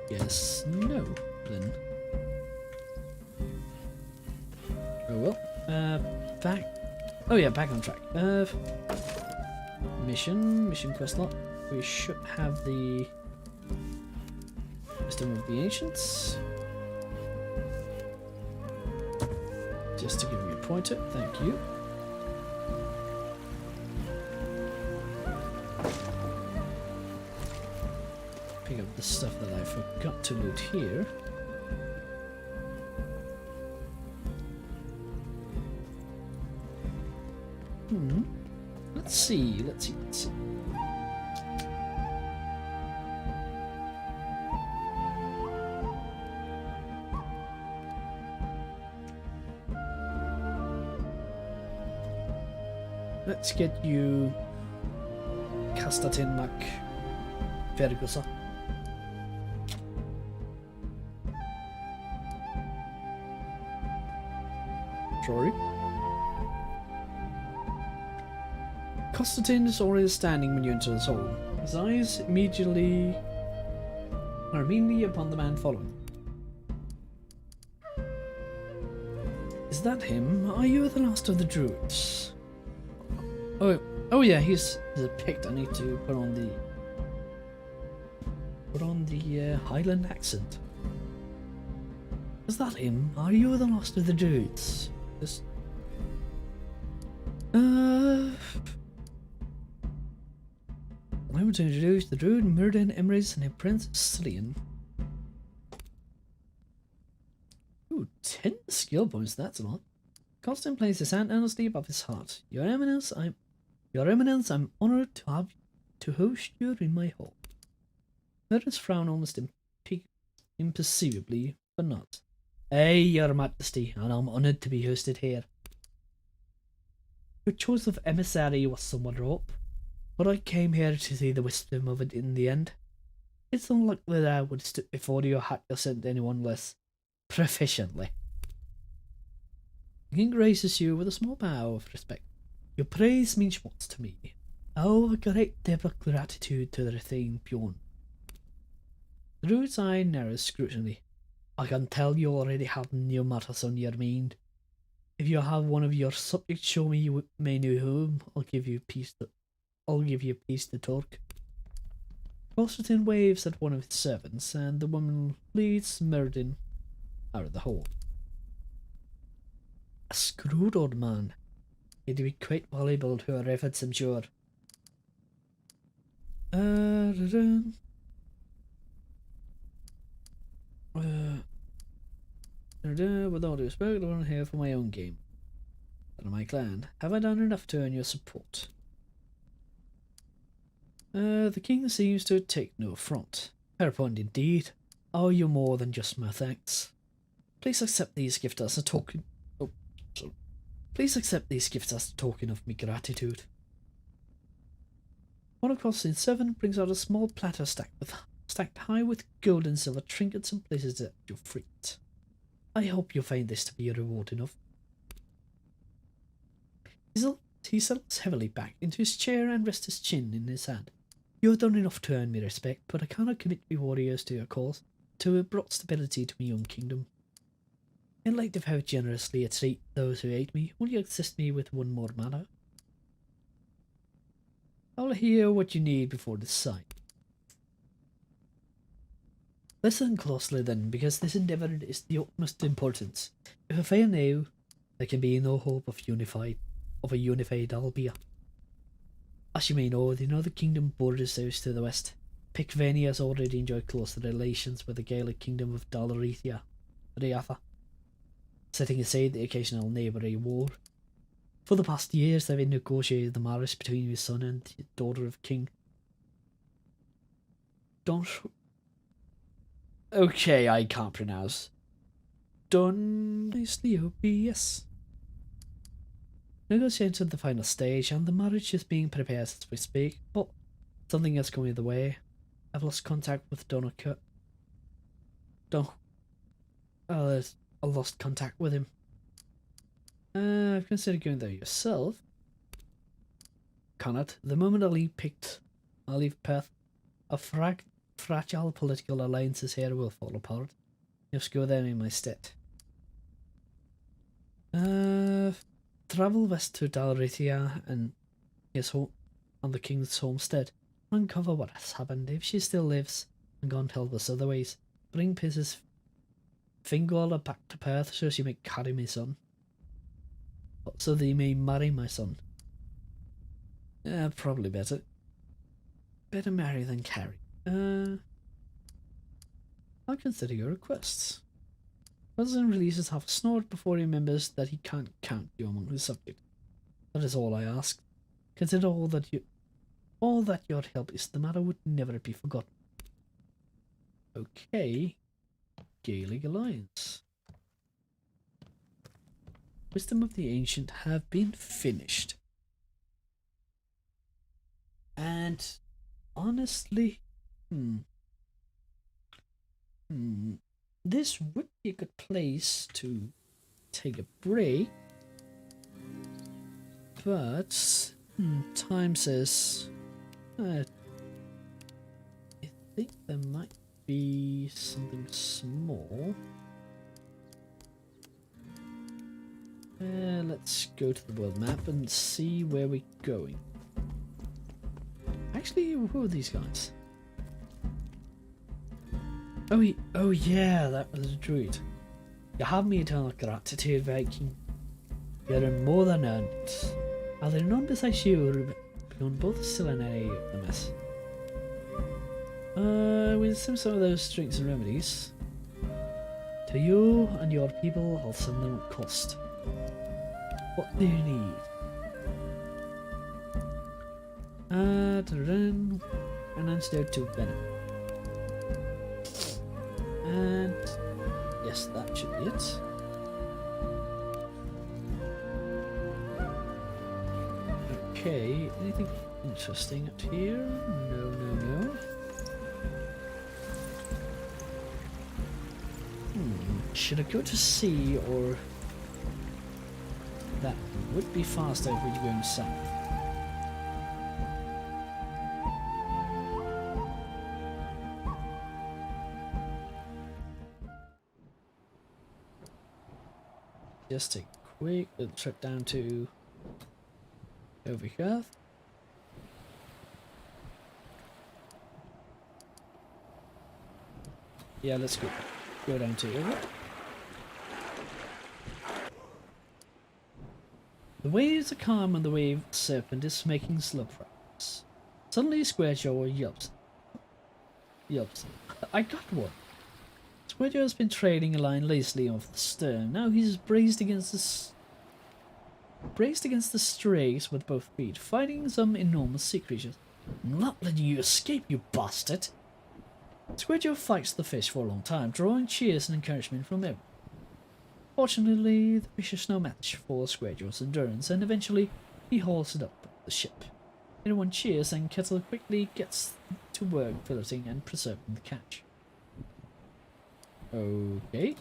Yes, no, then. Oh well. Back. Oh yeah, back on track. Mission quest lot. We should have the Wisdom of the Ancients. Just to give you a pointer, thank you. Pick up the stuff that I forgot to loot here. Let's see. Let's get you kastat in Mac Fergusa. Sorry. Constantine is already standing when you enter his hall. His eyes are immediately upon the man following. Is that him? Are you the last of the druids? Oh yeah, he's a pict. I need to put on the Highland accent. Is that him? Are you the last of the druids? This. I want to introduce the druid Myrden Emrys and Prince Cillian. Ooh, 10 skill points, that's a lot. Constant placed his hand earnestly above his heart. Your Eminence, I'm honored to host you in my hall. Merton's frown almost imperceptibly, but not. Aye, Your Majesty, and I'm honored to be hosted here. Your choice of emissary was somewhat rough, but I came here to see the wisdom of it in the end. It's unlikely that I would stood before you had to send anyone less proficiently. The king graces you with a small bow of respect. Your praise means much to me. I owe a great debt of gratitude to the retained peon. The druid's eye narrows scrutiny. I can tell you already have new matters on your mind. If you have one of your subjects show me you may know whom, I'll give you peace to talk. Constantine waves at one of his servants, and the woman leads Merton out of the hall. A screwed old man. He'd be quite valuable to our efforts, I'm sure. With all due respect, I want to hear for my own game. And my clan, have I done enough to earn your support? The king seems to take no affront. Fair point indeed. Owe you more than just my thanks. Please accept these gifts as a token. Please accept these gifts as a token of my gratitude. One across in 7 brings out a small platter stacked high with gold and silver trinkets and places it at your feet. I hope you find this to be a reward enough. He settles heavily back into his chair and rests his chin in his hand. You have done enough to earn me respect, but I cannot commit my warriors to your cause, to have brought stability to my young kingdom. In light of how generously I treat those who hate me, will you assist me with one more matter? I'll hear what you need before decide. Listen closely then, because this endeavour is the utmost importance. If I fail now, there can be no hope of a unified Albia. As you may know, the Northern Kingdom borders us to the west. Pictvania has already enjoyed close relations with the Gaelic Kingdom of Dalreatha, setting aside the occasional neighbouring war. For the past years, they've negotiated the marriage between his son and the daughter of King. Okay, I can't pronounce. Nicely OBS. Negotiations at the final stage, and the marriage is being prepared as we speak, but something has come in the way. I've lost contact with I lost contact with him. I've considered going there yourself. Cannot. The moment I leave Perth, a fragile political alliances here will fall apart. Just go there in my stead. Travel west to Dalreatha and on the king's homestead. Uncover what has happened. If she still lives, and God help us otherwise, bring Mrs. Fingola back to Perth so she may carry my son. So that he may marry my son. Probably better. Better marry than carry. I'll consider your requests. President releases half a snort before he remembers that he can't count you among his subjects. That is all I ask. Consider all that your help is the matter would never be forgotten. Okay. Gaelic Alliance. Wisdom of the Ancient have been finished. And honestly, this would be a good place to take a break, but time says I think there might be something small. Let's go to the world map and see where we're going. Actually, who are these guys? Oh yeah, that was a druid. You have me eternal gratitude, Viking. You're more than earned. Are there none besides you beyond both still and any of the mess? We'll send some of those drinks and remedies. To you and your people, I'll send them at cost. what do you need? An antidote to venom. And yes, that should be it. Okay, anything interesting up here? No. Should I go to sea, or that would be faster if we were going south? Just take a quick little trip down to over here. Yeah, let's go down to over. The waves are calm and the wave serpent is making slow progress. Suddenly Squarejaw yelps. I got one. Squarejaw has been trailing a line lazily off the stern. Now he's braced against the strays with both feet, fighting some enormous sea creatures. I'm not letting you escape, you bastard! Squarejaw fights the fish for a long time, drawing cheers and encouragement from everyone. Fortunately, the fish is no match for Squarejaw's endurance, and eventually he hauls it up the ship. Everyone cheers, and Kettle quickly gets to work filleting and preserving the catch. Okay,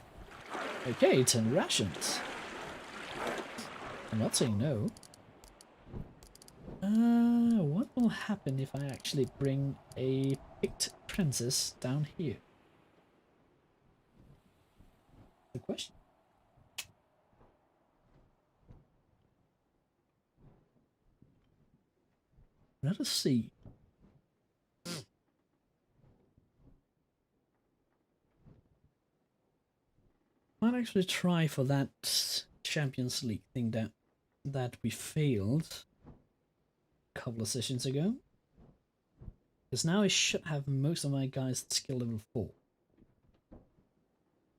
10 rations. I'm not saying no. What will happen if I actually bring a picked princess down here? The question. Let us see. Might actually try for that Champions League thing that we failed a couple of sessions ago. Because now I should have most of my guys at skill level 4.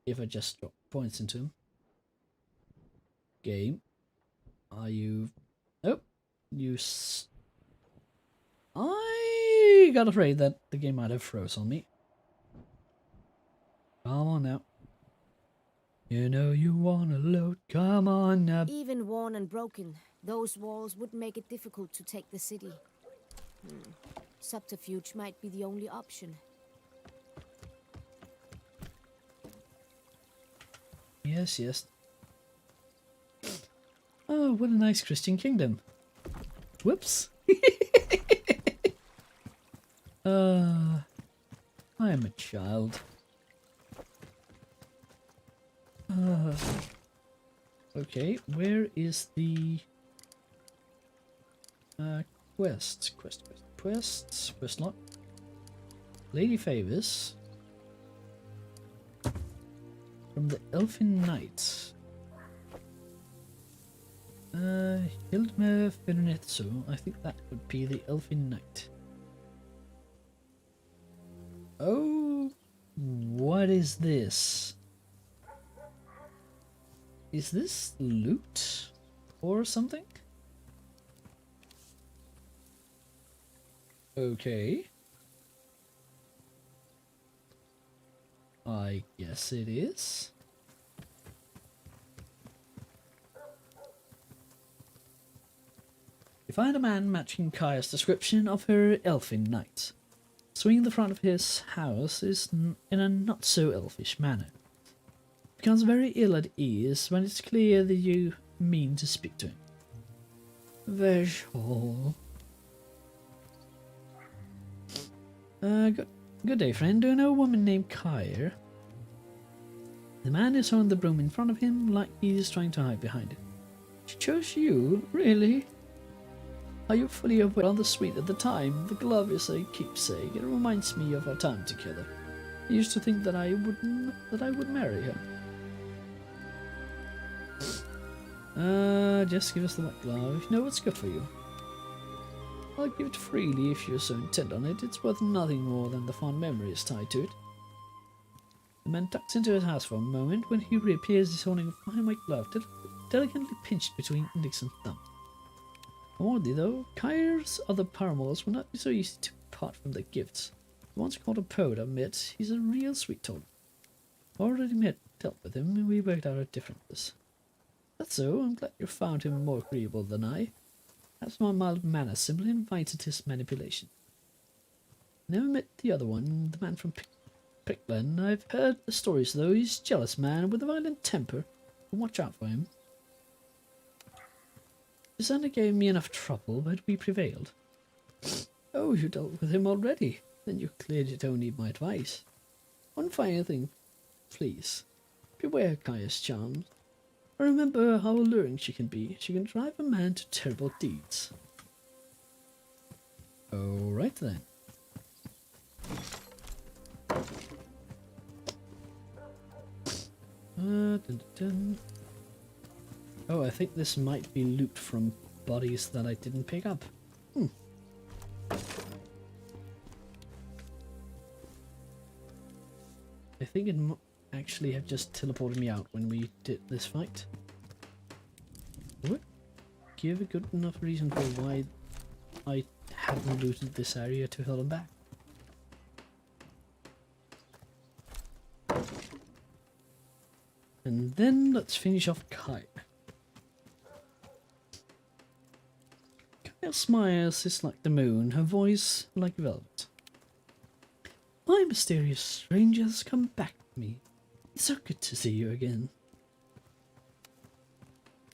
If I just drop points into them. Game. Are you... Nope. I got afraid that the game might have froze on me. Come on now. You know you wanna load, come on now. Even worn and broken, those walls would make it difficult to take the city. Subterfuge might be the only option. Yes. Oh, what a nice Christian kingdom. Whoops. I am a child. Okay, where is the quest log? Lady favors from the Elfin Knight. Hildmer Fernetzo. I think that would be the Elfin Knight. Oh, what is this? Is this loot or something? Okay. I guess it is. You find a man matching Kaya's description of her elfin knight. Swinging the front of his house is in a not-so-elfish manner. Becomes very ill at ease when it's clear that you mean to speak to him. Visual. Good day, friend. Do you know a woman named Kaya? The man is on the broom in front of him, like he is trying to hide behind it. She chose you? Really? Are you fully aware on the suite at the time? The glove is a keepsake. It reminds me of our time together. I used to think that I would marry her. Just give us the white glove. You know what's good for you. I'll give it freely if you're so intent on it. It's worth nothing more than the fond memories tied to it. The man ducks into his house for a moment. When he reappears, he's holding a fine white glove. delicately pinched between index and thumb. Oddly though, Kaya's other paramours will not be so easy to part from their gifts. Once called a poet, I admit, he's a real sweet talker. Already dealt with him, and we worked out our differences. That's so, I'm glad you found him more agreeable than I. Perhaps my mild manner simply invited his manipulation. Never met the other one, the man from Prickland. I've heard the stories though, he's a jealous man with a violent temper. Watch out for him. Susanna gave me enough trouble, but we prevailed. Oh, you dealt with him already? Then you clearly don't need my advice. One final thing, please. Beware Kaya's charms. Remember how alluring she can be. She can drive a man to terrible deeds. Alright then. Dun, dun. Oh, I think this might be loot from bodies that I didn't pick up. I think it actually have just teleported me out when we did this fight. Would give a good enough reason for why I haven't looted this area to hell and back. And then let's finish off Kaya. Kaya's smile is like the moon, her voice like velvet. My mysterious stranger has come back to me. It's so good to see you again.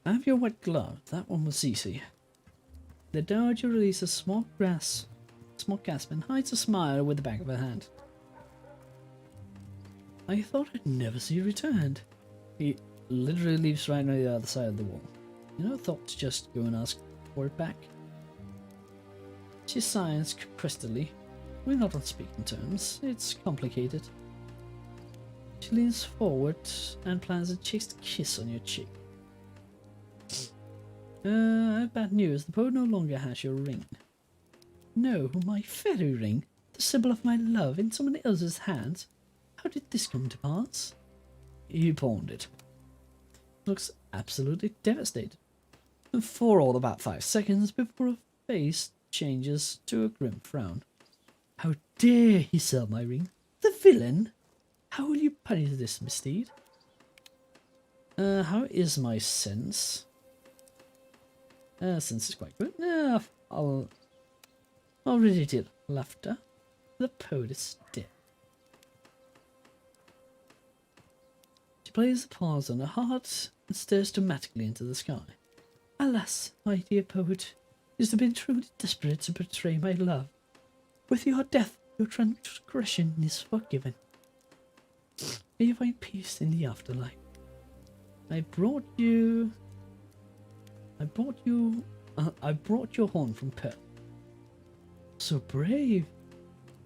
I have your white glove. That one was easy. The dowager releases a small gasp and hides a smile with the back of her hand. I thought I'd never see you returned. He literally leaves right on the other side of the wall. You know, thought to just go and ask for it back. She sighs crystally. We're not on speaking terms. It's complicated. She leans forward and plants a chaste kiss on your cheek. I have bad news. The poet no longer has your ring. No, my fairy ring, the symbol of my love, in someone else's hands. How did this come to pass? He pawned it. Looks absolutely devastated. For all about 5 seconds before her face changes to a grim frown. How dare he sell my ring? The villain! How will you punish this misdeed? How is my sense? Sense is quite good. I'll read it. Laughter. The poet is dead. She plays the paws on her heart and stares dramatically into the sky. Alas, my dear poet, you have been truly desperate to betray my love. With your death, your transgression is forgiven. May you find peace in the afterlife. I brought your horn from Perth. So brave.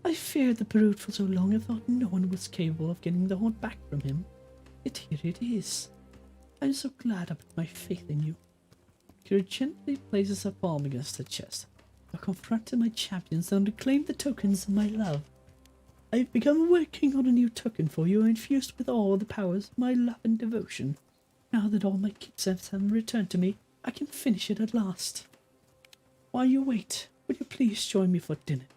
I feared the brute for so long and thought no one was capable of getting the horn back from him. Yet here it is. I'm so glad I put my faith in you. Kira gently places her palm against her chest. I confronted my champions and reclaimed the tokens of my love. I've begun working on a new token for you, infused with all the powers of my love and devotion. Now that all my keepsakes have returned to me, I can finish it at last. While you wait, would you please join me for dinner?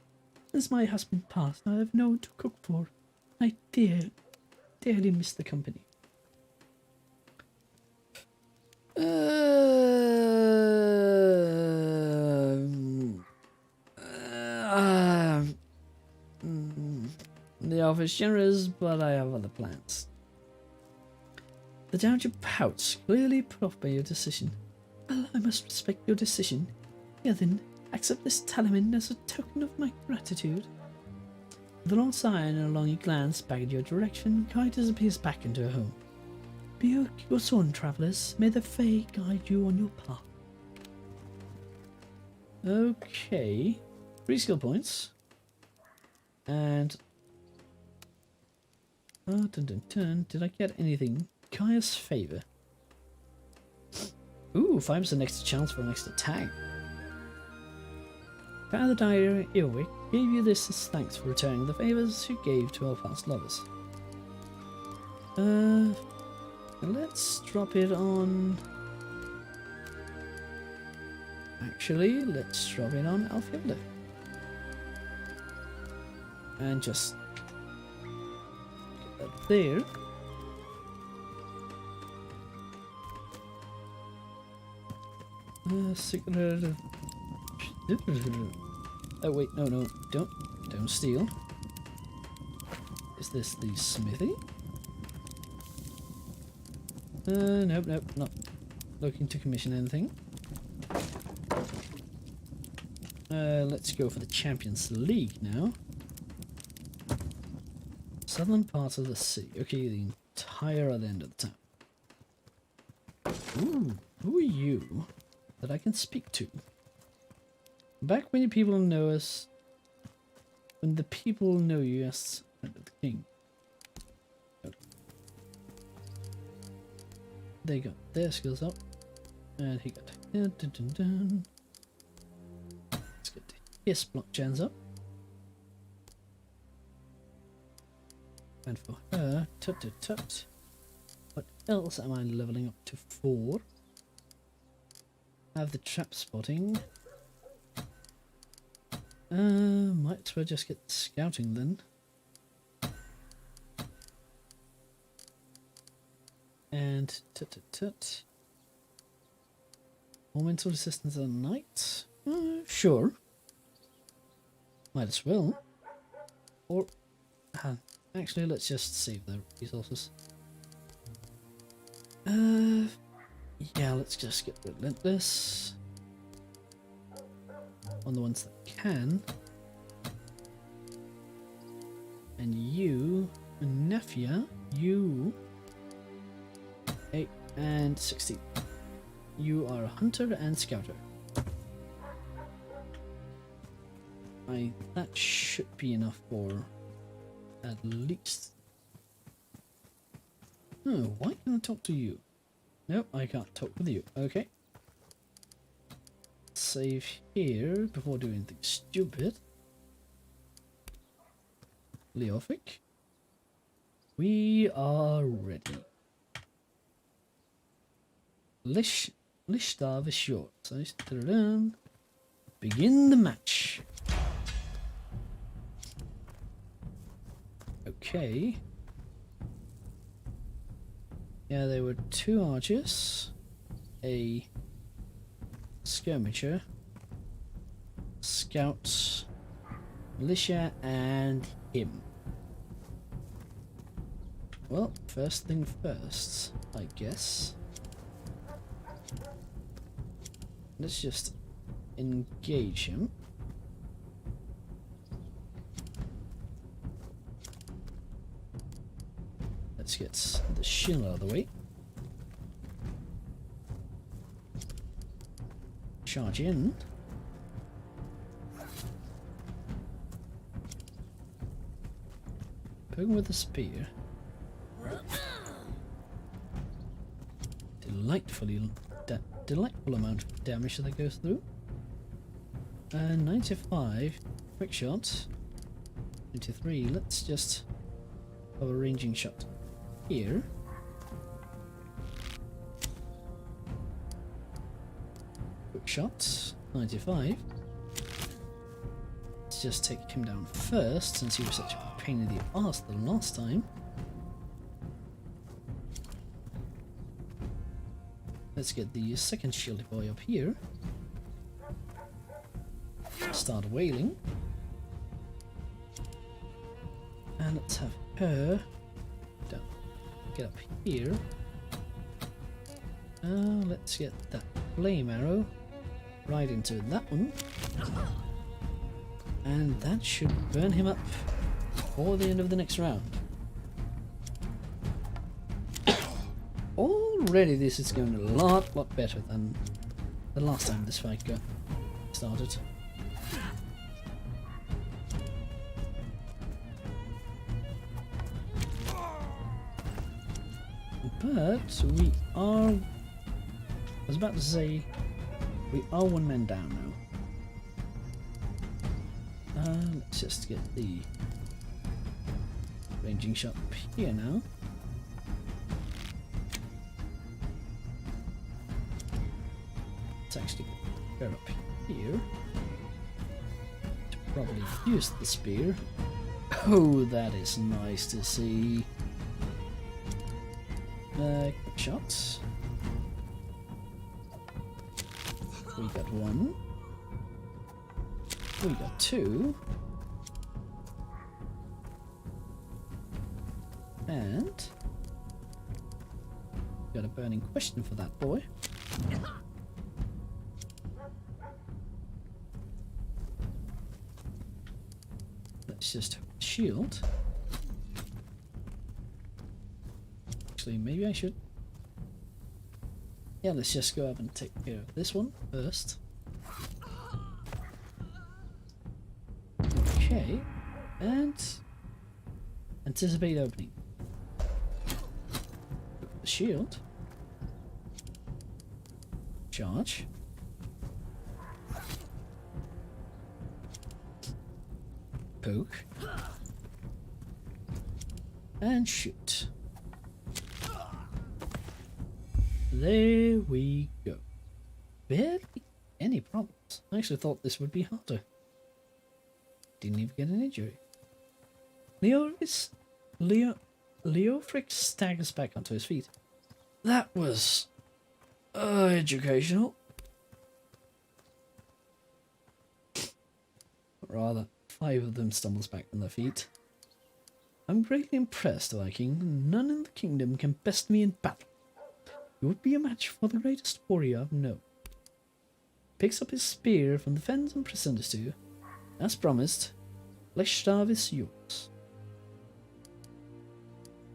Since my husband passed, I have no one to cook for. I dearly miss the company. The offer is generous, but I have other plans. The dowager pouts, clearly put off by your decision. Well, I must respect your decision. Here then, accept this talisman as a token of my gratitude. With a long sigh and a longing glance back in your direction, Kai disappears back into her home. Be your sworn travellers, may the Fae guide you on your path. Okay, 3 skill points. And did I get anything? Kaya's favour. Ooh, 5% extra chance for an extra tag. Kaya the Diary Earwick gave you this as thanks for returning the favours you gave to our past lovers. Let's drop it on Actually, let's drop it on outfielder. And just get that there. Secret. Oh wait, no, don't steal. Is this the smithy? Nope, not looking to commission anything. Let's go for the Champions League now. Southern part of the sea. Okay, the entire other end of the town. Ooh, who are you that I can speak to? Back when the people know us, when the people know you as friend of the king. Oh. They got their skills up, and he got Let's get his block gens up. And for her, tut. What else am I leveling up to 4? Have the trap spotting. Might as well just get scouting then. And tut. More mental resistance at night? Sure. Might as well. Or actually, let's just save the resources. Yeah, let's just get relentless on the ones that can. And you, Nafia, you 8 and 16. You are a hunter and scouter. That should be enough for at least. Oh, why can't I talk to you? Nope, I can't talk with you. Okay. Save here before doing anything stupid. Leofic. We are ready. Lishtav is short. So begin the match. Okay. Yeah, there were 2 archers, a skirmisher, scouts, militia, and him. Well, first thing first, I guess. Let's just engage him. Let's get the shield out of the way. Charge in. Poke him with the spear. Delightful amount of damage that goes through. 95. Quick shot. 93. Let's just have a ranging shot here. Quick shot. 95. Let's just take him down first since he was such a pain in the arse the last time. Let's get the second shield boy up here. Start wailing. And let's have her down. Get up here. Let's get that flame arrow right into that one. And that should burn him up before the end of the next round. Already this is going a lot better than the last time this fight got started. But we are, I was about to say, we are 1 man down now. Let's just get the ranging shot up here now. Let's actually Go up here. To probably use the spear. Oh, that is nice to see. Quick shots. We got one. We got two. And got a burning question for that boy. Let's just shield. Actually, maybe I should. Yeah, let's just go up and take care of this one first. Okay, and anticipate opening. The shield. Charge. Poke. And shoot. There we go. Barely any problems. I actually thought this would be harder. Didn't even get an injury. Leofric staggers back onto his feet. That was educational. Rather, 5 of them stumbles back on their feet. I'm greatly impressed, Viking. None in the kingdom can best me in battle. You would be a match for the greatest warrior I've known. Picks up his spear from the fens and presents it to you. As promised, Leshtav is yours.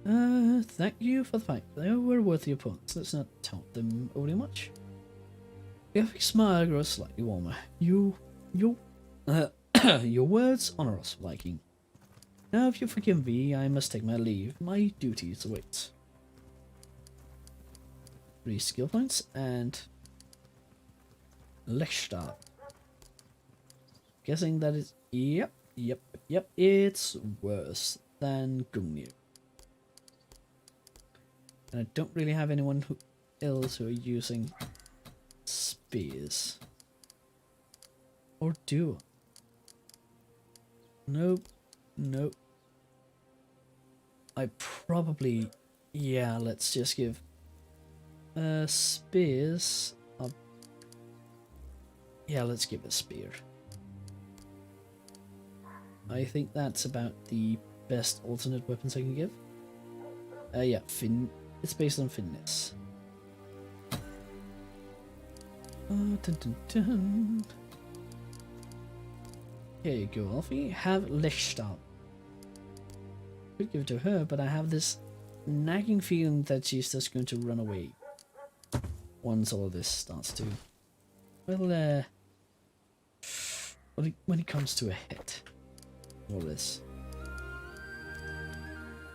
Thank you for the fight. They were worthy opponents. Let's not taunt them overly much. The epic smile grows slightly warmer. Your words honor us, Viking. Now, if you forgive me, I must take my leave. My duties await. 3 skill points and Leshtav. Guessing that is yep. It's worse than Gungnir. And I don't really have anyone else who are using spears. Or do I? Nope. I probably... Yeah, let's just give... spears... Yeah, let's give a spear. I think that's about the best alternate weapons I can give. Yeah, it's based on fineness. Here you go, Alfie. Have Leshtav. Could give it to her, but I have this nagging feeling that she's just going to run away once all of this starts to... Well, when it comes to a hit. All this.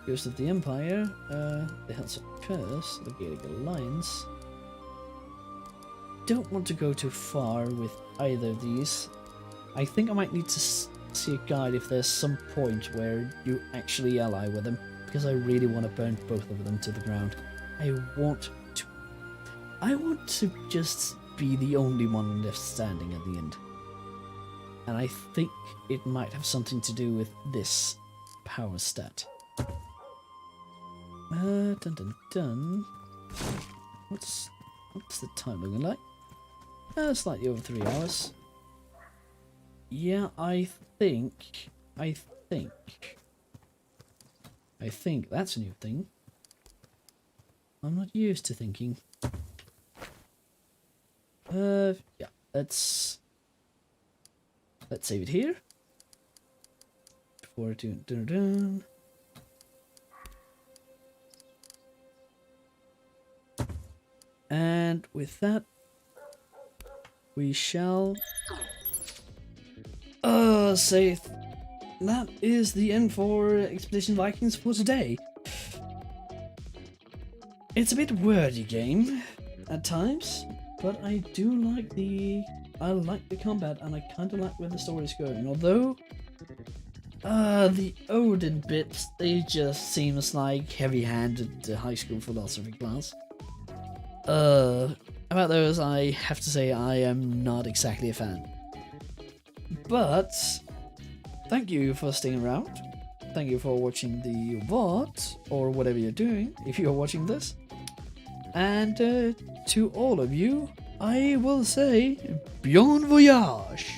Ghost of the Empire, the Hells of Curse, the Gaelic Alliance. Don't want to go too far with either of these. I think I might need to see a guide if there's some point where you actually ally with them, because I really want to burn both of them to the ground. I want to just be the only one left standing at the end. And I think it might have something to do with this power stat. What's the time looking like? Slightly over 3 hours. Yeah, I think that's a new thing. I'm not used to thinking. Yeah, let's save it here. Before doing and with that, we shall say that is the end for Expedition Vikings for today. It's a bit wordy game at times, but I do like the combat, and I kind of like where the story's going. Although the Odin bits, they just seems like heavy-handed high school philosophy class. About those, I have to say I am not exactly a fan. But thank you for staying around. Thank you for watching the VOD, or whatever you're doing, if you're watching this. And to all of you, I will say, bon voyage!